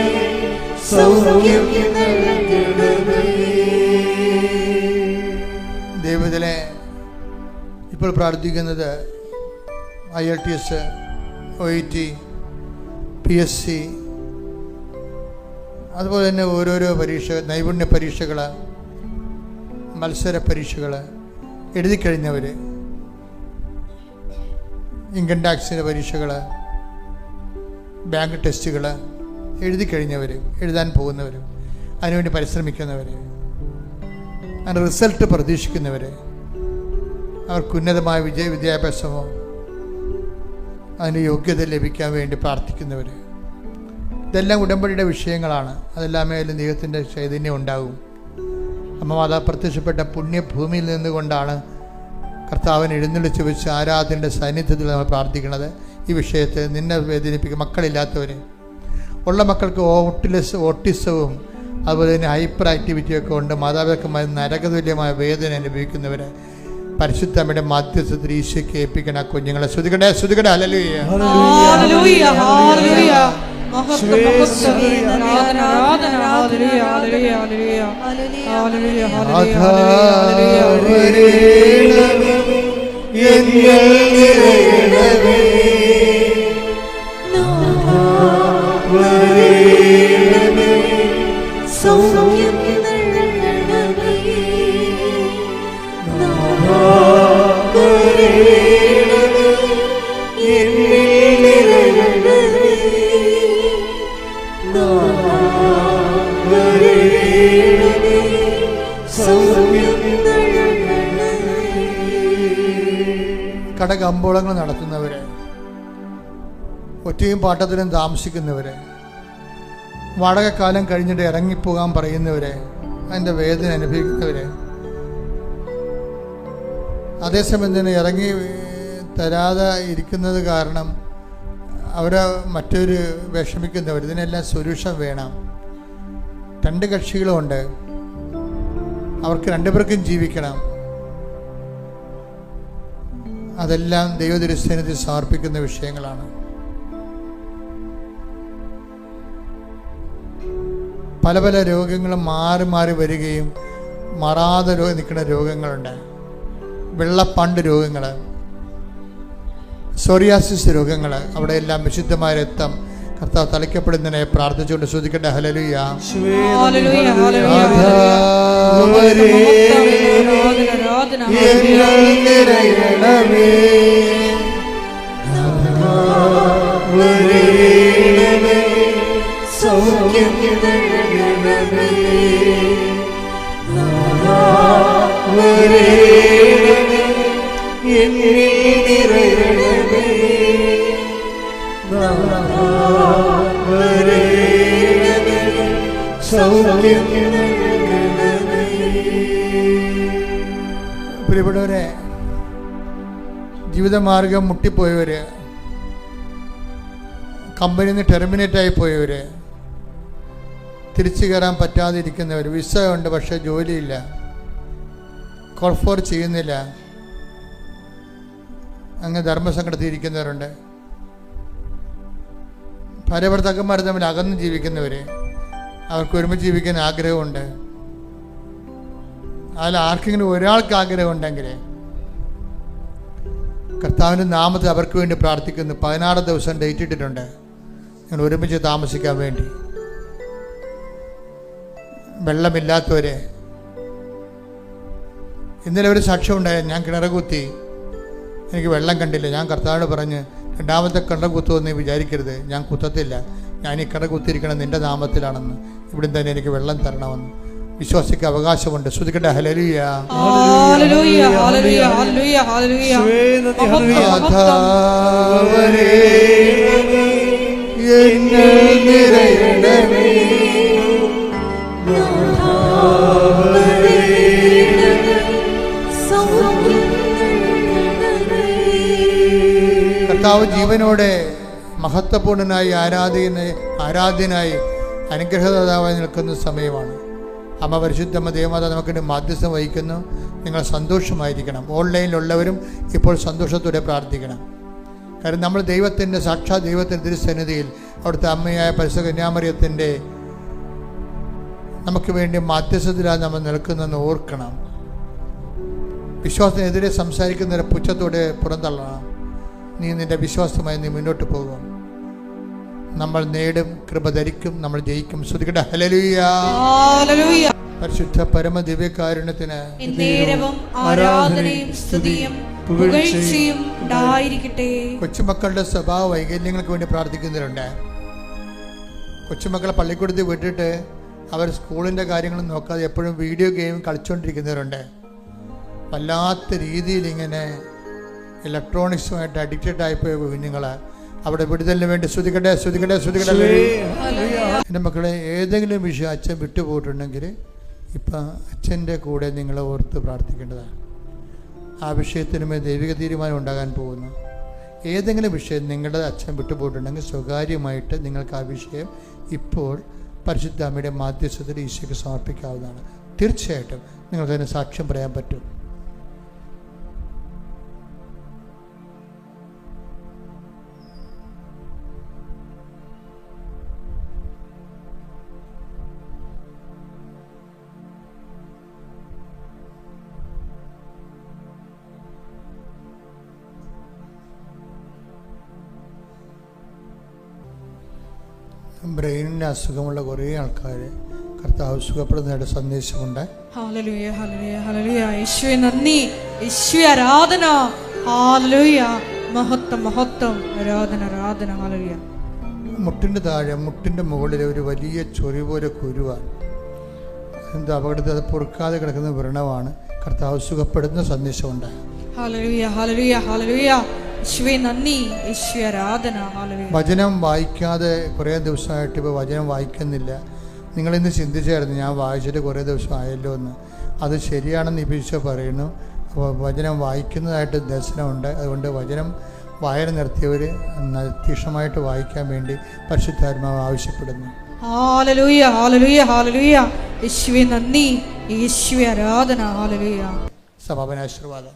സൗഖ്യം നൽകണമേ. ദൈവത്തിലെ ഇപ്പോൾ പ്രാർത്ഥിക്കുന്നത് IELTS, OET, PSC, അതുപോലെ തന്നെ ഓരോരോ പരീക്ഷ, നൈപുണ്യ പരീക്ഷകൾ, മത്സര പരീക്ഷകൾ എഴുതിക്കഴിഞ്ഞവർ, ഇൻകം ടാക്സിൻ്റെ പരീക്ഷകൾ, ബാങ്ക് ടെസ്റ്റുകൾ എഴുതിക്കഴിഞ്ഞവർ, എഴുതാൻ പോകുന്നവർ, അതിനുവേണ്ടി പരിശ്രമിക്കുന്നവർ, അതിൻ്റെ റിസൾട്ട് പ്രതീക്ഷിക്കുന്നവർ, അവർക്ക് ഉന്നതമായ വിദ്യാഭ്യാസമോ അതിന് യോഗ്യത ലഭിക്കാൻ വേണ്ടി പ്രാർത്ഥിക്കുന്നവർ, ഇതെല്ലാം ഉടമ്പടിയുടെ വിഷയങ്ങളാണ്. അതെല്ലാം മേലും ദൈവത്തിൻ്റെ ചൈതന്യം ഉണ്ടാകും. അമ്മ മാതാ പ്രത്യക്ഷപ്പെട്ട പുണ്യഭൂമിയിൽ നിന്നുകൊണ്ടാണ് കർത്താവിനെ എഴുന്നള്ളിച്ച് വെച്ച് ആരാധനയുടെ സാന്നിധ്യത്തിൽ നമ്മൾ പ്രാർത്ഥിക്കുന്നത്. ഈ വിഷയത്തെ നിന്നെ വേദനിപ്പിക്കും മക്കളില്ലാത്തവർ, ഉള്ള മക്കൾക്ക് ഓട്ടിസവും അതുപോലെ തന്നെ ഹൈപ്പർ ആക്ടിവിറ്റിയൊക്കെ ഉണ്ട്, മാതാപിതാക്കന്മാർ നരകതുല്യമായ വേദന അനുഭവിക്കുന്നവർ പരിശുദ്ധമ്മയുടെ മാധ്യസ്ഥത്തിൽ ഈശോയ്ക്ക് ഏൽപ്പിക്കണം. കുഞ്ഞുങ്ങളെ ശ്രുതികട്ടെ ശ്രുതികട്ടെ. ഹല്ലേലൂയ, ഹല്ലേലൂയ, ഹല്ലേലൂയ. മഹത്വം മഹത്വം ആരാധന ആരാധന ഹല്ലേലൂയ ഹല്ലേലൂയ ഹല്ലേലൂയ ഹല്ലേലൂയ കടകമ്പോളങ്ങൾ നടത്തുന്നവര്, ഒറ്റയും പാട്ടത്തിലും താമസിക്കുന്നവര്, വാടകക്കാലം കഴിഞ്ഞിട്ട് ഇറങ്ങിപ്പോകാൻ പറയുന്നവര്, അതിൻ്റെ വേദന അനുഭവിക്കുന്നവര്, അതേസമയം തന്നെ ഇറങ്ങി തരാതെ ഇരിക്കുന്നത് കാരണം അവരെ മറ്റൊരു വിഷമിക്കുന്നവർ, ഇതിനെല്ലാം സൊല്യൂഷൻ വേണം. രണ്ട് കക്ഷികളുമുണ്ട്, അവർക്ക് രണ്ടുപേർക്കും ജീവിക്കണം. അതെല്ലാം ദൈവതിരുസന്നിധിയിൽ സമർപ്പിക്കുന്ന വിഷയങ്ങളാണ്. പല പല രോഗങ്ങളും മാറി മാറി വരികയും മാറാതെ നിൽക്കുന്ന രോഗങ്ങളുണ്ട്. വെള്ളപ്പണ്ട് രോഗങ്ങൾ, സോറിയാസിസ് രോഗങ്ങൾ, അവിടെയെല്ലാം വിശുദ്ധമായ രക്തം കർത്താവ് തളിക്കപ്പെടുന്നതിനെ പ്രാർത്ഥിച്ചുകൊണ്ട് ശ്രദ്ധിക്കട്ടെ. ഹല്ലേലൂയ ഹല്ലേലൂയ പ്രിയപ്പെട്ടവരെ, ജീവിതമാർഗം മുട്ടിപ്പോയവര്, കമ്പനിയിൽ നിന്ന് ടെർമിനേറ്റ് ആയി പോയവര്, തിരിച്ചു കയറാൻ പറ്റാതെ ഇരിക്കുന്നവർ, വിസ ഉണ്ട് പക്ഷെ ജോലിയില്ല, കോൾഫോർ ചെയ്യുന്നില്ല, അങ്ങ് ധർമ്മസങ്കടത്തിൽ ഇരിക്കുന്നവരുണ്ട്. ഭാര്യ ഭർത്താക്കന്മാർ തമ്മിൽ അകന്ന് ജീവിക്കുന്നവര്, അവർക്ക് ഒരുമിച്ച് ജീവിക്കാൻ ആഗ്രഹമുണ്ട്. അതിൽ ആർക്കെങ്കിലും ഒരാൾക്ക് ആഗ്രഹമുണ്ടെങ്കിൽ കർത്താവിൻ്റെ നാമത്തിൽ അവർക്ക് വേണ്ടി പ്രാർത്ഥിക്കുന്നു. 16 ദിവസം ഡേറ്റ് ഇട്ടിട്ടുണ്ട് നിങ്ങൾ ഒരുമിച്ച് താമസിക്കാൻ വേണ്ടി. വെള്ളമില്ലാത്തവരെ, ഇന്നലെ ഒരു സാക്ഷ്യം ഉണ്ടായ, ഞാൻ കിണർ കുത്തി, എനിക്ക് വെള്ളം കണ്ടില്ല. ഞാൻ കർത്താവിനോട് പറഞ്ഞ്, രണ്ടാമത്തെ കിണർ കുത്തുമെന്ന് വിചാരിക്കരുത്, ഞാൻ കുത്തത്തില്ല, ഞാൻ ഈ കിണർ കുത്തിയിരിക്കണം നിൻ്റെ നാമത്തിലാണെന്ന്, ഇവിടെ തന്നെ എനിക്ക് വെള്ളം തരണമെന്ന്. വിശ്വാസിക്ക് അവകാശമുണ്ട്. ശ്രുതിക്കട്ടെ. ഹല്ലേലൂയ ഹല്ലേലൂയ ഹല്ലേലൂയ ഹല്ലേലൂയ ഹല്ലേലൂയ കർത്താവ് ജീവനോടെ മഹത്വപൂർണനായി ആരാധ്യനായി അനുഗ്രഹദാതാവായി നിൽക്കുന്ന സമയമാണ്. അമ്മ പരിശുദ്ധമ്മ ദേവമാത നമുക്കിട്ട് മാധ്യസ്ഥം വഹിക്കുന്നു. നിങ്ങൾ സന്തോഷമായിരിക്കണം. ഓൺലൈനിലുള്ളവരും ഇപ്പോൾ സന്തോഷത്തോടെ പ്രാർത്ഥിക്കണം. കാരണം നമ്മൾ ദൈവത്തിൻ്റെ സാക്ഷാത് ദൈവത്തിൻ്റെ തിരുസന്നിധിയിൽ അവിടുത്തെ അമ്മയായ പരിശുദ്ധ കന്യാമറിയത്തിൻ്റെ നമുക്ക് വേണ്ടി മാധ്യസ്ഥത്തിലാണ് നമ്മൾ നിൽക്കുന്നതെന്ന് ഓർക്കണം. വിശ്വാസത്തിനെതിരെ സംസാരിക്കുന്നവരെ പുച്ഛത്തോടെ പുറന്തള്ളണം. നീ നിൻ്റെ വിശ്വാസമായി നീ മുന്നോട്ട് പോകും. നമ്മൾ നേടും, കൃപ ധരിക്കും, നമ്മൾ ജയിക്കും. ശ്രുതിക്കട്ടെ. ഹല്ലേലൂയ ഹല്ലേലൂയ. പരിശുദ്ധ പരമ ദിവ്യകാരുണ്യത്തിന് എന്നേരവും ആരാധനയും സ്തുതിയും പുകഴ്ചയും ഉണ്ടായിരിക്കട്ടെ. കൊച്ചുമക്കളുടെ സ്വഭാവ വൈകല്യങ്ങൾക്ക് വേണ്ടി പ്രാർത്ഥിക്കുന്നവരുണ്ട്. കൊച്ചുമക്കളെ പള്ളിക്കൂടത്തിൽ വിട്ടിട്ട് അവർ സ്കൂളിൻ്റെ കാര്യങ്ങളും നോക്കാതെ എപ്പോഴും വീഡിയോ ഗെയിം കളിച്ചുകൊണ്ടിരിക്കുന്നവരുണ്ട്. വല്ലാത്ത രീതിയിൽ ഇങ്ങനെ ഇലക്ട്രോണിക്സുമായിട്ട് അഡിക്റ്റഡ് ആയിപ്പോയ കുഞ്ഞുങ്ങൾ, അവിടെ വിടുതലിന് വേണ്ടി ശ്രുതിക്കട്ടെ ശ്രുതിക്കട്ടെ ശ്രുതിക്കട്ടെ. എൻ്റെ മക്കളെ, ഏതെങ്കിലും വിഷയം അച്ഛൻ വിട്ടുപോയിട്ടുണ്ടെങ്കിൽ ഇപ്പം അച്ഛൻ്റെ കൂടെ നിങ്ങളെ ഓർത്ത് പ്രാർത്ഥിക്കേണ്ടതാണ്. ആ വിഷയത്തിനുമേൽ ദൈവിക തീരുമാനം ഉണ്ടാകാൻ പോകുന്നു. ഏതെങ്കിലും വിഷയം നിങ്ങളുടെ അച്ഛൻ വിട്ടുപോയിട്ടുണ്ടെങ്കിൽ സ്വകാര്യമായിട്ട് നിങ്ങൾക്ക് ആ വിഷയം ഇപ്പോൾ പരിശുദ്ധ അമ്മയുടെ മാധ്യസ്ഥത്തിൽ ഈശോയ്ക്ക് സമർപ്പിക്കാവുന്നതാണ്. തീർച്ചയായിട്ടും നിങ്ങൾക്കതിന് സാക്ഷ്യം പറയാൻ പറ്റും. ബ്രെയിനിന് അസുഖമുള്ള കുറേ ആൾക്കാർ കർത്താവ് സുഖപ്പെടുന്നതായിട്ട് സന്ദേശമുണ്ട്. ഹല്ലേലൂയ ഹല്ലേലൂയ ഹല്ലേലൂയ. യേശുവേ നന്ദി, യേശുവേ ആരാധന. ഹല്ലേലൂയ. മഹത്വം മഹത്വം. ആരാധന ആരാധന. ഹല്ലേലൂയ. മുട്ടിൻ്റെ താഴെ മുട്ടിൻ്റെ മുകളിൽ ഒരു വലിയ ചൊറി പോലെ കുരുവാണ്. എന്ത് അപകടത്തിൽ അത് പൊറുക്കാതെ കിടക്കുന്ന വ്രണമാണ്. കർത്താവ് സുഖപ്പെടുന്ന സന്ദേശമുണ്ട്. ഹല്ലേലൂയ ഹല്ലേലൂയ ഹല്ലേലൂയ. യേശുവേ നന്ദി, യേശുവേ ആരാധന. ഹല്ലേലൂയ. വചനം വായിക്കാതെ കുറേ ദിവസമായിട്ട് ഇപ്പോൾ വചനം വായിക്കുന്നില്ല. നിങ്ങളിന്ന് ചിന്തിച്ചായിരുന്നു, ഞാൻ വായിച്ചിട്ട് കുറേ ദിവസം ആയല്ലോ എന്ന്. അത് ശരിയാണെന്ന് ഈശോ പറയുന്നു. അപ്പോൾ വചനം വായിക്കുന്നതായിട്ട് ദർശനമുണ്ട്. അതുകൊണ്ട് വചനം വായന നിർത്തിയവർ തീക്ഷണമായിട്ട് വായിക്കാൻ വേണ്ടി പരിശുദ്ധാത്മാവ് ആവശ്യപ്പെടുന്നു. ഹല്ലേലൂയ ഹല്ലേലൂയ ഹല്ലേലൂയ. യേശുവേ നന്ദി, യേശുവേ ആരാധന. ഹല്ലേലൂയ. സമാപനാശീർവാദം.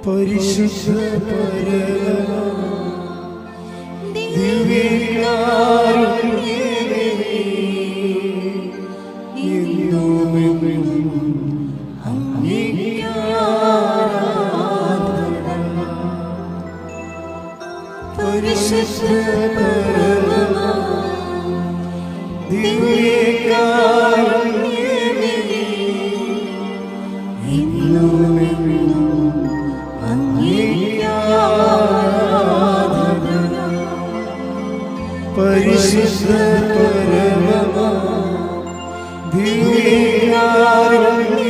പരിശുദ്ധ പരമ ദിവ്യകാരുണ്യമേ